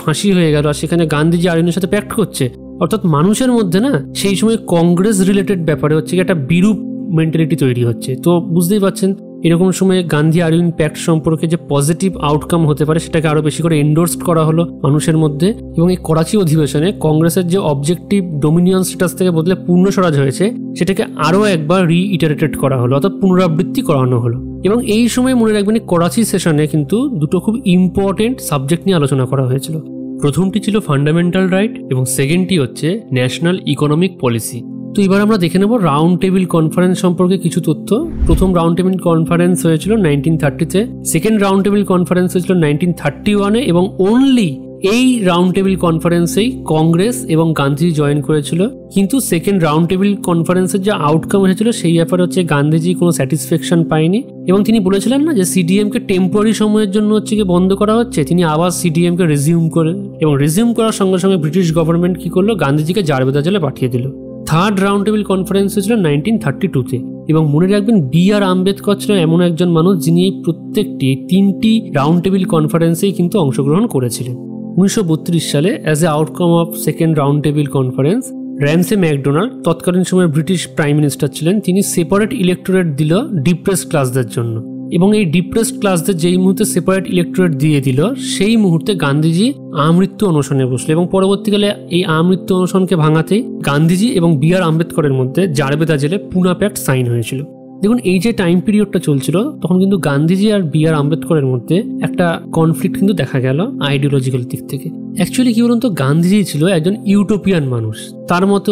ফাঁসি হয়ে গেল, আর সেখানে গান্ধীজি আরউইনের সাথে প্যাক্ট করছে। অর্থাৎ মানুষের মধ্যে না সেই সময় কংগ্রেস রিলেটেড ব্যাপারে একটা বিরূপ মেন্টালিটি তৈরি হচ্ছে। তো বুঝতেই পারছেন এরকম সময়ে গান্ধী আরউইন প্যাক্ট সম্পর্কে যে পজিটিভ আউটকাম হতে পারে সেটাকে আরো বেশি করে এন্ডোর্সড করা হলো মানুষের মধ্যে। এবং এই করাচি অধিবেশনে কংগ্রেসের যে অবজেক্টিভ ডোমিনিয়ন স্ট্যাটাস থেকে বদলে পূর্ণ স্বরাজ হয়েছে সেটাকে আরো একবার রিইটারেটেড করা হলো, অর্থাৎ পুনরাবৃত্তি করানো হলো। এবং এই সময় মনে রাখবেন করাচি সেশনে কিন্তু দুটো খুব ইম্পর্টেন্ট সাবজেক্ট নিয়ে আলোচনা করা হয়েছিল। প্রথমটি ছিল ফান্ডামেন্টাল রাইট এবং সেকেন্ডটি ন্যাশনাল ইকোনমিক পলিসি। তো এবার আমরা দেখে নেব রাউন্ড টেবিল কনফারেন্স সম্পর্কে কিছু তথ্য। প্রথম রাউন্ড টেবিল কনফারেন্স হয়েছিল 1930-তে, সেকেন্ড রাউন্ড টেবিল কনফারেন্স হয়েছিল 1931-এ এবং অনলি এই রাউন্ড টেবিল কনফারেন্সেই কংগ্রেস এবং গান্ধীজি জয়েন করেছিল। কিন্তু সেকেন্ড রাউন্ড টেবিল কনফারেন্সের যে আউটকাম এসেছিল সেই ব্যাপারে গান্ধীজি কোনো স্যাটিসফ্যাকশন পায়নি এবং তিনি বলেছিলেন না যে সিডিএমকে টেম্পোরারি সময়ের জন্য বন্ধ করা হচ্ছে, তিনি আবার সিডিএমকে রিজিউম করে এবং রিজিউম করার সঙ্গে সঙ্গে ব্রিটিশ গভর্নমেন্ট কি করলো, গান্ধীজিকে জারবেদা জেলে পাঠিয়ে দিল। থার্ড রাউন্ড টেবিল কনফারেন্স হয়েছিল 1932-তে এবং মনে রাখবেন B.R. আম্বেদকর ছিলেন এমন একজন মানুষ যিনি এই প্রত্যেকটি 3টি রাউন্ড টেবিল কনফারেন্সেই কিন্তু অংশগ্রহণ করেছিলেন। 1932 সালে as a outcome of second round table conference Ramsay McDonald তৎকালীন সময়ে ব্রিটিশ প্রাইম মিনিস্টার ছিলেন, তিনি সেপারেট ইলেক্টোরেট দিল ডিপ্রেস ক্লাসদের জন্য। এবং এই ডিপ্রেসড ক্লাসদের যেই মুহূর্তে সেপারেট ইলেক্টোরেট দিয়ে দিল সেই মুহূর্তে গান্ধীজি আমৃত্যু অনশনে বসলো এবং পরবর্তীকালে এই আমৃত্যু অনশনকে ভাঙাতেই গান্ধীজি এবং B.R. আম্বেদকরের মধ্যে জারবেদা জেলে পুনা প্যাক্ট সাইন হয়েছিল। দেখুন এই যে টাইম পিরিয়ডটা চলছিল তখন কিন্তু গান্ধীজি আর B.R. আম্বেদকরের মধ্যে একটা কনফ্লিক্ট কিন্তু দেখা গেল আইডিওলজিক্যাল দিক থেকে। অ্যাকচুয়ালি কি বলুন তো, গান্ধীজি ছিল একজন ইউটোপিয়ান মানুষ। তার মতে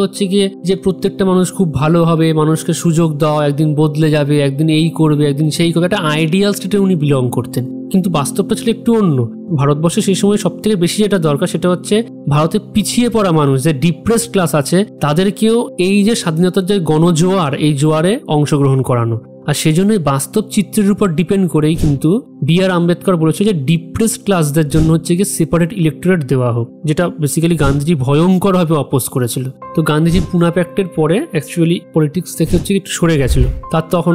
যে প্রত্যেকটা মানুষ খুব ভালো হবে, মানুষকে সুযোগ দেওয়া, একদিন বদলে যাবে, একদিন এই করবে, একদিন সেই করবে, একটা আইডিয়াল স্টেটে উনি বিলং করতেন। কিন্তু বাস্তবটা ছিল একটু অন্য। ভারতবর্ষে সেই সময় সব থেকে বেশি যেটা দরকার সেটা ভারতে পিছিয়ে পড়া মানুষ, যে ডিপ্রেসড ক্লাস আছে, তাদেরকেও এই যে স্বাধীনতার যে গণজোয়ার, এই জোয়ারে অংশগ্রহণ করানো। আর সেজন্যই বাস্তব চিত্রের উপর ডিপেন্ড করেই কিন্তু B.R. আম্বেদকর বলেছে যে ডিপ্রেসড ক্লাসদের জন্য সেপারেট ইলেক্টোরেট দেওয়া হোক, যেটা বেসিক্যালি গান্ধীজি ভয়ঙ্করভাবে অপোজ করেছিল। তো গান্ধীজি পুনা প্যাক্টের পরে অ্যাকচুয়ালি পলিটিক্স থেকে একটু সরে গেছিল। তার তখন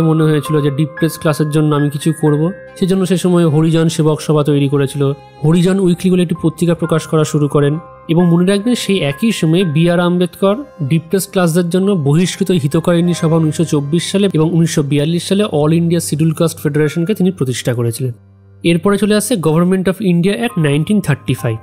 মনে হয়েছিল যে ডিপ্রেসড ক্লাসের জন্য আমি কিছু করব। সেজন্য সে সময় হরিজন সেবক সভা তৈরি করেছিল, হরিজন উইকলি বলে একটি পত্রিকা প্রকাশ করা শুরু করেন। এবং মনে রাখবেন সেই একই সময়ে B.R. আম্বেদকর ডিপ্রেসড ক্লাসদের জন্য বহিষ্কৃত হিতকারিণী সভা 1924 সালে এবং 1942 সালে অল ইন্ডিয়া শিডিউল কাস্ট ফেডারেশনকে তিনি প্রতিষ্ঠা করেছিলেন। এরপরে চলে আসছে গভর্নমেন্ট অফ ইন্ডিয়া অ্যাক্ট 1935।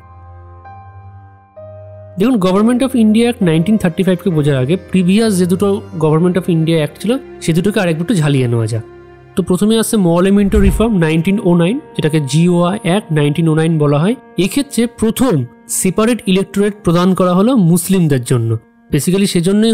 দেখুন গভর্নমেন্ট অফ ইন্ডিয়া অ্যাক্ট 1935কে বোঝার আগে প্রিভিয়াস যে দুটো গভর্নমেন্ট অফ ইন্ডিয়া অ্যাক্ট ছিল সে দুটোকে আরেকটু ঝালিয়ে নেওয়া যাক। তো প্রথমে আসছে মলেমেন্টো রিফর্ম 1909, যেটাকে GOI অ্যাক্ট 1909 বলা হয়। এক্ষেত্রে প্রথম সেপারেট ইলেক্টোরেট প্রদান করা হলো মুসলিমদের জন্য। বেসিক্যালি সেজন্যই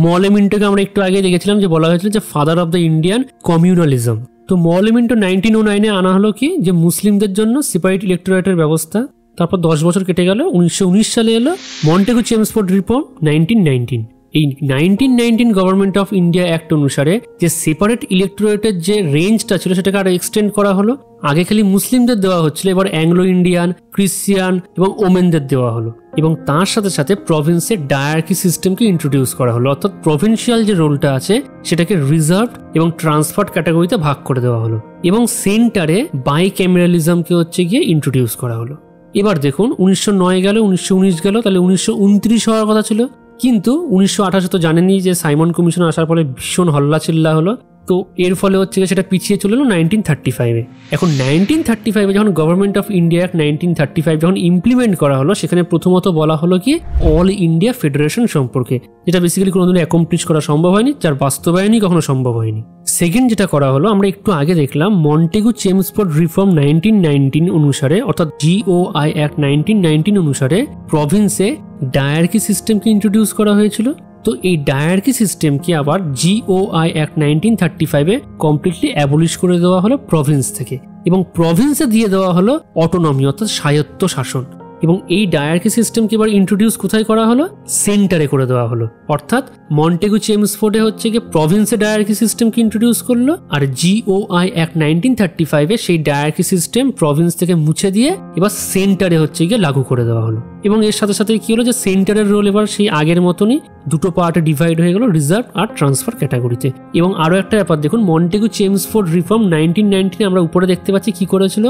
মলেমেন্টোকে আমরা একটু আগে দেখেছিলাম যে বলা হয়েছিল যে father of the Indian communalism. তো মলেমেন্টো 1909-এ আনা হলো কি, যে মুসলিমদের জন্য সেপারেট ইলেক্টোরেটের ব্যবস্থা। তারপর 10 বছর কেটে গেল, 1919 সালে এলো মন্টেগু চেমসফোর্ড রিফর্ম 1919। এই 1919 গভর্নমেন্ট অফ ইন্ডিয়া অ্যাক্ট অনুসারে যে সেপারেট ইলেক্টোরেটের যে রেঞ্জটা ছিল সেটাকে আরো এক্সটেন্ড করা হলো। আগে খালি মুসলিমদের দেওয়া হচ্ছিল, এবার অ্যাংলো ইন্ডিয়ান, ক্রিশ্চিয়ান এবং ওমেনদের দেওয়া হলো। এবং তার সাথে সাথে প্রভিন্সের ডায়ার্কি সিস্টেমকে ইন্ট্রোডিউস করা হলো, অর্থাৎ প্রভিন্সিয়াল যে রোলটা আছে সেটাকে রিজার্ভ এবং ট্রান্সফার্ড ক্যাটাগরিতে ভাগ করে দেওয়া হলো এবং সেন্টারে বাইক্যামেরালিজমকে হচ্ছে গিয়ে ইন্ট্রোডিউস করা হলো। এবার দেখুন 1909 গেল, 1919 গেল, তাহলে 1929 হওয়ার কথা ছিল, কিন্তু 1928 তো জানেনই যে সাইমন কমিশন আসার ফলে ভীষণ হল্লা চিল্লা হলো, তো এর ফলে হচ্ছে সেটা পিছিয়ে চলে এলো 1935-এ। এখন 1935-এ যখন গভর্নমেন্ট অফ ইন্ডিয়া অ্যাক্ট 1935 যখন ইমপ্লিমেন্ট করা হলো, সেখানে প্রথমত বলা হলো কি অল ইন্ডিয়া ফেডারেশন সম্পর্কে, যেটা বেসিক্যালি কোনোদিন অ্যাকমপ্লিশ করা সম্ভব হয়নি, যার বাস্তবায়নই কখনো সম্ভব হয়নি। সেকেন্ড যেটা করা হলো, আমরা একটু আগে দেখলাম মন্টেগু চেমসফোর্ড রিফর্ম 1919 অনুসারে, অর্থাৎ GOI অ্যাক্ট 1919 অনুসারে প্রভিন্সে ডায়ার্কি সিস্টেমকে ইন্ট্রোডিউস করা হয়েছিল। তো এই ডায়ার্কি সিস্টেমকে আবার GOI অ্যাক্ট 1935-এ কমপ্লিটলি অ্যাবলিশ করে দেওয়া হলো প্রভিন্স থেকে, এবং প্রভিন্সে দিয়ে দেওয়া হলো অটোনমি, অর্থাৎ স্বায়ত্ত শাসন। এবং এই ডায়ার্কি সিস্টেমকে এবার ইন্ট্রোডিউস কোথায় করা হলো? সেন্টারে করে দেওয়া হলো, অর্থাৎ মন্টেগু চেমসফোর্ডে হচ্ছে গিয়ে প্রভিন্সে ডায়ার্কি সিস্টেমকে ইন্ট্রোডিউস করলো, আর GOI অ্যাক্ট 1935-এ সেই ডায়ার্কি সিস্টেম প্রভিন্স থেকে মুছে দিয়ে এবার সেন্টারে হচ্ছে গিয়ে লাগু করে দেওয়া হলো। এবং এর সাথে সাথে কি হলো যে সেন্টারের রোল এবার সেই আগের মতনই দুটো পার্টে ডিভাইড হয়ে গেল, রিজার্ভ আর ট্রান্সফার ক্যাটাগরিতে। এবং আরো একটা ব্যাপার দেখুন, মন্টেগু চেমসফোর্ড রিফর্ম 1919 আমরা উপরে দেখতে পাচ্ছি কি করেছিল,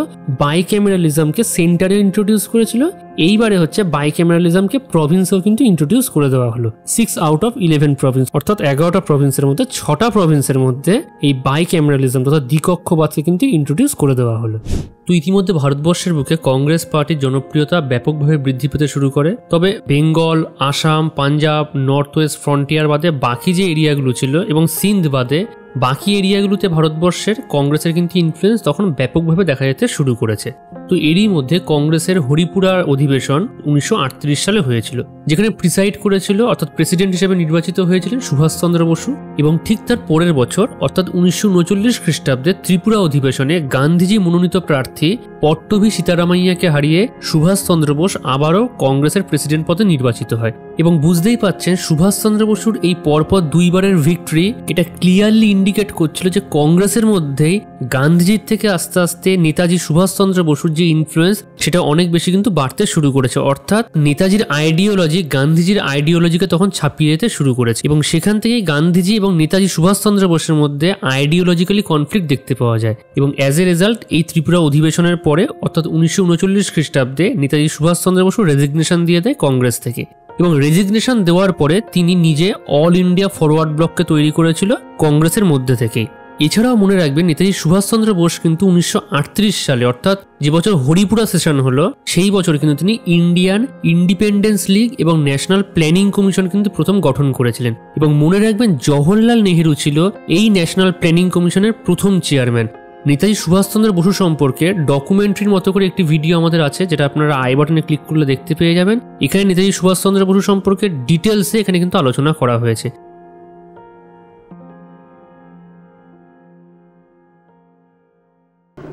বাইক্যামেরালিজমকে সেন্টারে ইন্ট্রোডিউস করেছিল। এইবারে হচ্ছে বাইক্যামেরালিজমকে প্রভিন্সেও কিন্তু ইন্ট্রোডিউস করে দেওয়া হলো। 6 আউট অফ 11 প্রভিন্স, অর্থাৎ 11টা প্রভিন্সের মধ্যে 6টা প্রভিন্সের মধ্যে এই বাইক্যামেরালিজম অর্থাৎ দ্বিকক্ষবাদকে কিন্তু ইন্ট্রোডিউস করে দেওয়া হলো। তো ইতিমধ্যে ভারতবর্ষের বুকে কংগ্রেস পার্টির জনপ্রিয়তা ব্যাপকভাবে বৃদ্ধি পেতে শুরু করে, তবে Bengal, Assam, Punjab, north West frontier বাদে বাকি যে এরিয়াগুলো ছিল এবং সিন্ধ বাদে বাকি এরিয়াগুলোতে ভারতবর্ষের কংগ্রেসের কিন্তু ইনফ্লুয়েন্স তখন ব্যাপকভাবে দেখা যেতে শুরু করেছে। তো এরই মধ্যে কংগ্রেসের হরিপুরা অধিবেশন 1938 সালে হয়েছিল, যেখানে প্রিসাইড করেছিল অর্থাৎ প্রেসিডেন্ট হিসেবে নির্বাচিত হয়েছিলেন সুভাষচন্দ্র বসু। এবং ঠিক তার পরের বছর অর্থাৎ 1939 খ্রিস্টাব্দে ত্রিপুরা অধিবেশনে গান্ধীজি মনোনীত প্রার্থী পট্টভি সীতারামাইয়াকে হারিয়ে সুভাষচন্দ্র বোস আবারও কংগ্রেসের প্রেসিডেন্ট পদে নির্বাচিত হয়। এবং বুঝতেই পাচ্ছেন সুভাষচন্দ্র বসুর এই পরপর দুইবারের ভিক্টরি এটা ক্লিয়ারলি ইন্ডিকেট করছিল যে কংগ্রেসের মধ্যেই গান্ধীজির থেকে আস্তে আস্তে নেতাজি সুভাষচন্দ্র বসুর যে ইনফ্লুয়েন্স সেটা অনেক বেশি কিন্তু বাড়তে শুরু করেছে, অর্থাৎ নেতাজির আইডিওলজি গান্ধীজির আইডিওলজিকে তখন ছাপিয়ে যেতে শুরু করেছে। এবং সেখান থেকেই গান্ধীজি এবং নেতাজি সুভাষচন্দ্র বসুর মধ্যে আইডিওলজিক্যালি কনফ্লিক্ট দেখতে পাওয়া যায়। এবং অ্যাজ এ রেজাল্ট এই ত্রিপুরা অধিবেশনের পরে অর্থাৎ 1939 খ্রিস্টাব্দে নেতাজি সুভাষচন্দ্র বসু রেজিগনেশন দিয়ে দেয় কংগ্রেস থেকে। এবং রেজিগনেশন দেওয়ার পরে তিনি নিজে অল ইন্ডিয়া ফরওয়ার্ড ব্লককে তৈরি করেছিল কংগ্রেসের মধ্যে থেকেই। এছাড়াও মনে রাখবেন নেতাজি সুভাষচন্দ্র বোস কিন্তু 1938 সালে অর্থাৎ যে বছর হরিপুরা সেশন হলো সেই বছর কিন্তু তিনি ইন্ডিয়ান ইন্ডিপেন্ডেন্স লীগ এবং ন্যাশনাল প্ল্যানিং কমিশন কিন্তু প্রথম গঠন করেছিলেন। এবং মনে রাখবেন জওহরলাল নেহেরু ছিল এই ন্যাশনাল প্ল্যানিং কমিশনের প্রথম চেয়ারম্যান। নেতাজি সুভাষচন্দ্র বসু সম্পর্কে ডকুমেন্টারির মতো করে একটি ভিডিও আমাদের আছে, যেটা আপনারা আই বাটনে ক্লিক করলে দেখতে পেয়ে যাবেন। এখানে নেতাজি সুভাষচন্দ্র বসু সম্পর্কে ডিটেলসে এখানে কিন্তু আলোচনা করা হয়েছে।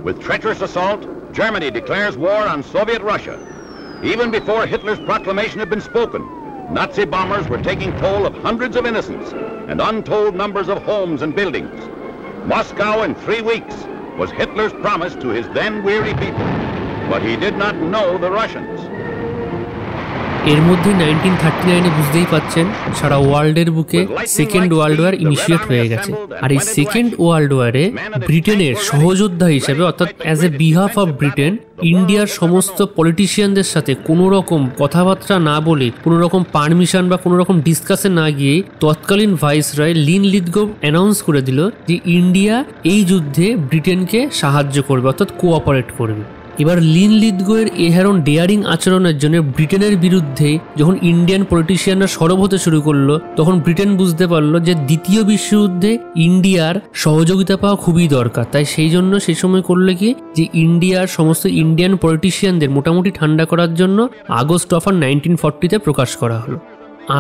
With treacherous assault, Germany declares war on Soviet Russia. Even before Hitler's proclamation had been spoken, Nazi bombers were taking toll of hundreds of innocents and untold numbers of homes and buildings. Moscow in 3 weeks was Hitler's promise to his then weary people, but he did not know the Russians. এর মধ্যে 1939-এ বুঝতেই পাচ্ছেন সারা ওয়ার্ল্ডের বুকে second world war initiate হয়ে গেছে। আর এই second world ওয়ারে ব্রিটেনের সহযোদ্ধা হিসেবে অর্থাৎ as a behalf of Britain ইন্ডিয়ার সমস্ত পলিটিশিয়ানদের সাথে কোনো রকম কথাবার্তা না বলে, কোনো রকম পারমিশন বা কোনো রকম ডিসকাশন না গিয়ে তৎকালীন ভাইসরয় লিন লিথগো অ্যানাউন্স করে দিল যে ইন্ডিয়া এই যুদ্ধে ব্রিটেনকে সাহায্য করবে অর্থাৎ কোঅপারেট করবে। এবার লিন লিথগোয়ের এহেরন ডেয়ারিং আচরণের জন্য ব্রিটেনের বিরুদ্ধে যখন ইন্ডিয়ান পলিটিশিয়ানরা সরব হতে শুরু করলো, তখন ব্রিটেন বুঝতে পারলো যে দ্বিতীয় বিশ্বযুদ্ধে ইন্ডিয়ার সহযোগিতা পাওয়া খুবই দরকার। তাই সেই জন্য সেই সময় করলো কি যে ইন্ডিয়ার সমস্ত ইন্ডিয়ান পলিটিশিয়ানদের মোটামুটি ঠান্ডা করার জন্য আগস্ট অফার 1940-তে প্রকাশ করা হলো।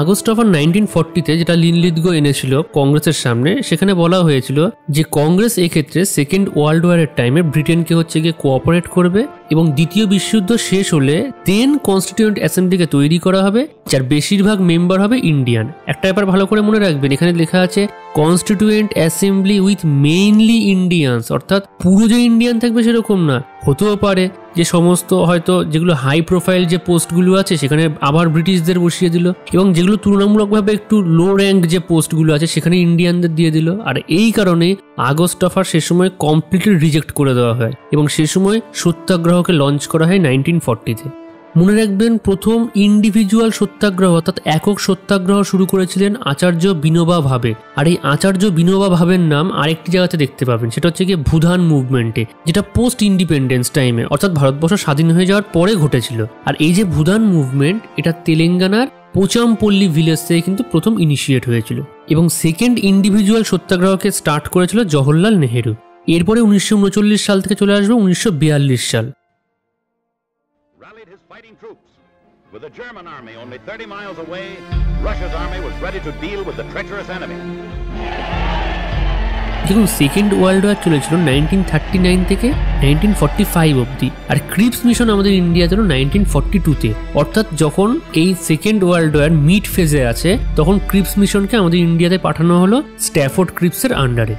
আগস্ট অফার 1940-তে যেটা লিন লিথগো এনেছিল কংগ্রেসের সামনে, সেখানে বলা হয়েছিল যে কংগ্রেস এক্ষেত্রে সেকেন্ড ওয়ার্ল্ড ওয়ারের টাইমে ব্রিটেনকে হচ্ছে গিয়ে কোঅপারেট করবে এবং দ্বিতীয় বিশ্বযুদ্ধ শেষ হলে দেন কনস্টিটিউয়েন্ট অ্যাসেম্বলিকে তৈরি করা হবে যার বেশিরভাগ মেম্বার হবে ইন্ডিয়ান। একটা ব্যাপার ভালো করে মনে রাখবেন, এখানে লেখা আছে constituent assembly with mainly Indians, অর্থাৎ পুরো যে ইন্ডিয়ান থাকবে সেরকম না, হতেও পারে যে সমস্ত হয়তো যেগুলো হাই প্রোফাইল যে পোস্টগুলো আছে সেখানে আবার ব্রিটিশদের বসিয়ে দিল, এবং যেগুলো তুলনামূলকভাবে একটু লো র্যাঙ্ক যে পোস্টগুলো আছে সেখানে ইন্ডিয়ানদের দিয়ে দিল। আর এই কারণে আগস্ট অফার সে সময় কমপ্লিটলি রিজেক্ট করে দেওয়া হয় এবং সে সময় সত্যাগ্রহকে লঞ্চ করা হয় 1940-তে। মনে রাখবেন, প্রথম ইন্ডিভিজুয়াল সত্যাগ্রহ অর্থাৎ একক সত্যাগ্রহ শুরু করেছিলেন আচার্য বিনোবা ভাবে। আর এই আচার্য বিনোবা ভাবের নাম আরেকটি জায়গাতে দেখতে পাবেন, সেটা হচ্ছে গিয়ে ভূদান মুভমেন্টে, যেটা পোস্ট ইন্ডিপেন্ডেন্স টাইমে অর্থাৎ ভারতবর্ষ স্বাধীন হয়ে যাওয়ার পরে ঘটেছিল। আর এই যে ভূদান মুভমেন্ট, এটা তেলেঙ্গানার পোচামপল্লী ভিলেজ থেকে কিন্তু প্রথম ইনিশিয়েট হয়েছিল এবং সেকেন্ড ইন্ডিভিজুয়াল সত্যাগ্রহকে স্টার্ট করেছিল জওহরলাল নেহেরু। এরপরে 1939 সাল থেকে চলে আসবে 1942 সাল। With the German army only 30 miles away, Russia's army was ready to deal with the treacherous enemy. দেখুন, সেকেন্ড ওয়ার্ল্ড ওয়ার চলেছিল 1939 থেকে 1945 অবধি, আর ক্রিপস মিশন আমাদের ইন্ডিয়া ছিল 1942-তে। অর্থাৎ যখন এই সেকেন্ড ওয়ার্ল্ড ওয়ার মিড ফেজে আছে তখন ক্রিপস মিশনকে আমাদের ইন্ডিয়াতে পাঠানো হলো স্ট্যাফোর্ড ক্রিপসের আন্ডারে।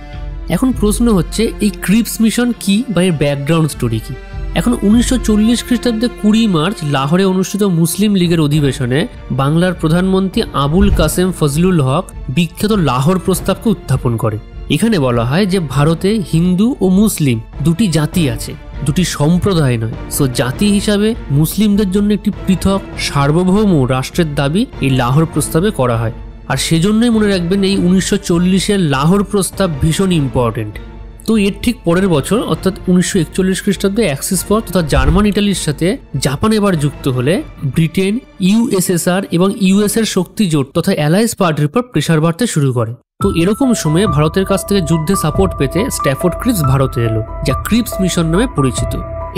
এখন প্রশ্ন হচ্ছে, এই ক্রিপস মিশন কি বা এর ব্যাকগ্রাউন্ড স্টোরি কি? এখন 1940 খ্রিস্টাব্দে 20 মার্চ লাহোরে অনুষ্ঠিত মুসলিম লীগের অধিবেশনে বাংলার প্রধানমন্ত্রী আবুল কাসেম ফজলুল হক বিখ্যাত লাহোর প্রস্তাবকে উত্থাপন করে। এখানে বলা হয় যে ভারতে হিন্দু ও মুসলিম দুটি জাতি আছে, দুটি সম্প্রদায় নয়। সো জাতি হিসাবে মুসলিমদের জন্য একটি পৃথক সার্বভৌম রাষ্ট্রের দাবি এই লাহোর প্রস্তাবে করা হয়। আর সেজন্যই মনে রাখবেন, এই 1940-এর লাহোর প্রস্তাব ভীষণ ইম্পর্টেন্ট। তো এর ঠিক পরের বছর অর্থাৎ 1941 খ্রিস্টাব্দে অ্যাক্সিস পথ তথা জার্মান ইটালির সাথে জাপান এবার যুক্ত হলে ব্রিটেন, ইউএসএসআর এবং ইউএসের শক্তি জোট তথা অ্যালায়েন্স পার্টির উপর প্রেসার বাড়তে শুরু করে। তো এরকম সময়ে ভারতের কাছ থেকে যুদ্ধে সাপোর্ট পেতে স্ট্যাফোর্ড ক্রিপস ভারতে এলো, যা ক্রিপস মিশন নামে পরিচিত।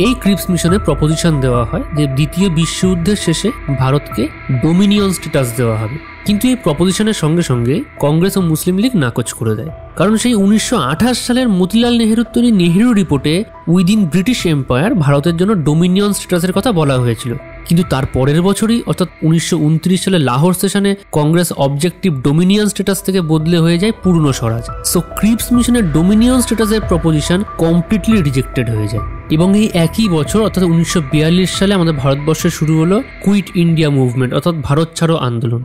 এই ক্রিপস মিশনে প্রপোজিশন দেওয়া হয় যে দ্বিতীয় বিশ্বযুদ্ধের শেষে ভারতকে ডোমিনিয়ন স্ট্যাটাস দেওয়া হবে। কিন্তু এই প্রপোজিশনের সঙ্গে সঙ্গে কংগ্রেস ও মুসলিম লীগ নাকচ করে দেয়, কারণ সেই 1928 সালের মতিলাল নেহেরুর তৈরি নেহেরু রিপোর্টে উইদিন ব্রিটিশ এম্পায়ার ভারতের জন্য ডোমিনিয়ন স্ট্যাটাসের কথা বলা হয়েছিল। কিন্তু তার পরের বছরই অর্থাৎ 1929 সালে লাহোর সেশনে কংগ্রেস অবজেক্টিভ ডোমিনিয়ন স্ট্যাটাস থেকে বদলে হয়ে যায় পূর্ণ স্বরাজ। সো ক্রিপস মিশনের ডোমিনিয়ন স্ট্যাটাসের প্রপোজিশন কমপ্লিটলি রিজেক্টেড হয়ে যায় এবং এই একই বছর অর্থাৎ 1942 সালে আমাদের ভারতবর্ষে শুরু হলো কুইট ইন্ডিয়া মুভমেন্ট অর্থাৎ ভারত ছাড়ো আন্দোলন।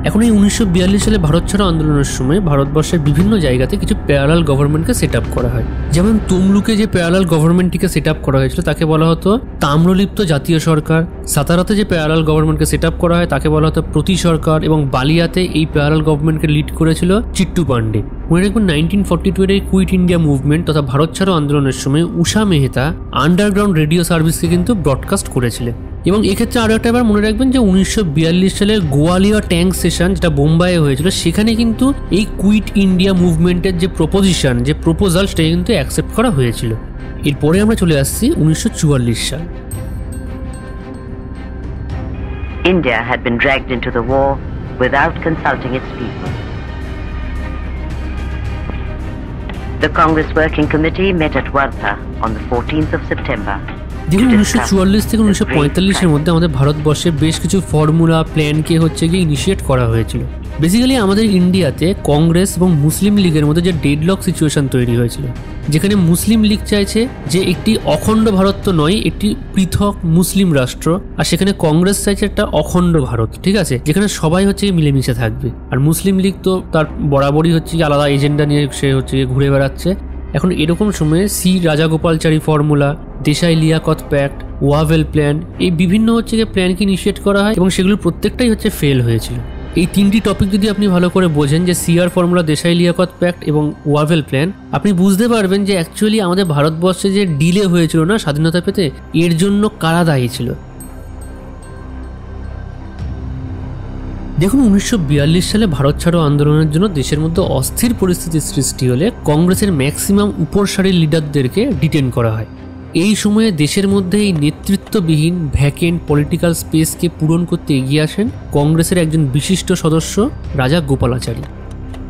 এখন এই 1942 সালে ভারত ছাড়ো আন্দোলনের সময় ভারতবর্ষের বিভিন্ন জায়গাতে কিছু প্যারালাল গভর্নমেন্টকে সেট আপ করা হয়। যেমন তমলুকে যে প্যারালাল গভর্নমেন্টটিকে সেট আপ করা হয়েছিল তাকে বলা হতো তাম্রলিপ্ত জাতীয় সরকার। সাতারাতে যে প্যারালাল গভর্নমেন্টকে সেট আপ করা হয় তাকে বলা হতো প্রতি সরকার, এবং বালিয়াতে এই প্যারালাল গভর্নমেন্টকে লিড করেছিল চিট্টু পান্ডে। মনে রাখবেন, 1942-এর এই কুইট ইন্ডিয়া মুভমেন্ট তথা ভারত ছাড়ো আন্দোলনের সময় উষা মেহতা আন্ডারগ্রাউন্ড রেডিও সার্ভিসকে কিন্তু ব্রডকাস্ট করেছিলেন। এবং এক্ষেত্রে আরও একটা এবার মনে রাখবেন যে 1942 সালের গোয়ালিয়র ট্যাঙ্ক সেশন যেটা বোম্বাইয়ে হয়েছিল, সেখানে কিন্তু এই কুইট ইন্ডিয়া মুভমেন্টের যে প্রপোজিশন যে প্রপোজাল সেটা কিন্তু অ্যাকসেপ্ট করা হয়েছিল। এরপরে আমরা চলে আসছি 1944 সাল। India had been dragged into the war without consulting its people. The Congress Working Committee met at Wardha on the 14th of September. দেখুন, 1944 থেকে 1945-এর মধ্যে আমাদের ভারতবর্ষে বেশ কিছু ফর্মুলা প্ল্যানকে হচ্ছে গিয়ে ইনিশিয়েট করা হয়েছিল। বেসিক্যালি আমাদের ইন্ডিয়াতে কংগ্রেস এবং মুসলিম লীগের মধ্যে যে ডেডলক সিচুয়েশন তৈরি হয়েছিল, যেখানে মুসলিম লীগ চাইছে যে একটি অখণ্ড ভারত তো নয়, একটি পৃথক মুসলিম রাষ্ট্র, আর সেখানে কংগ্রেস চাইছে একটা অখণ্ড ভারত, ঠিক আছে, যেখানে সবাই হচ্ছে মিলেমিশে থাকবে। আর মুসলিম লীগ তো তার বরাবরই হচ্ছে আলাদা এজেন্ডা নিয়ে সে হচ্ছে ঘুরে বেড়াচ্ছে। এখন এরকম সময়ে C Rajagopalachari formula, Desai Liaquat pact, Wavell plan, এই বিভিন্ন হচ্ছে প্ল্যানকে ইনিশিয়েট করা হয় এবং সেগুলোর প্রত্যেকটাই হচ্ছে ফেল হয়েছিল। এই তিনটি টপিক যদি আপনি ভালো করে বোঝেন, যে CR formula, Desai Liaquat pact এবং ওয়াভেল প্ল্যান, আপনি বুঝতে পারবেন যে অ্যাকচুয়ালি আমাদের ভারতবর্ষে যে ডিলে হয়েছিল না স্বাধীনতা পেতে, এর জন্য কারা দায়ী ছিল। দেখুন, 1942 সালে ভারত ছাড়ো আন্দোলনের জন্য দেশের মধ্যে অস্থির পরিস্থিতির সৃষ্টি হলে কংগ্রেসের ম্যাক্সিমাম উপর সারির লিডারদেরকে ডিটেন করা হয়। এই সময়ে দেশের মধ্যে এই নেতৃত্ববিহীন ভ্যাকেন্ট পলিটিক্যাল স্পেসকে পূরণ করতে এগিয়ে আসেন কংগ্রেসের একজন বিশিষ্ট সদস্য রাজা গোপালাচারী।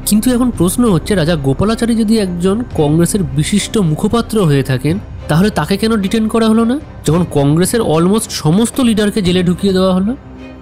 কিন্তু এখন প্রশ্ন হচ্ছে, রাজা গোপালাচারী যদি একজন কংগ্রেসের বিশিষ্ট মুখপাত্র হয়ে থাকেন, তাহলে তাকে কেন ডিটেন করা হলো না, যখন কংগ্রেসের অলমোস্ট সমস্ত লিডারকে জেলে ঢুকিয়ে দেওয়া হলো?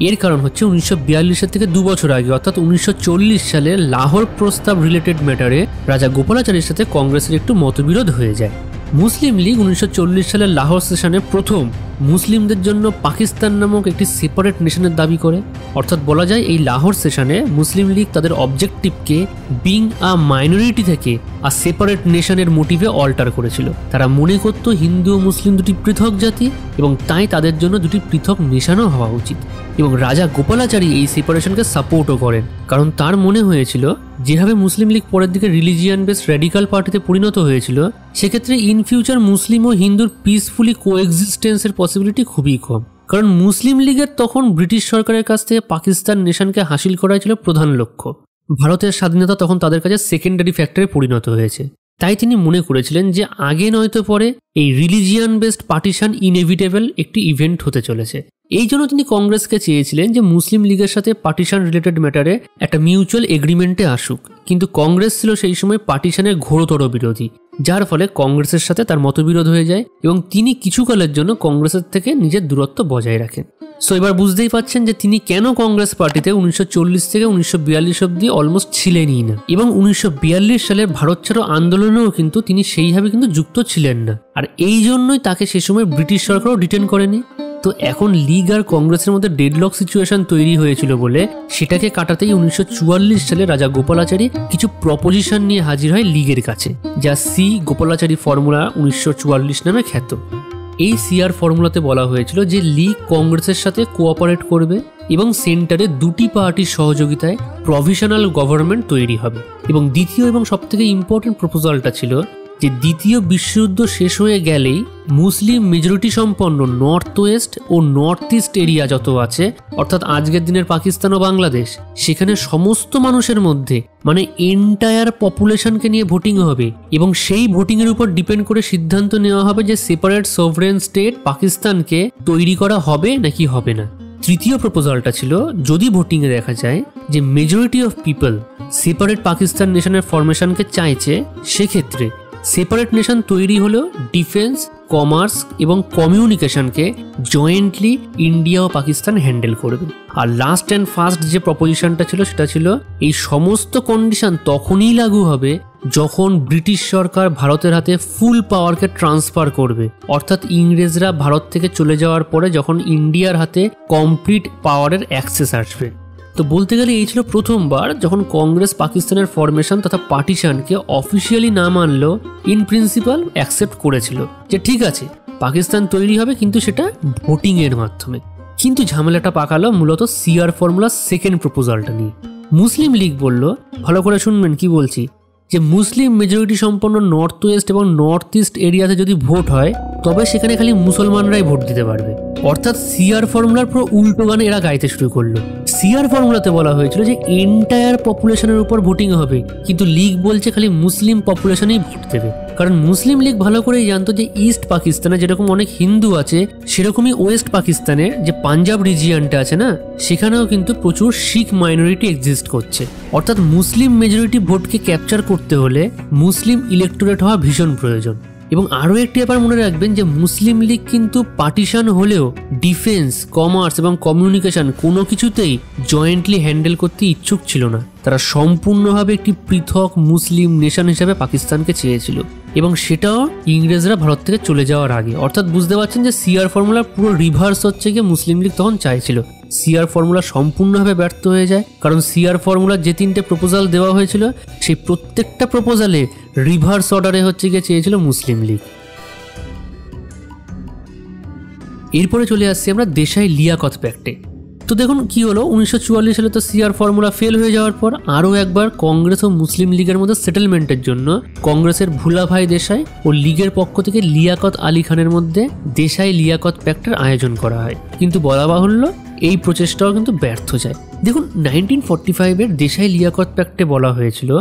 এর কারণ হচ্ছে 1942 থেকে 2 বছর আগে অর্থাৎ 1940 সালে লাহোর প্রস্তাব রিলেটেড ম্যাটারে রাজা গোপালাচারীর সাথে কংগ্রেসের একটু মতবিরোধ হয়ে যায়। মুসলিম লীগ 1940 সালের লাহোর সেশনে প্রথম মুসলিমদের জন্য পাকিস্তান নামক একটি সেপারেট নেশনের দাবি করে। অর্থাৎ বলা যায় এই লাহোর সেশনে মুসলিম লীগ তাদের অবজেক্টিভকে বিং আ মাইনরিটি থেকে আর সেপারেট নেশনের মোটিভে অল্টার করেছিল। তারা মনে করত হিন্দু ও মুসলিম দুটি পৃথক জাতি এবং তাই তাদের জন্য দুটি পৃথক নেশনও হওয়া উচিত। এবং রাজা গোপালাচারী এই সেপারেশনকে সাপোর্টও করেন, কারণ তার মনে হয়েছিল যেভাবে মুসলিম লীগ পরের দিকে রিলিজিয়ান বেস র্যাডিক্যাল পার্টিতে পরিণত হয়েছিল, সেক্ষেত্রে ইন ফিউচার মুসলিম ও হিন্দুর পিসফুলি কোএক্সিস্টেন্সের পসিবিলিটি খুবই কম। কারণ মুসলিম লীগের তখন ব্রিটিশ সরকারের কাছ থেকে পাকিস্তান নেশনকে হাসিল করাই ছিল প্রধান লক্ষ্য। ভারতের স্বাধীনতা তখন তাদের কাছে সেকেন্ডারি ফ্যাক্টরে পরিণত হয়েছে। তাই তিনি মনে করেছিলেন যে আগে নয়তো পরে এই রিলিজিয়ান বেসড পার্টিশন ইনএভিটেবল একটি ইভেন্ট হতে চলেছে। এই জন্য তিনি কংগ্রেসকে চেয়েছিলেন যে মুসলিম লীগের সাথে পার্টিশন রিলেটেড ম্যাটারে একটা মিউচুয়াল এগ্রিমেন্টে আসুক, কিন্তু কংগ্রেস ছিল সেই সময় পার্টিশনের ঘোরতর বিরোধী, যার ফলে কংগ্রেসের সাথে তার মতবিরোধ হয়ে যায় এবং তিনি কিছুকালের জন্য কংগ্রেসের থেকে নিজের দূরত্ব বজায় রাখেন। সো এবার বুঝতেই পাচ্ছেন যে তিনি কেন কংগ্রেস পার্টিতে 1940 থেকে 1942 অব্দি অলমোস্ট ছিলেনই না, এবং 1942 সালের ভারত ছাড়ো আন্দোলনেও কিন্তু তিনি সেইভাবে কিন্তু যুক্ত ছিলেন না। আর এই জন্যই তাকে সে সময় ব্রিটিশ সরকারও ডিটেন করেনি। তো এখন লীগ আর কংগ্রেসের মধ্যে ডেডলক সিচুয়েশন তৈরি হয়েছিল বলে সেটাকে কাটাতেই 1944 সালে রাজা গোপালাচারী কিছু প্রপোজিশন নিয়ে হাজির হয় লীগের কাছে, যা সি গোপালাচারী ফর্মুলা 1944 নামে খ্যাত। এই সিআর ফর্মুলাতে বলা হয়েছিল যে লীগ কংগ্রেসের সাথে কোঅপারেট করবে এবং সেন্টারে দুটি পার্টির সহযোগিতায় প্রভিশনাল গভর্নমেন্ট তৈরি হবে। এবং দ্বিতীয় এবং সবথেকে ইম্পর্টেন্ট প্রপোজালটা ছিল যে দ্বিতীয় বিশ্বযুদ্ধ শেষ হয়ে গেলেই মুসলিম মেজরিটি সম্পন্ন নর্থ ওয়েস্ট ও নর্থ ইস্ট এরিয়া যত আছে, অর্থাৎ আজকের দিনের পাকিস্তান ও বাংলাদেশ, সেখানে সমস্ত মানুষের মধ্যে মানে এন্টায়ার পপুলেশনকে নিয়ে ভোটিং হবে এবং সেই ভোটিংয়ের উপর ডিপেন্ড করে সিদ্ধান্ত নেওয়া হবে যে সেপারেট সভরেন স্টেট পাকিস্তানকে তৈরি করা হবে নাকি হবে না। তৃতীয় প্রপোজালটা ছিল যদি ভোটিংয়ে দেখা যায় যে majority of people separate Pakistan নেশনের ফরমেশনকে চাইছে, সেক্ষেত্রে সেপারেট নেশন তৈরি হলেও ডিফেন্স, কমার্স এবং কমিউনিকেশনকে জয়েন্টলি ইন্ডিয়া ও পাকিস্তান হ্যান্ডেল করবে। আর লাস্ট অ্যান্ড ফার্স্ট যে প্রপোজিশনটা ছিল সেটা ছিল এই সমস্ত কন্ডিশন তখনই লাগু হবে যখন ব্রিটিশ সরকার ভারতের হাতে ফুল পাওয়ারকে ট্রান্সফার করবে, অর্থাৎ ইংরেজরা ভারত থেকে চলে যাওয়ার পরে যখন ইন্ডিয়ার হাতে কমপ্লিট পাওয়ারের অ্যাক্সেস আসবে। তো বলতে গেলে এই ছিল প্রথমবার যখন কংগ্রেস পাকিস্তানের ফরমেশন তথা পার্টিশনকে অফিসিয়ালি না মানলেও ইন প্রিন্সিপাল অ্যাকসেপ্ট করেছিল যে ঠিক আছে পাকিস্তান তৈরি হবে, কিন্তু সেটা ভোটিং এর মাধ্যমে। কিন্তু ঝামেলাটা পাকালো মূলত সিআর ফর্মুলার সেকেন্ড প্রপোজালটা নিয়ে। মুসলিম লীগ বলল, ভালো করে শুনবেন কি বলছি, যে মুসলিম মেজরিটি সম্পন্ন নর্থ ওয়েস্ট এবং নর্থ ইস্ট এরিয়াতে যদি ভোট হয় তবে সেখানে খালি মুসলমানরাই ভোট দিতে পারবে। অর্থাৎ সিআর ফর্মুলার পুরো উল্টো গান এরা গাইতে শুরু করলো। সিআর ফর্মুলাতে বলা হয়েছিল যে এন্টায়ার পপুলেশনের উপর ভোটিং হবে, কিন্তু লীগ বলছে খালি মুসলিম পপুলেশনেই ভোট দেবে। কারণ মুসলিম লীগ ভালো করেই জানতো যে ইস্ট পাকিস্তানে যেরকম অনেক হিন্দু আছে, সেরকমই ওয়েস্ট পাকিস্তানের যে পাঞ্জাব রিজিয়নটা আছে না, সেখানেও কিন্তু প্রচুর শিখ মাইনরিটি এক্সিস্ট করছে। অর্থাৎ মুসলিম মেজরিটি ভোটকে ক্যাপচার করতে হলে মুসলিম ইলেক্টোরেট হওয়া ভীষণ প্রয়োজন। এবং আরও একটি ব্যাপার মনে রাখবেন যে মুসলিম লীগ কিন্তু পার্টিশন হলেও ডিফেন্স, কমার্স এবং কমিউনিকেশন কোনো কিছুতেই জয়েন্টলি হ্যান্ডেল করতে ইচ্ছুক ছিল না। তারা সম্পূর্ণভাবে একটি পৃথক মুসলিম নেশন হিসাবে পাকিস্তানকে চেয়েছিল, এবং সেটাও ইংরেজরা ভারত থেকে চলে যাওয়ার আগে। অর্থাৎ বুঝতে পারছেন যে সিআর ফর্মুলার পুরো রিভার্স হচ্ছে গিয়ে মুসলিম লীগ তখন চাইছিল। সিআর ফর্মুলা সম্পূর্ণভাবে ব্যর্থ হয়ে যায়, কারণ সিআর ফর্মুলার যে তিনটে প্রপোজাল দেওয়া হয়েছিল সেই প্রত্যেকটা প্রপোজালে রিভার্স অর্ডারে হচ্ছে গিয়ে চেয়েছিল মুসলিম লীগ। এরপরে চলে আসছি আমরা দেশাই লিয়াকত প্যাক্টে। তো দেখুন কি হলো, 1944 সালে তো সিআর ফর্মুলা ফেল হয়ে যাওয়ার পর আরও একবার কংগ্রেস ও মুসলিম লীগের মধ্যে সেটেলমেন্টের জন্য কংগ্রেসের ভুলাভাই দেশাই ও লীগের পক্ষ থেকে লিয়াকত আলী খানের মধ্যে দেশাই লিয়াকত প্যাক্টের আয়োজন করা হয়। কিন্তু বলা বাহুল্য এই প্রচেষ্টাও কিন্তু ব্যর্থ যায়। দেখুন 1945-এর দেশাই লিয়াকত প্যাক্টে বলা হয়েছিল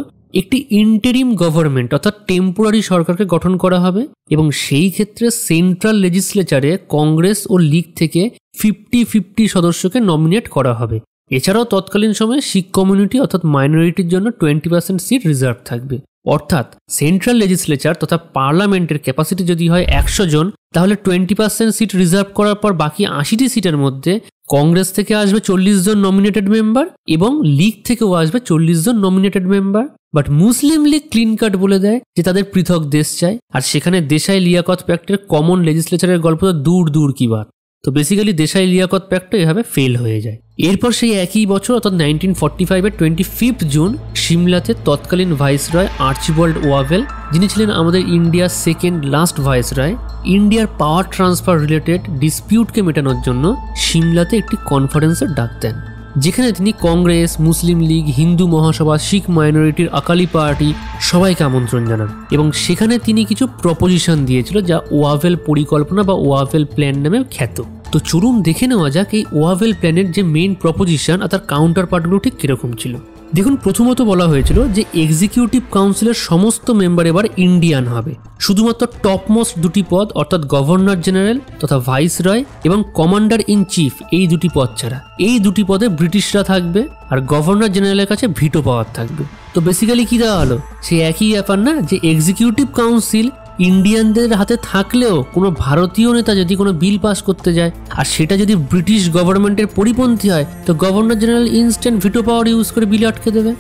একটি ইন্টারিম গভর্নমেন্ট অর্থাৎ টেম্পোরারি সরকারকে গঠন করা হবে, এবং সেই ক্ষেত্রে সেন্ট্রাল লেজিসলেচারে কংগ্রেস ও লীগ থেকে 50-50 সদস্যকে নমিনেট করা হবে। এছাড়াও তৎকালীন সময়ে শিখ কমিউনিটি অর্থাৎ মাইনরিটির জন্য 20% সিট রিজার্ভ থাকবে। অর্থাৎ সেন্ট্রাল লেজিসলেচার তথা পার্লামেন্টের ক্যাপাসিটি যদি হয় 100 জন, তাহলে 20% সিট রিজার্ভ করার পর বাকি 80টি সিটের মধ্যে কংগ্রেস থেকে আসবে 40 জন নমিনেটেড মেম্বার এবং লীগ থেকেও আসবে 40 জন nominated member. But Muslim league clean cut বলে দেয় যে তাদের পৃথক দেশ চায়, আর সেখানে দেশাই লিয়াকত প্যাক্টের কমন লেজিসলেচারের গল্প তো দূর দূর কি বাত। তো বেসিক্যালি দেশাই লিয়াকত প্যাক্টটা এভাবে ফেল হয়ে যায়। এরপর সেই একই বছর অর্থাৎ 1945-এর 25 জুন সিমলাতে তৎকালীন ভাইসরয় আর্চিবাল্ড ওয়াভেল, যিনি ছিলেন আমাদের ইন্ডিয়ার সেকেন্ড লাস্ট ভাইসরয়, ইন্ডিয়ার পাওয়ার ট্রান্সফার রিলেটেড ডিসপিউটকে মেটানোর জন্য সিমলাতে একটি কনফারেন্সের ডাক দেন, যেখানে তিনি কংগ্রেস, মুসলিম লীগ, হিন্দু মহাসভা, শিখ মাইনরিটির আকালি পার্টি সবাইকে আমন্ত্রণ জানান এবং সেখানে তিনি কিছু প্রপোজিশন দিয়েছিল যা ওয়াভেল পরিকল্পনা বা ওয়াভেল প্ল্যান নামে খ্যাত। তো চলুন দেখে নেওয়া যাক এই ওয়াভেল প্ল্যানের যে মেইন প্রপোজিশন আর তার কাউন্টার পার্টগুলো ঠিক কিরকম ছিল। দেখুন, প্রথমত বলা হয়েছিল যে এক্সিকিউটিভ কাউন্সিলের সমস্ত মেম্বার এবার ইন্ডিয়ান হবে, শুধুমাত্র টপমোস্ট দুটি পদ অর্থাৎ গভর্নর জেনারেল তথা ভাইসরয় এবং কমান্ডার ইন চিফ এই দুটি পদ ছাড়া এই দুটি পদে ব্রিটিশরা থাকবে আর গভর্নর জেনারেলের কাছে ভিটো পাওয়ার থাকবে। তো বেসিক্যালি কি দেওয়া হলো, সে একই ব্যাপার না যে এক্সিকিউটিভ কাউন্সিল ইন্ডিয়ানদের হাতে থাকলেও কোনো ভারতীয় নেতা যদি কোনো বিল পাস করতে যায় আর সেটা যদি ব্রিটিশ গভর্নমেন্টের পরিপন্থী হয় তো governor general instant veto power use করে বিল আটকে দেবে।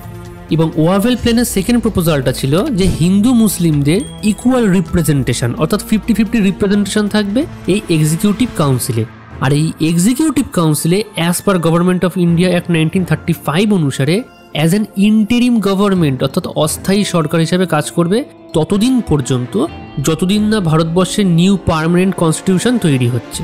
এবং ওয়াভেল প্ল্যানের সেকেন্ড প্রপোজালটা ছিল যে হিন্দু মুসলিমদের ইকুয়াল রিপ্রেজেন্টেশন অর্থাৎ 50-50 রিপ্রেজেন্টেশন থাকবে এই এক্সিকিউটিভ কাউন্সিলে। আর এই এক্সিকিউটিভ কাউন্সিলে as per government of India act 1935 অনুসারে অ্যাজ অ্যান ইন্টেরিম গভর্নমেন্ট অর্থাৎ অস্থায়ী সরকার হিসেবে কাজ করবে ততদিন পর্যন্ত যতদিন না ভারতবর্ষের নিউ পার্মানেন্ট কনস্টিটিউশন তৈরি হচ্ছে।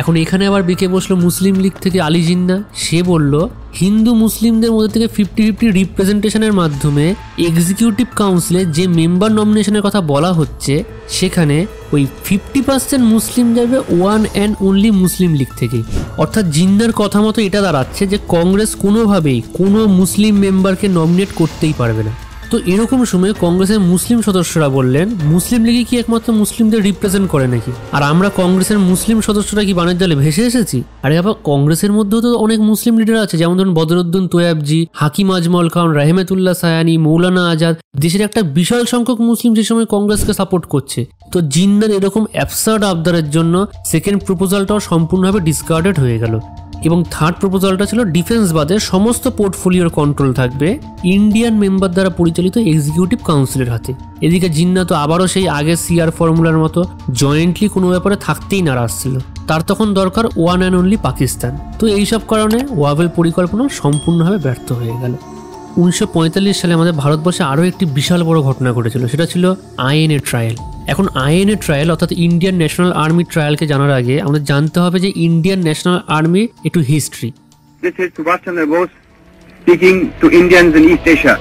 এখন এখানে আবার বেঁকে বসলো মুসলিম লীগ থেকে আলী জিন্নাহ। সে বলল হিন্দু মুসলিমদের মধ্যে থেকে 50-50 রিপ্রেজেন্টেশনের মাধ্যমে এক্সিকিউটিভ কাউন্সিলে যে মেম্বার নমিনেশনের কথা বলা হচ্ছে সেখানে ওই 50% মুসলিম যাবে ওয়ান অ্যান্ড অনলি মুসলিম লীগ থেকেই। অর্থাৎ জিন্নাহর কথা মতো এটা দাঁড়াচ্ছে যে কংগ্রেস কোনোভাবেই কোনো মুসলিম মেম্বারকে নমিনেট করতেই পারবে না। তো এরকম সময় কংগ্রেসের মুসলিম সদস্যরা বললেন মুসলিম লীগে কি একমাত্র মুসলিমদের রিপ্রেজেন্ট করে নাকি, আর আমরা কংগ্রেসের মুসলিম সদস্যরা কি বানের জালে ভেসে এসেছি? আরে আবার কংগ্রেসের মধ্যেও তো অনেক মুসলিম লিডার আছে, যেমন ধরুন বদরুদ্দিন তোয়াবজি, হাকিম আজমল খান, রহমতুল্লাহ সায়ানি, মৌলানা আজাদ। দেশের একটা বিশাল সংখ্যক মুসলিম যে সময় কংগ্রেসকে সাপোর্ট করছে। তো জিন্নাহর এরকম অ্যাবসার্ড আবদারের জন্য সেকেন্ড প্রপোজালটাও সম্পূর্ণভাবে ডিসকার্ডেড হয়ে গেল এবং থার্ড প্রপোজালটা ছিল ডিফেন্স বাদে সমস্ত পোর্টফোলিওর কন্ট্রোল থাকবে ইন্ডিয়ান মেম্বার দ্বারা পরিচালিত এক্সিকিউটিভ কাউন্সিলের হাতে। এদিকে জিন্নাহ তো আবারও সেই আগের সিআর ফর্মুলার মতো জয়েন্টলি কোনো ব্যাপারে থাকতেই নারাজ ছিল, তার তখন দরকার ওয়ান অ্যান্ড অনলি পাকিস্তান। তো এইসব কারণে ওয়াভেল পরিকল্পনা সম্পূর্ণভাবে ব্যর্থ হয়ে গেল। 1945 সালে আমাদের ভারতবর্ষে আরও একটি বিশাল বড় ঘটনা ঘটেছিল, সেটা ছিল আইএনএ ট্রায়াল। এখন আইএনএ ট্রায়াল অর্থাৎ ইন্ডিয়ান ন্যাশনাল আর্মি ট্রায়ালকে জানার আগে আমাদের জানতে হবে যে ইন্ডিয়ান ন্যাশনাল আর্মির একটু history. This is Subhash Chandra Bose speaking to Indians in East Asia.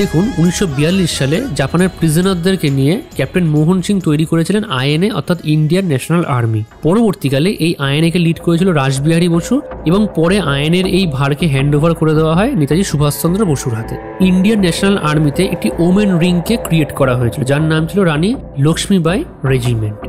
দেখুন 1942 সালে জাপানের প্রিজনারদেরকে নিয়ে ক্যাপ্টেন মোহন সিং তৈরি করেছিলেন আইএনএ অর্থাৎ ইন্ডিয়ান ন্যাশনাল আর্মি। পরবর্তীকালে এই আইএনএকে লিড করেছিল রাসবিহারী বসু এবং পরে আইএনএর এই ভারকে হ্যান্ড ওভার করে দেওয়া হয় নেতাজি সুভাষচন্দ্র বসুর হাতে। ইন্ডিয়ান ন্যাশনাল আর্মিতে একটি ওমেন রিংকে ক্রিয়েট করা হয়েছিল যার নাম ছিল রানী লক্ষ্মীবাই রেজিমেন্ট।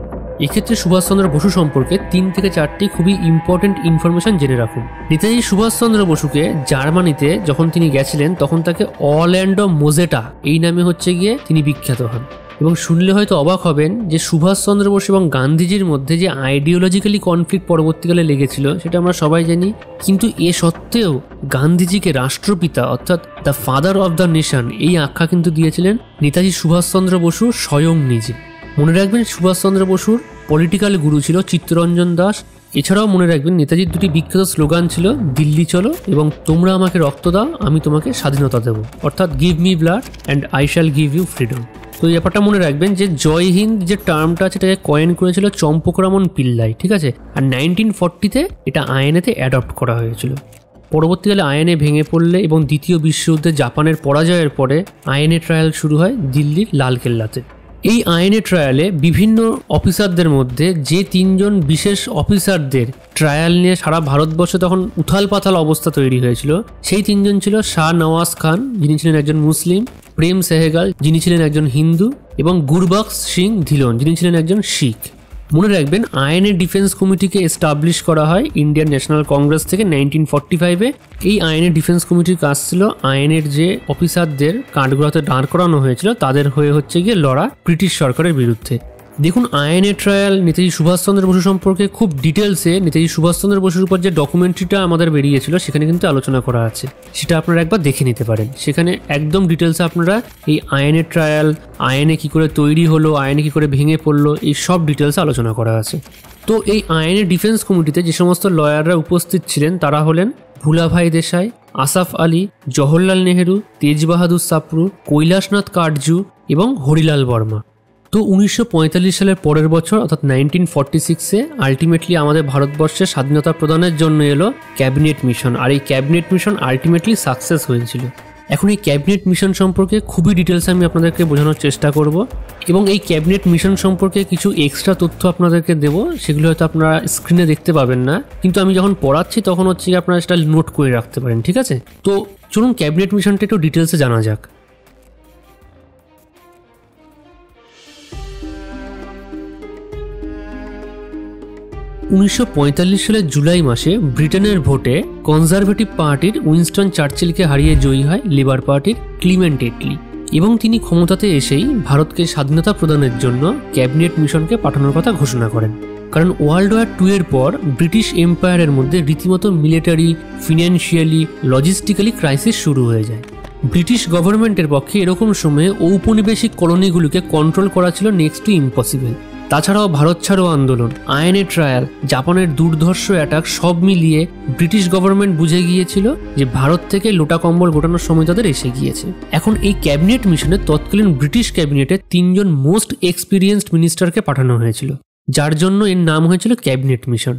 এক্ষেত্রে সুভাষচন্দ্র বসু সম্পর্কে 3 থেকে 4টি খুবই ইম্পর্টেন্ট ইনফরমেশন জেনে রাখুন। নেতাজি সুভাষচন্দ্র বসুকে জার্মানিতে যখন তিনি গেছিলেন তখন তাকে অরল্যান্ডো মোজেটা এই নামে গিয়ে তিনি বিখ্যাত হন। এবং শুনলে হয়তো অবাক হবেন যে সুভাষচন্দ্র বসু এবং গান্ধীজির মধ্যে যে আইডিওলজিক্যালি কনফ্লিক্ট পরবর্তীকালে লেগেছিল সেটা আমরা সবাই জানি, কিন্তু এ সত্ত্বেও গান্ধীজিকে রাষ্ট্রপিতা অর্থাৎ the father of the nation এই আখ্যা কিন্তু দিয়েছিলেন নেতাজি সুভাষচন্দ্র বসু স্বয়ং নিজে। মনে রাখবেন সুভাষচন্দ্র বসুর পলিটিক্যাল গুরু ছিল চিত্তরঞ্জন দাস, এছাড়াও মনে রাখবেন নেতাজির দুটি বিখ্যাত স্লোগান ছিল দিল্লি চলো এবং তোমরা আমাকে রক্ত দাও আমি তোমাকে স্বাধীনতা দেবো, অর্থাৎ give me blood and I shall give you freedom. তো এই ব্যাপারটা মনে রাখবেন যে জয় হিন্দ যে টার্মটা আছে এটাকে কয়েন করেছিল চম্পকরামন পিল্লাই, ঠিক আছে। আর 1940-তে এটা আইএনএতে অ্যাডপ্ট করা হয়েছিল। পরবর্তীকালে আইএনএ ভেঙে পড়লে এবং দ্বিতীয় বিশ্বযুদ্ধে জাপানের পরাজয়ের পরে আইএনএ ট্রায়াল শুরু হয় দিল্লির লালকেল্লাতে। এই আইএনএ ট্রায়ালে বিভিন্ন অফিসারদের মধ্যে যে 3 জন বিশেষ অফিসারদের ট্রায়াল নিয়ে সারা ভারতবর্ষে তখন উথাল পাথাল অবস্থা তৈরি হয়েছিল, সেই 3 জন ছিল শাহ নওয়াজ খান, যিনি ছিলেন একজন মুসলিম, প্রেম সেহেগাল, যিনি ছিলেন একজন হিন্দু, এবং গুরবক্স সিং ধিলন, যিনি ছিলেন একজন শিখ। মনে রাখবেন আইএনএ ডিফেন্স কমিটিকে এস্টাবলিশ করা হয় ইন্ডিয়ান ন্যাশনাল কংগ্রেস থেকে 1945-এ। এই আইএনএ ডিফেন্স কমিটির কাজ ছিল আইএনএর যে অফিসারদের কাঠগড়াতে দাঁড় করানো হয়েছিল তাদের হয়ে হচ্ছে গিয়ে লড়া ব্রিটিশ সরকারের বিরুদ্ধে। দেখুন আইএনএ ট্রায়াল নেতাজি সুভাষচন্দ্র বসু সম্পর্কে খুব ডিটেলসে নেতাজি সুভাষচন্দ্র বসুর উপর যে ডকুমেন্টারিটা আমাদের বেরিয়েছিল সেখানে কিন্তু আলোচনা করা আছে, সেটা আপনারা একবার দেখে নিতে পারেন। সেখানে একদম ডিটেলসে আপনারা এই আইএনএ ট্রায়াল, আইএনএ কী করে তৈরি হলো, আইএনএ কী করে ভেঙে পড়লো, এই সব ডিটেলসে আলোচনা করা আছে। তো এই আইএনএ ডিফেন্স কমিটিতে যে সমস্ত লয়াররা উপস্থিত ছিলেন তারা হলেন ভুলাভাই দেশাই, আসাফ আলী, জওহরলাল নেহেরু, তেজ বাহাদুর সাপ্রু, কৈলাসনাথ কাটজু এবং হরিলাল বর্মা। তো 1945 সালের পরের বছর অর্থাৎ 1946-এ আলটিমেটলি আমাদের ভারতবর্ষে স্বাধীনতা প্রদানের জন্য এলো ক্যাবিনেট মিশন, আর এই ক্যাবিনেট মিশন আলটিমেটলি সাকসেস হয়েছিল। এখন এই ক্যাবিনেট মিশন সম্পর্কে খুবই ডিটেলসে আমি আপনাদেরকে বোঝানোর চেষ্টা করব এবং এই ক্যাবিনেট মিশন সম্পর্কে কিছু এক্সট্রা তথ্য আপনাদেরকে দেবো, সেগুলো হয়তো আপনারা স্ক্রিনে দেখতে পাবেন না, কিন্তু আমি যখন পড়াচ্ছি তখন হচ্ছে আপনারা সেটা নোট করে রাখতে পারেন, ঠিক আছে। তো চলুন ক্যাবিনেট মিশনটা একটু ডিটেলসে জানা যাক। সালের জুলাই মাসে ব্রিটেনের ভোটে কনজারভেটিভ পার্টির উইনস্টন চার্চিলকে হারিয়ে জয়ী হয় লেবার পার্টির ক্লিমেন্ট এটলি এবং তিনি ক্ষমতাতে এসেই ভারতকে স্বাধীনতা প্রদানের জন্য ক্যাবিনেট মিশনকে পাঠানোর কথা ঘোষণা করেন। কারণ ওয়ার্ল্ড ওয়ার 2 এর পর ব্রিটিশ এম্পায়ারের মধ্যে রীতিমতো মিলিটারি, ফিনান্সিয়ালি, লজিস্টিক্যালি ক্রাইসিস শুরু হয়ে যায়। ব্রিটিশ গভর্নমেন্টের পক্ষে এরকম সময়ে ঔপনিবেশিক কলোনিগুলোকে কন্ট্রোল করা ছিল নেক্সট টু ইম্পসিবল। তাছাড়াও ভারত ছাড়ো আন্দোলন, আইএনএ ট্রায়াল, জাপানের দুর্ধর্ষ অ্যাটাক সব মিলিয়ে ব্রিটিশ গভর্নমেন্ট বুঝে গিয়েছিল যে ভারত থেকে লোটা কম্বল গোটানোর সময় তাদের এসে গিয়েছে। এখন এই ক্যাবিনেট মিশনে তৎকালীন ব্রিটিশ ক্যাবিনেটে 3 জন মোস্ট এক্সপিরিয়েন্সড মিনিস্টারকে পাঠানো হয়েছিল, যার জন্য এর নাম হয়েছিল ক্যাবিনেট মিশন।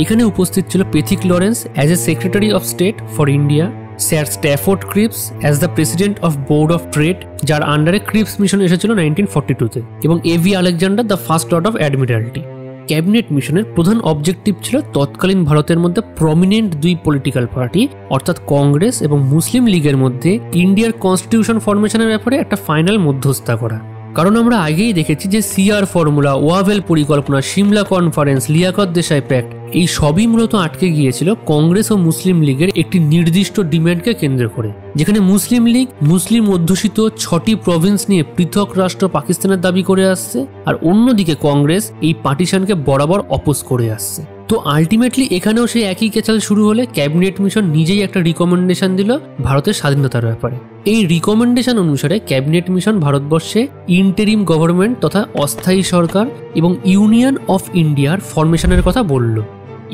এখানে উপস্থিত ছিল Pethick Lawrence as a secretary of state for India, sir Stafford Cripps as the president of board of trade, যার আন্ডারে ক্রিপস মিশন এসেছিল 1942-তে, এবং A V Alexander the first lord of admiralty. Cabinet মিশনের প্রধান অবজেক্টিভ ছিল তৎকালীন ভারতের মধ্যে প্রমিনেন্ট 2 পলিটিক্যাল পার্টি অর্থাৎ কংগ্রেস এবং মুসলিম লীগের মধ্যে ইন্ডিয়ার কনস্টিটিউশন ফরমেশনের ব্যাপারে একটা ফাইনাল মধ্যস্থতা করা। কারণ আমরা আগেই দেখেছি যে সিআর ফর্মুলা, ওয়াভেল পরিকল্পনা, সিমলা কনফারেন্স, লিয়াকত দেশাই প্যাক্ট এই সবই মূলত আটকে গিয়েছিল কংগ্রেস ও মুসলিম লীগের একটি নির্দিষ্ট ডিমান্ডকে কেন্দ্র করে, যেখানে মুসলিম লীগ মুসলিম অধ্যুষিত 6টি প্রভিন্স নিয়ে পৃথক রাষ্ট্র পাকিস্তানের দাবি করে আসছে, আর অন্যদিকে কংগ্রেস এই পার্টিশনকে বরাবর অপোজ করে আসছে। তো আলটিমেটলি এখানেও সেই একই কেচাল শুরু হলে ক্যাবিনেট মিশন নিজেই একটা রিকমেন্ডেশন দিল ভারতের স্বাধীনতার ব্যাপারে। এই রিকমেন্ডেশন অনুসারে ক্যাবিনেট মিশন ভারতবর্ষে ইন্টারিম গভর্নমেন্ট তথা অস্থায়ী সরকার এবং ইউনিয়ন অফ ইন্ডিয়ার ফরমেশনের কথা বলল।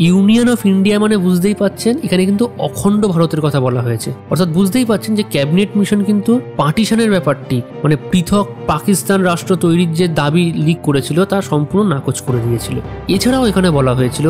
ইউনিয়ন অফ ইন্ডিয়া মানে বুঝতেই পাচ্ছেন এখানে কিন্তু অখণ্ড ভারতের কথা বলা হয়েছে, অর্থাৎ বুঝতেই পাচ্ছেন যে ক্যাবিনেট মিশন কিন্তু পার্টিশনের ব্যাপারটি মানে পৃথক পাকিস্তান রাষ্ট্র তৈরির যে দাবি লিক করেছিল তা সম্পূর্ণ নাকচ করে দিয়েছিল। এছাড়াও এখানে বলা হয়েছিল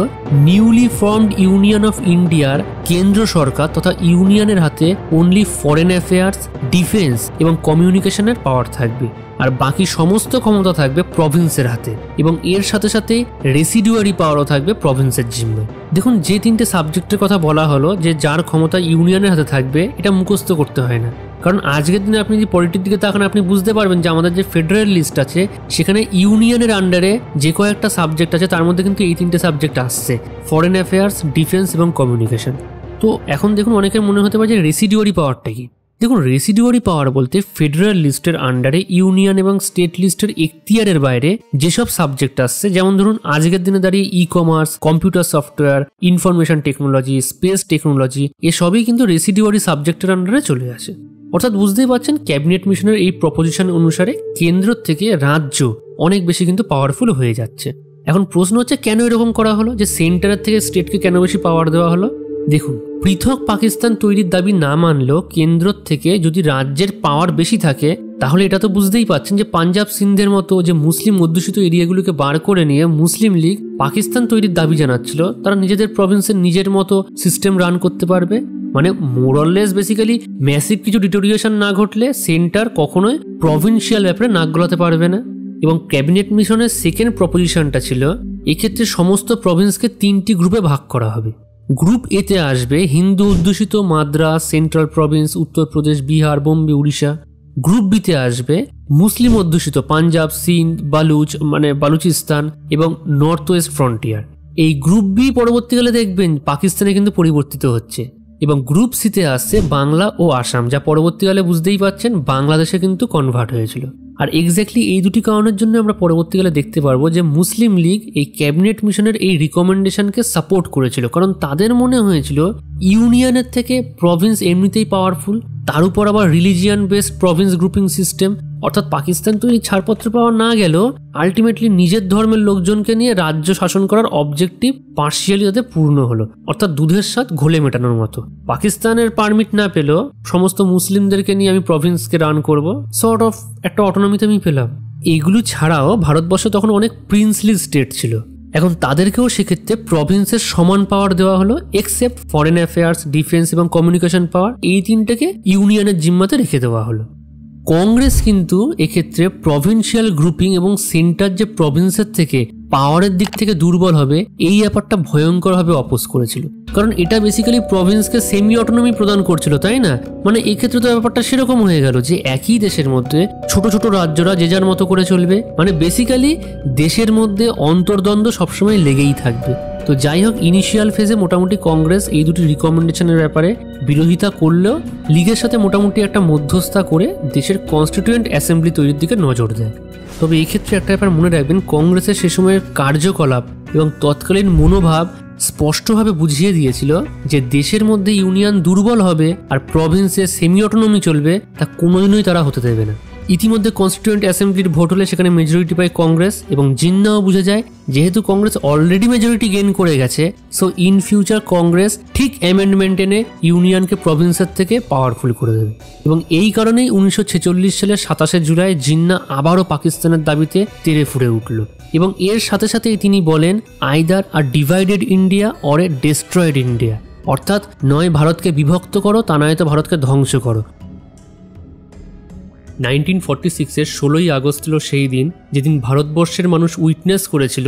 নিউলি ফর্মড ইউনিয়ন অফ ইন্ডিয়ার কেন্দ্র সরকার তথা ইউনিয়নের হাতে অনলি ফরেন অ্যাফেয়ার্স, ডিফেন্স এবং কমিউনিকেশনের পাওয়ার থাকবে, আর বাকি সমস্ত ক্ষমতা থাকবে প্রভিন্সের হাতে, এবং এর সাথে সাথে রেসিডুয়ারি পাওয়ারও থাকবে প্রভিন্সের জিম্মে। দেখুন যে 3টে সাবজেক্টের কথা বলা হলো যে যার ক্ষমতা ইউনিয়নের হাতে থাকবে, এটা মুখস্থ করতে হয় না, কারণ আজকের দিনে আপনি যদি পলিটিক্স দিকে তাকান আপনি বুঝতে পারবেন যে আমাদের যে ফেডারেল লিস্ট আছে সেখানে ইউনিয়নের আন্ডারে যে কয়েকটা সাবজেক্ট আছে তার মধ্যে কিন্তু এই 3টে সাবজেক্ট আসছে, ফরেন অ্যাফেয়ার্স, ডিফেন্স এবং কমিউনিকেশন। তো এখন দেখুন অনেকের মনে হতে পারে যে রেসিডুয়ারি পাওয়ারটা কি। দেখুন রেসিডুয়ারি পাওয়ার বলতে ফেডারেল লিস্টের আন্ডারে ইউনিয়ন এবং স্টেট লিস্টের এখতিয়ারের বাইরে যেসব সাবজেক্ট আসছে, যেমন ধরুন আজকের দিনে দাঁড়িয়ে e commerce, computer software, information technology, space technology এসবই কিন্তু রেসিডুয়ারি সাবজেক্টের আন্ডারে চলে আসে। অর্থাৎ বুঝতেই পারছেন ক্যাবিনেট মিশনের এই প্রপোজিশন অনুসারে কেন্দ্র থেকে রাজ্য অনেক বেশি কিন্তু পাওয়ারফুল হয়ে যাচ্ছে। এখন প্রশ্ন হচ্ছে কেন এরকম করা হলো, যে সেন্টারের থেকে স্টেটকে কেন বেশি পাওয়ার দেওয়া হলো? দেখুন, পৃথক পাকিস্তান তৈরির দাবি না মানলেও কেন্দ্র থেকে যদি রাজ্যের পাওয়ার বেশি থাকে তাহলে এটা তো বুঝতেই পাচ্ছেন যে পাঞ্জাব সিন্ধের মতো যে মুসলিম অধ্যুষিত এরিয়াগুলোকে বার করে নিয়ে মুসলিম লীগ পাকিস্তান তৈরির দাবি জানাচ্ছিল, তারা নিজেদের প্রভিন্সের নিজের মতো সিস্টেম রান করতে পারবে। মানে মোরলেস বেসিক্যালি ম্যাসিভ কিছু ডিটোরিয়েশন না ঘটলে সেন্টার কখনোই প্রভিন্সিয়াল ব্যাপারে নাক গলাতে পারবে না। এবং ক্যাবিনেট মিশনের সেকেন্ড প্রপোজিশনটা ছিল এক্ষেত্রে সমস্ত প্রভিন্সকে 3টি গ্রুপে ভাগ করা হবে। গ্রুপ এতে আসবে হিন্দু অধ্যুষিত Madras, central Province, Uttar Pradesh, Bihar, Bombay, Orissa. Group বিতে আসবে মুসলিম অধ্যুষিত পাঞ্জাব, সিন্ধ, বালুচিস্তান এবং নর্থ ওয়েস্ট ফ্রন্টিয়ার। এই গ্রুপ বি পরবর্তীকালে দেখবেন পাকিস্তানে কিন্তু পরিবর্তিত হচ্ছে। এবং গ্রুপ সিতে আসছে বাংলা ও আসাম, যা পরবর্তীকালে বুঝতেই পাচ্ছেন বাংলাদেশে কিন্তু কনভার্ট হয়েছিল। আর এক্স্যাক্টলি এই দুটি কারণের জন্য আমরা পরবর্তীকালে দেখতে পারবো যে মুসলিম লীগ এই ক্যাবিনেট মিশনের এই রিকমেন্ডেশনকে সাপোর্ট করেছিল, কারণ তাদের মনে হয়েছিল ইউনিয়নের থেকে প্রভিন্স এমনিতেই পাওয়ারফুল, তার উপর আবার religion based Province grouping system, অর্থাৎ পাকিস্তান তো এই ছাড়পত্র পাওয়া না গেলেও আলটিমেটলি নিজের ধর্মের লোকজনকে নিয়ে রাজ্য শাসন করার অবজেক্টিভ পার্শিয়ালি তাতে পূর্ণ হলো, অর্থাৎ দুধের স্বাদ ঘোলে মেটানোর মতো। পাকিস্তানের পারমিট না পেলেও সমস্ত মুসলিমদেরকে নিয়ে আমি প্রভিন্সকে রান করব, সর্ট অফ একটা অটোনমিতে আমি পেলাম। এগুলো ছাড়াও ভারতবর্ষে তখন অনেক প্রিন্সলি স্টেট ছিল, এখন তাদেরকেও সেক্ষেত্রে প্রভিন্সের সমান পাওয়ার দেওয়া হলো, এক্সেপ্ট ফরেন অ্যাফেয়ার্স, ডিফেন্স এবং কমিউনিকেশন পাওয়ার, এই 3টাকে ইউনিয়নের জিম্মাতে রেখে দেওয়া হলো। কংগ্রেস কিন্তু এক্ষেত্রে প্রভিন্সিয়াল গ্রুপিং এবং সেন্টার যে প্রভিন্সের থেকে পাওয়ারের দিক থেকে দুর্বল হবে এই ব্যাপারটা ভয়ঙ্করভাবে অপোজ করেছিল, কারণ এটা বেসিক্যালি প্রভিন্সকে সেমি অটোনমি প্রদান করছিল, তাই না? মানে এক্ষেত্রে তো ব্যাপারটা সেরকম হয়ে গেল যে একই দেশের মধ্যে ছোট ছোট রাজ্যরা যে যার মতো করে চলবে, মানে বেসিক্যালি দেশের মধ্যে অন্তর্দ্বন্দ্ব সবসময় লেগেই থাকবে। তো যাই হোক, ইনিশিয়াল ফেজে মোটামুটি কংগ্রেস এই দুটি রিকমেন্ডেশনের ব্যাপারে বিরোধিতা করলেও লীগের সাথে মোটামুটি একটা মধ্যস্থতা করে দেশের কনস্টিটিউয়েন্ট অ্যাসেম্বলি তৈরির দিকে নজর দেয়। তবে এই ক্ষেত্রে একটা ব্যাপার মনে রাখবেন, কংগ্রেসের সে সময়ের কার্যকলাপ এবং তৎকালীন মনোভাব স্পষ্টভাবে বুঝিয়ে দিয়েছিল যে দেশের মধ্যে ইউনিয়ন দুর্বল হবে আর প্রভিন্সে সেমি অটোনমি চলবে, তা কোনোদিনই তারা হতে দেবে না। ইতিমধ্যে কনস্টিটিউয়েন্ট অ্যাসেম্বলির ভোট হলে সেখানে মেজরিটি পায় কংগ্রেস, এবং জিন্নাও বুঝে যায় যেহেতু কংগ্রেস অলরেডি মেজরিটি গেইন করে গেছে, সো ইন ফিউচার কংগ্রেস ঠিক অ্যামেন্ডমেন্ট এনে ইউনিয়নকে প্রভিন্সের থেকে পাওয়ারফুল করে দেবে। এবং এই কারণেই 1946 সালের 27শে জুলাই জিন্না আবারও পাকিস্তানের দাবিতে তেড়ে ফুঁড়ে উঠল, এবং এর সাথে সাথেই তিনি বলেন either a divided India or a destroyed India, অর্থাৎ নয় ভারতকে বিভক্ত করো, তা নয় তো ভারতকে ধ্বংস করো। 1946-এর 16ই আগস্ট ছিল সেই দিন যেদিন ভারতবর্ষের মানুষ উইটনেস করেছিল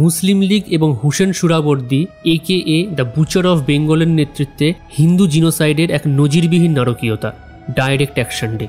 মুসলিম লীগ এবং Hussain Suhrawardy AKA the butcher of বেঙ্গলের নেতৃত্বে হিন্দু জিনোসাইডের এক নজিরবিহীন নারকীয়তা, ডাইরেক্ট অ্যাকশন ডে।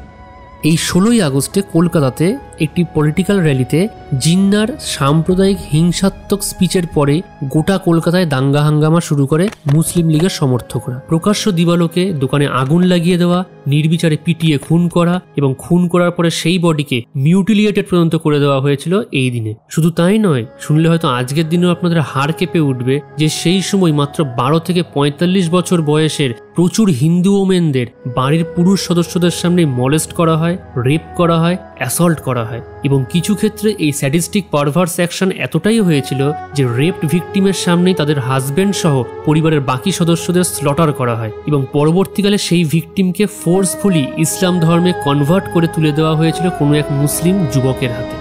এই 16ই আগস্টে কলকাতাতে একটি পলিটিক্যাল র্যালিতে জিন্নার সাম্প্রদায়িক হিংসাত্মক স্পিচের পরে গোটা কলকাতায় দাঙ্গা হাঙ্গামা শুরু করে মুসলিম লীগের সমর্থকরা। প্রকাশ্য দিবালোকে দোকানে আগুন লাগিয়ে দেওয়া, নির্বিচারে পিটিয়ে খুন করা এবং খুন করার পরে সেই বডিকে মিউটিলিয়েটেড পর্যন্ত করে দেওয়া হয়েছিল এই দিনে। শুধু তাই নয়, শুনলে হয়তো আজকের দিনেও আপনাদের হাড় কেঁপে উঠবে যে সেই সময় মাত্র 12 থেকে 45 বছর বয়সের প্রচুর হিন্দু ওমেনদের বাড়ির পুরুষ সদস্যদের সামনে মলেস্ট করা হয়, রেপ করা হয়, অ্যাসল্ট করা হয়, এবং কিছু ক্ষেত্রে এই স্যাডিস্টিক পারভার্স অ্যাকশন এতটাই হয়েছিল যে রেপড ভিকটিমের সামনেই তাদের হাজবেন্ড সহ পরিবারের বাকি সদস্যদের স্লটার করা হয়, এবং পরবর্তীকালে সেই ভিকটিমকে ফোর্সফুলি ইসলাম ধর্মে কনভার্ট করে তুলে দেওয়া হয়েছিল কোনো এক মুসলিম যুবকের হাতে।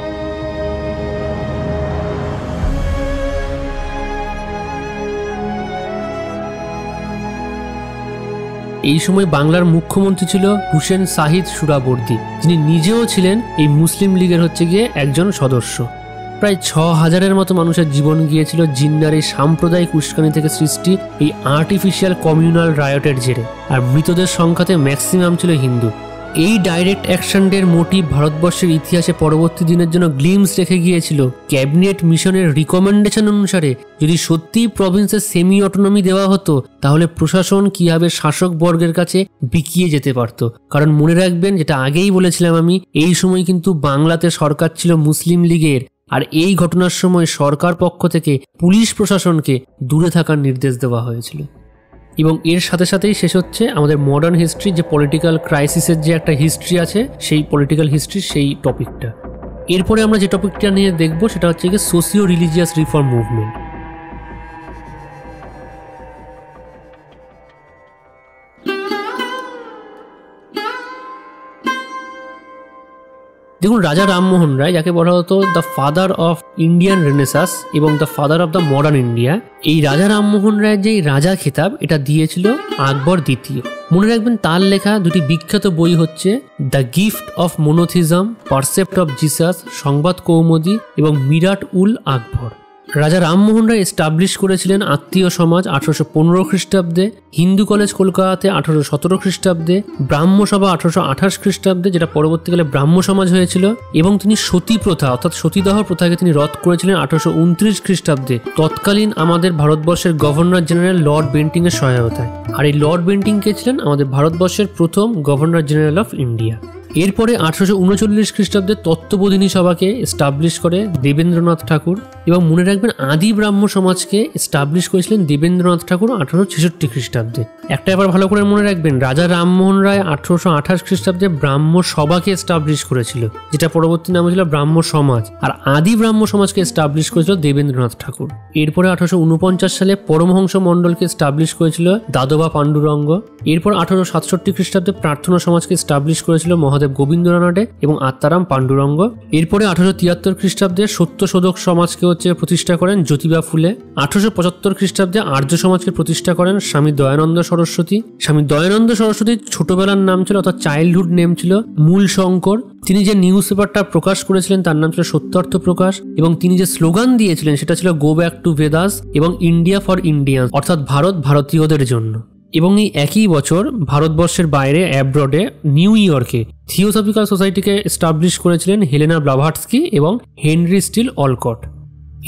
এই সময় বাংলার মুখ্যমন্ত্রী ছিল হুসেন শাহিদ সুহরাওয়ার্দী, যিনি নিজেও ছিলেন এই মুসলিম লীগের একজন সদস্য। প্রায় 6000-এর মতো মানুষের জীবন গিয়েছিল জিন্নার এই সাম্প্রদায়িক উস্কানি থেকে সৃষ্টি এই আর্টিফিশিয়াল কমিউনাল রায়টের জেরে, আর মৃতদের সংখ্যাতে ম্যাক্সিমাম ছিল হিন্দু। এই ডাইরেক্ট অ্যাকশন ডের মোটিভ ভারতবর্ষের ইতিহাসে পরবর্তী দিনের জন্য গ্লিমস রেখে গিয়েছিল। ক্যাবিনেট মিশনের রিকমেন্ডেশন অনুসারে যদি সত্যিই প্রভিন্সের সেমি অটোনমি দেওয়া হতো তাহলে প্রশাসন কিভাবে শাসক বর্গের কাছে বিকিয়ে যেতে পারত। কারণ মনে রাখবেন, যেটা আগেই বলেছিলাম আমি, এই সময় কিন্তু বাংলাতে সরকার ছিল মুসলিম লীগের, আর এই ঘটনার সময় সরকার পক্ষ থেকে পুলিশ প্রশাসনকে দূরে থাকার নির্দেশ দেওয়া হয়েছিল। এবং এর সাথে সাথেই শেষ হচ্ছে আমাদের মডার্ন হিস্ট্রি, যে পলিটিক্যাল ক্রাইসিসের যে একটা হিস্ট্রি আছে, সেই পলিটিক্যাল হিস্ট্রি সেই টপিকটা। এরপরে আমরা যে টপিকটা নিয়ে দেখবো সেটা হচ্ছে কি সোশিও রিলিজিয়াস রিফর্ম মুভমেন্ট। দেখুন, রাজা রামমোহন রায়, যাকে বলা হতো the father of Indian renaissance এবং the father of the modern India, এই রাজা রামমোহন রায়ের যে রাজা খেতাব এটা দিয়েছিল আকবর দ্বিতীয়। মনে রাখবেন তার লেখা দুটি বিখ্যাত বই হচ্ছে the gift of monotheism, precept of Jesus, Sambad Kaumudi এবং মিরাট উল আকবর। রাজা রামমোহন রায় এস্টাবলিশ করেছিলেন আত্মীয় সমাজ 1815 খ্রিস্টাব্দে, হিন্দু কলেজ কলকাতাতে 1817 খ্রিস্টাব্দে, ব্রাহ্মসভা 1828 খ্রিস্টাব্দে, যেটা পরবর্তীকালে ব্রাহ্ম সমাজ হয়েছিল, এবং তিনি সতী প্রথা অর্থাৎ সতীদাহ প্রথাকে তিনি রদ করেছিলেন 1829 খ্রিস্টাব্দে তৎকালীন আমাদের ভারতবর্ষের গভর্নর জেনারেল লর্ড বেন্টিং এর সহায়তায়। আর এই লর্ড বেন্টিং কে ছিলেন আমাদের ভারতবর্ষের প্রথম গভর্নর জেনারেল অফ ইন্ডিয়া। এরপরে 1839 খ্রিস্টাব্দে তত্ত্ববোধিনী সভাকে এস্টাবলিশ করে দেবেন্দ্রনাথ ঠাকুর, এবং মনে রাখবেন আদি ব্রাহ্ম সমাজকে এস্টাবলিশ করেছিলেন দেবেন্দ্রনাথ ঠাকুর 1866 খ্রিস্টাব্দে। একটা এবার ভালো করে মনে রাখবেন, রাজা রামমোহন রায় 1828 খ্রিস্টাব্দে ব্রাহ্ম সভাকে এস্টাবলিশ করেছিল, যেটা পরবর্তী নাম ছিল ব্রাহ্ম সমাজ, আর আদি ব্রাহ্ম সমাজকে এস্টাবলিশ করেছিল দেবেন্দ্রনাথ ঠাকুর। এরপরে 1849 সালে পরমহংস মণ্ডলকে এস্টাবলিশ করেছিল দাদোবা পাণ্ডুরঙ্গ। এরপর 1867 খ্রিস্টাব্দে প্রার্থনা সমাজকে এস্টাবলিশ করেছিল মহাদেব গোবিন্দ রানাডে এবং আত্মারাম পাণ্ডুরঙ্গ। এরপরে 1873 খ্রিস্টাব্দে সত্যশোধক সমাজকে প্রতিষ্ঠা করেন জ্যোতিবা ফুলে। 1875 খ্রিস্টাব্দে আর্য সমাজকে প্রতিষ্ঠা করেন স্বামী দয়ানন্দ সরস্বতী। স্বামী দয়ানন্দ সরস্বতীর ছোটবেলার নাম ছিল অর্থাৎ চাইল্ডহুড নেম ছিল মূল শঙ্কর। তিনি যে নিউজ পেপারটা প্রকাশ করেছিলেন তার নাম ছিল সত্যার্থ প্রকাশ, এবং তিনি যে স্লোগান দিয়েছিলেন সেটা ছিল গো ব্যাক টু বেদাস এবং ইন্ডিয়া ফর ইন্ডিয়ান, অর্থাৎ ভারত ভারতীয়দের জন্য। এবং এই একই বছর ভারতবর্ষের বাইরে অ্যাব্রডে নিউ ইয়র্কে থিওসফিক্যাল সোসাইটিকে এস্টাবলিশ করেছিলেন হেলেনা ব্লাভাটস্কি এবং হেনরি স্টিল অলকট।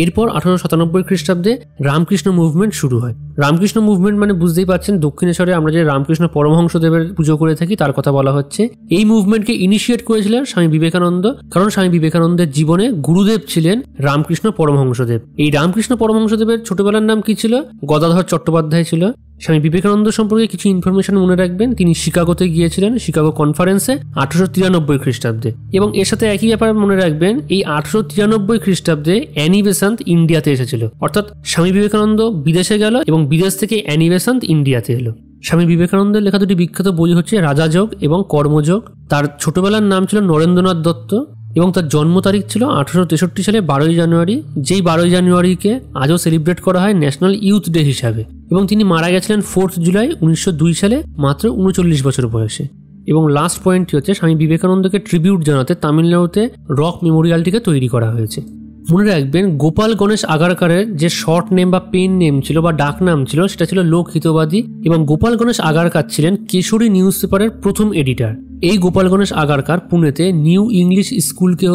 এরপর 1897 খ্রিস্টাব্দে রামকৃষ্ণ মুভমেন্ট শুরু হয়। রামকৃষ্ণ মুভমেন্ট মানে বুঝতেই পারছেন, দক্ষিণেশ্বরে আমরা যে রামকৃষ্ণ পরমহংসদেবের পুজো করে থাকি তার কথা বলা হচ্ছে। এই মুভমেন্টকে ইনিশিয়েট করেছিলেন স্বামী বিবেকানন্দ, কারণ স্বামী বিবেকানন্দের জীবনে গুরুদেব ছিলেন রামকৃষ্ণ পরমহংসদেব। এই রামকৃষ্ণ পরমহংসদেবের ছোটবেলার নাম কি ছিল? গদাধর চট্টোপাধ্যায় ছিল। স্বামী বিবেকানন্দ সম্পর্কে কিছু ইনফরমেশন মনে রাখবেন, তিনি শিকাগোতে গিয়েছিলেন, শিকাগো কনফারেন্সে 1893 খ্রিস্টাব্দে। এবং এর সাথে একই ব্যাপার মনে রাখবেন, এই 1893 খ্রিস্টাব্দে অ্যানি বেসান্ত ইন্ডিয়াতে এসেছিল, অর্থাৎ স্বামী বিবেকানন্দ বিদেশে গেল এবং বিদেশ থেকে অ্যানি বেসান্ত ইন্ডিয়াতে এলো। স্বামী বিবেকানন্দের লেখা দুটি বিখ্যাত বই হচ্ছে রাজাযোগ এবং কর্মযোগ। তার ছোটবেলার নাম ছিল নরেন্দ্রনাথ দত্ত এবং তার জন্ম তারিখ ছিল 1863 সালে 12ই জানুয়ারি, যেই 12ই জানুয়ারিকে আজও সেলিব্রেট করা হয় ন্যাশনাল ইউথ ডে হিসাবে। এবং তিনি মারা গেছিলেন 4 জুলাই 1902 সালে মাত্র 39 বছর বয়সে। এবং লাস্ট পয়েন্টটি হচ্ছে স্বামী বিবেকানন্দকে ট্রিবিউট জানাতে তামিলনাড়ুতে রক মেমোরিয়ালটিকে তৈরি করা হয়েছে। মনে রাখবেন, গোপাল গণেশ আগারকারের যে শর্ট নেম বা পেন নেম ছিল বা ডাক নাম ছিল সেটা ছিল লোকহিতবাদী, এবং গোপাল গণেশ আগারকার ছিলেন কেশরী নিউজ পেপারের প্রথম এডিটার। এই গোপাল গণেশ আগারকার পুনেতে নিউ ইংলিশ স্কুলকে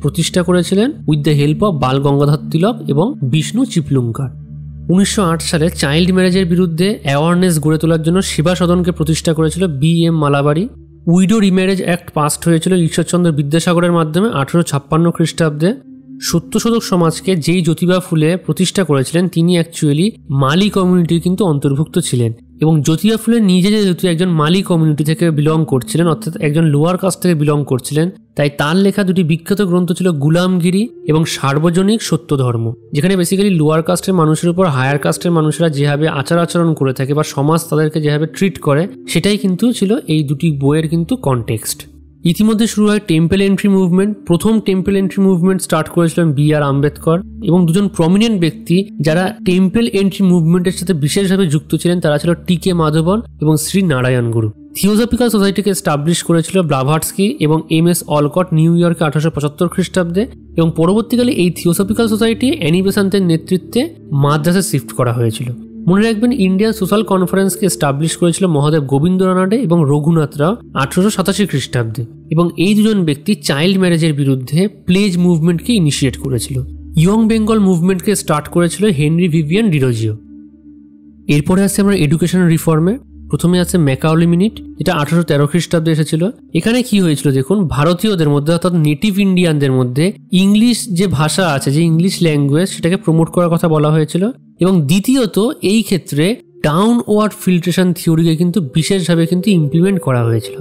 প্রতিষ্ঠা করেছিলেন উইথ দ্য হেল্প অফ বাল গঙ্গাধর তিলক এবং বিষ্ণু চিপলুঙ্কার। 1908 সালে চাইল্ড ম্যারেজের বিরুদ্ধে অ্যাওয়ারনেস গড়ে তোলার জন্য সেবা সদনকে প্রতিষ্ঠা করেছিল BM Malabari. Widow remarriage act passed হয়েছিল ঈশ্বরচন্দ্র বিদ্যাসাগরের মাধ্যমে 1856 খ্রিস্টাব্দে। সত্যশোধক সমাজকে যেই জ্যোতিবা ফুলে প্রতিষ্ঠা করেছিলেন তিনি অ্যাকচুয়ালি মালি কমিউনিটির কিন্তু অন্তর্ভুক্ত ছিলেন, এবং জ্যোতিবা ফুলে নিজে যেহেতু একজন মালি কমিউনিটি থেকে বিলং করছিলেন, অর্থাৎ একজন লোয়ার কাস্ট থেকে বিলং করছিলেন, তাই তার লেখা দুটি বিখ্যাত গ্রন্থ ছিল গুলামগিরি এবং সার্বজনিক সত্য ধর্ম, যেখানে বেসিক্যালি লোয়ার কাস্টের মানুষের উপর হায়ার কাস্টের মানুষরা যেভাবে আচার আচরণ করে থাকে বা সমাজ তাদেরকে যেভাবে ট্রিট করে সেটাই কিন্তু ছিল এই দুটি বইয়ের কিন্তু কনটেক্সট। ইতিমধ্যে শুরু হয় টেম্পল এন্ট্রি মুভমেন্ট। প্রথম টেম্পল এন্ট্রি মুভমেন্ট স্টার্ট করেছিলেন B.R. আম্বেদকর, এবং দুজন প্রমিনেন্ট ব্যক্তি যারা টেম্পল এন্ট্রি মুভমেন্টের সাথে বিশেষভাবে যুক্ত ছিলেন তারা ছিল T.K. মাধবন এবং শ্রী নারায়ণ গুরু। থিওসফিক্যাল সোসাইটিকে এস্টাবলিশ করেছিল ব্লাভাটস্কি এবং M.S. অলকট নিউ ইয়র্কে 1875 খ্রিস্টাব্দে, এবং পরবর্তীকালে এই থিওসফিক্যাল সোসাইটি অ্যানি বেসান্তের নেতৃত্বে মাদ্রাসে শিফট করা হয়েছিল। মনে রাখবেন, ইন্ডিয়ান সোশ্যাল কনফারেন্সকে এস্টাবলিশ করেছিল মহাদেব গোবিন্দ রানাডে এবং রঘুনাথ রাও 1887 খ্রিস্টাব্দে, এবং এই দুজন ব্যক্তি চাইল্ড ম্যারেজের বিরুদ্ধে প্লেজ মুভমেন্টকে ইনিশিয়েট করেছিল। ইয়ং বেঙ্গল মুভমেন্টকে স্টার্ট করেছিল হেনরি ভিভিয়ান ডিরোজিও। এরপরে আসছে আমরা এডুকেশন রিফর্মে। প্রথমে আছে ম্যাকাউলি মিনিট, যেটা 1813 খ্রিস্টাব্দে এসেছিল। এখানে কি হয়েছিল দেখুন, ভারতীয়দের মধ্যে অর্থাৎ নেটিভ ইন্ডিয়ানদের মধ্যে ইংলিশ যে ভাষা আছে, যে ইংলিশ ল্যাঙ্গুয়েজ, সেটাকে প্রমোট করার কথা বলা হয়েছিল। এবং দ্বিতীয়ত এই ক্ষেত্রে ডাউনওয়ার্ড ফিল্ট্রেশন থিওরিকে কিন্তু বিশেষভাবে কিন্তু ইমপ্লিমেন্ট করা হয়েছিল।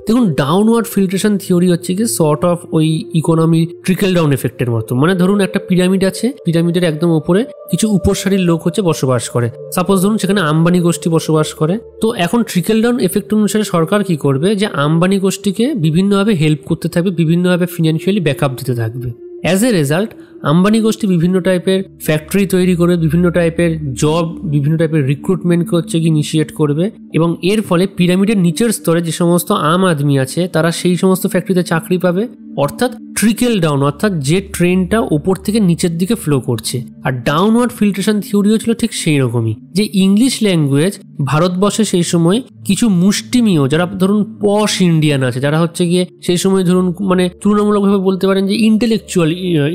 দেখুন ডাউনওয়ার্ড ফিল্ট্রেশন থিওরি হচ্ছে কি সর্ট অফ ওই ইকোনমি ট্রিকেল ডাউন এফেক্টের মতো। মানে ধরুন একটা পিরামিড আছে, পিরামিডের একদম উপরে কিছু উপরসারির লোক হচ্ছে বসবাস করে, সাপোজ ধরুন সেখানে আম্বানি গোষ্ঠী বসবাস করে। তো এখন ট্রিকেল ডাউন এফেক্ট অনুসারে সরকার কি করবে, যে আম্বানি গোষ্ঠীকে বিভিন্নভাবে হেল্প করতে থাকবে, বিভিন্নভাবে ফিনান্সিয়ালি ব্যাকআপ দিতে থাকবে। অ্যাজ এ রেজাল্ট আম্বানি গোষ্ঠী বিভিন্ন টাইপের ফ্যাক্টরি তৈরি করবে, বিভিন্ন টাইপের জব, বিভিন্ন টাইপের রিক্রুটমেন্টকে হচ্ছে কি ইনিশিয়েট করবে, এবং এর ফলে পিরামিডের নিচের স্তরে যে সমস্ত আম আদমি আছে তারা সেই সমস্ত ফ্যাক্টরিতে চাকরি পাবে। অর্থাৎ ট্রিকেল ডাউন, অর্থাৎ যে ট্রেনটা ওপর থেকে নিচের দিকে ফ্লো করছে। আর ডাউনওয়ার্ড ফিল্ট্রেশন থিওরিও ছিল ঠিক সেই রকমই, যে ইংলিশ ল্যাঙ্গুয়েজ ভারতবর্ষে সেই সময় কিছু মুষ্টিমীয় যারা ধরুন পশ ইন্ডিয়ান আছে, যারা হচ্ছে গিয়ে সেই সময় ধরুন মানে তুলনামূলকভাবে বলতে পারেন যে ইন্টেলেকচুয়াল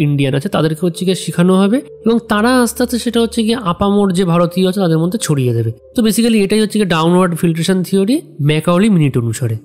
ইন্ডিয়ান আছে, তাদেরকে হচ্ছে গিয়ে শেখানো হবে এবং তারা আস্তে আস্তে সেটা হচ্ছে গিয়ে আপামোর যে ভারতীয় আছে তাদের মধ্যে ছড়িয়ে দেবে। তো বেসিক্যালি এটাই হচ্ছে গিয়ে ডাউনওয়ার্ড ফিল্ট্রেশন থিওরি ম্যাকাওলি মিনিট অনুসারে।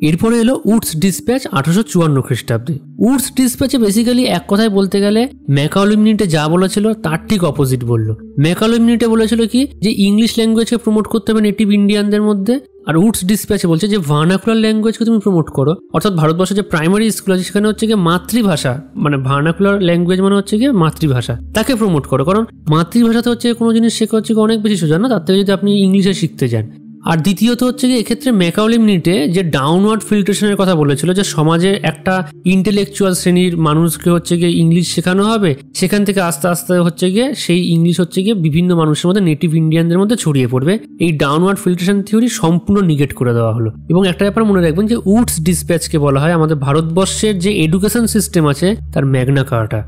এরপরে এলো উডস ডিসপ্যাচ 1854 খ্রিস্টাব্দে। উডস ডিসপ্যাচে বেসিক্যালি এক কথায় বলতে গেলে ম্যাকাওলি মিনিটে যা বলেছিল তার ঠিক অপোজিট বললো। ম্যাকাওলি মিনিটে বলেছিল কি যে ইংলিশ ল্যাঙ্গুয়েজকে প্রমোট করতে হবে নেটিভ ইন্ডিয়ানদের মধ্যে, আর উডস ডিসপ্যাচে বলছে যে ভার্নাকুলার ল্যাঙ্গুয়েজকে তুমি প্রমোট করো। অর্থাৎ ভারতবর্ষে যে প্রাইমারি স্কুল আছে সেখানে হচ্ছে গিয়ে মাতৃভাষা, মানে ভার্নাকুলার ল্যাঙ্গুয়েজ মানে হচ্ছে গিয়ে মাতৃভাষা, তাকে প্রমোট করো। কারণ মাতৃভাষাতে হচ্ছে কোনো জিনিস শেখা হচ্ছে অনেক বেশি সোজা না, তার থেকে যদি আপনি ইংলিশে শিখতে যান। আর দ্বিতীয়ত হচ্ছে কি এক্ষেত্রে ম্যাকাওলি মিনিটে যে ডাউনওয়ার্ড ফিল্ট্রেশনের কথা বলেছিল, যে সমাজে একটা ইন্টেলেকচুয়াল শ্রেণীর মানুষকে হচ্ছে গিয়ে ইংলিশ শেখানো হবে, সেখান থেকে আস্তে আস্তে হচ্ছে গিয়ে সেই ইংলিশ হচ্ছে গিয়ে বিভিন্ন মানুষের মধ্যে নেটিভ ইন্ডিয়ানদের মধ্যে ছড়িয়ে পড়বে। এই ডাউনওয়ার্ড ফিল্ট্রেশন থিওরি সম্পূর্ণ নিগেট করে দেওয়া হলো। এবং একটা ব্যাপার মনে রাখবেন যে উডস ডিসপ্যাচকে বলা হয় আমাদের ভারতবর্ষের যে এডুকেশন সিস্টেম আছে তার ম্যাগনা কার্টা।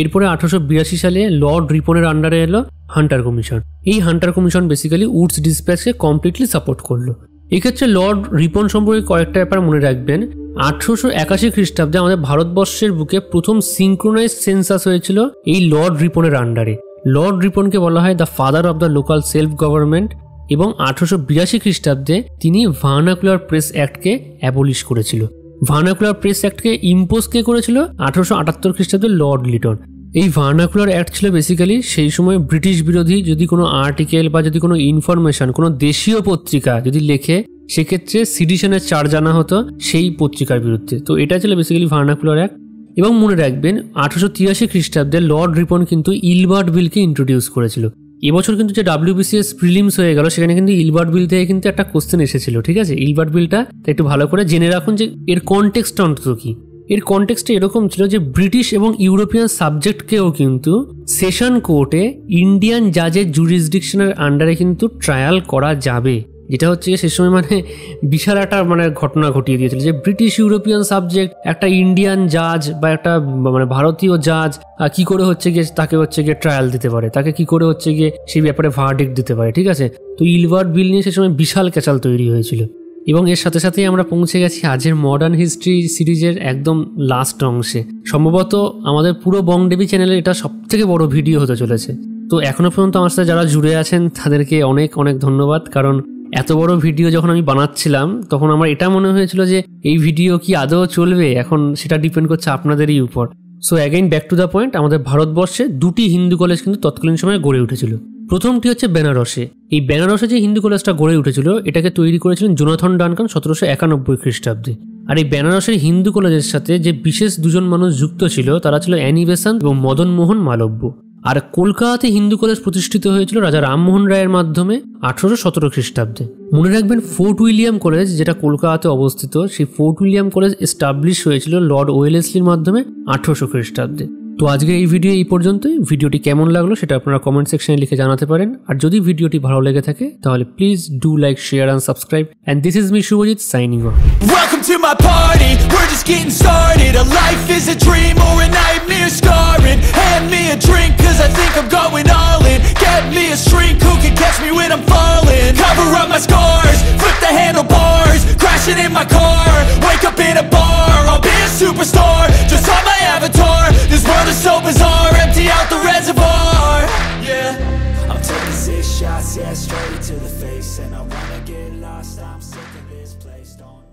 এরপরে 1882 সালে লর্ড রিপনের আন্ডারে এলো হান্টার কমিশন। এই হান্টার কমিশন বেসিক্যালি উডস ডিসপ্যাচকে কমপ্লিটলি সাপোর্ট করলো। এক্ষেত্রে লর্ড রিপন সম্পর্কে কয়েকটা ব্যাপার মনে রাখবেন। 1881 খ্রিস্টাব্দে আমাদের ভারতবর্ষের বুকে প্রথম সিঙ্ক্রোনাইজ সেন্সাস হয়েছিল এই লর্ড রিপনের আন্ডারে। লর্ড রিপনকে বলা হয় the father of the local self government, এবং 1882 খ্রিস্টাব্দে তিনি ভার্নাকুলার প্রেস অ্যাক্টকে অ্যাবলিশ করেছিল। ভার্নাকুলার প্রেস অ্যাক্টকে ইম্পোজ কে করেছিল 1878 খ্রিস্টাব্দে লর্ড লিটন। এই ভার্নাকুলার অ্যাক্ট ছিল বেসিক্যালি সেই সময় ব্রিটিশ বিরোধী যদি কোনো আর্টিকেল বা যদি কোনো ইনফরমেশন কোনো দেশীয় পত্রিকা যদি লেখে, সেক্ষেত্রে সিডিশনের চার্জ আনা হতো সেই পত্রিকার বিরুদ্ধে। তো এটা ছিল বেসিক্যালি ভার্নাকুলার অ্যাক্ট। এবং মনে রাখবেন 1883 খ্রিস্টাব্দে লর্ড রিপন কিন্তু ইলবার্ট বিলকে ইন্ট্রোডিউস করেছিল। এবছর কিন্তু যে WBCS প্রিলিমস হয়ে গেল সেখানে কিন্তু ইলবার্ট বিল থেকে কিন্তু একটা কোশ্চেন এসেছিল, ঠিক আছে? ইলবার্ট বিলটা একটু ভালো করে জেনে রাখুন যে এর কনটেক্সটটা অন্তত কি। এর কনটেক্সটটা এরকম ছিল যে ব্রিটিশ এবং ইউরোপিয়ান সাবজেক্টকেও কিন্তু সেশন কোর্টে ইন্ডিয়ান জাজের জুরিসডিকশনের আন্ডারে কিন্তু ট্রায়াল করা যাবে, যেটা হচ্ছে সে সময় মানে বিশাল একটা মানে ঘটনা ঘটিয়ে দিয়েছিল যে ব্রিটিশ ইউরোপিয়ান সাবজেক্ট একটা ইন্ডিয়ান জাজ বা একটা মানে ভারতীয় জাজ কি করে হচ্ছে গিয়ে তাকে হচ্ছে গিয়ে ট্রায়াল দিতে পারে, তাকে কি করে হচ্ছে গিয়ে সেই ব্যাপারে ভার্ডিক্ট দিতে পারে, ঠিক আছে? তো ইলবার্ট বিল নিয়ে সে সময় বিশাল ক্যাচাল তৈরি হয়েছিল। এবং এর সাথে সাথেই আমরা পৌঁছে গেছি আজের মডার্ন হিস্ট্রি সিরিজের একদম লাস্ট অংশে। সম্ভবত আমাদের পুরো বংদেবী চ্যানেলে এটা সবথেকে বড় ভিডিও হতে চলেছে। তো এখনো পর্যন্ত আমার সাথে যারা জুড়ে আছেন তাদেরকে অনেক অনেক ধন্যবাদ, কারণ এত বড় ভিডিও যখন আমি বানাচ্ছিলাম তখন আমার এটা মনে হয়েছিল যে এই ভিডিও কি আদৌ চলবে, এখন সেটা ডিপেন্ড করছে আপনাদেরই উপর। So again back to the point, আমাদের ভারতবর্ষে দুটি হিন্দু কলেজ কিন্তু তৎকালীন সময়ে গড়ে উঠেছিল। প্রথমটি হচ্ছে বেনারসে। এই বেনারসে যে হিন্দু কলেজটা গড়ে উঠেছিল এটাকে তৈরি করেছিলেন জোনাথন ডানকান 1791 খ্রিস্টাব্দে। আর এই বেনারসের হিন্দু কলেজের সাথে যে বিশেষ দুজন মানুষ যুক্ত ছিল তারা ছিল অ্যানি বেসান্ত এবং মদন মোহন মালব্য। আর কলকাতাতে হিন্দু কলেজ প্রতিষ্ঠিত হয়েছিল রাজা রামমোহন রায়ের মাধ্যমে 1817 খ্রিস্টাব্দে। মনে রাখবেন ফোর্ট উইলিয়াম কলেজ যেটা কলকাতাতে অবস্থিত, সেই ফোর্ট উইলিয়াম কলেজ এস্টাবলিশ হয়েছিল লর্ড ওয়েলেসলির মাধ্যমে 1800 খ্রিস্টাব্দে। তো আজকে এই ভিডিও এই পর্যন্তই। ভিডিওটি কেমন লাগলো সেটা আপনারা কমেন্ট সেকশনে লিখে জানাতে পারেন। আর যদি ভিডিওটি ভালো লেগে থাকে তাহলে please do like, share and subscribe. And this is me Shubhajit signing off. Welcome to my party, we're just getting started. A life is a dream or a nightmare scarring. Hand me a drink cause I think I'm going all in. Get me a shrink who can catch me when I'm falling. Cover up my scars, flip the handlebars. Crashing in my car, wake up in a bar. I'll be a superstar, just on my avatar. This world is so bizarre, empty out the reservoir. Yeah, I'm taking 6 shots, yeah, straight to the face. And I wanna get lost, I'm sick of this place, don't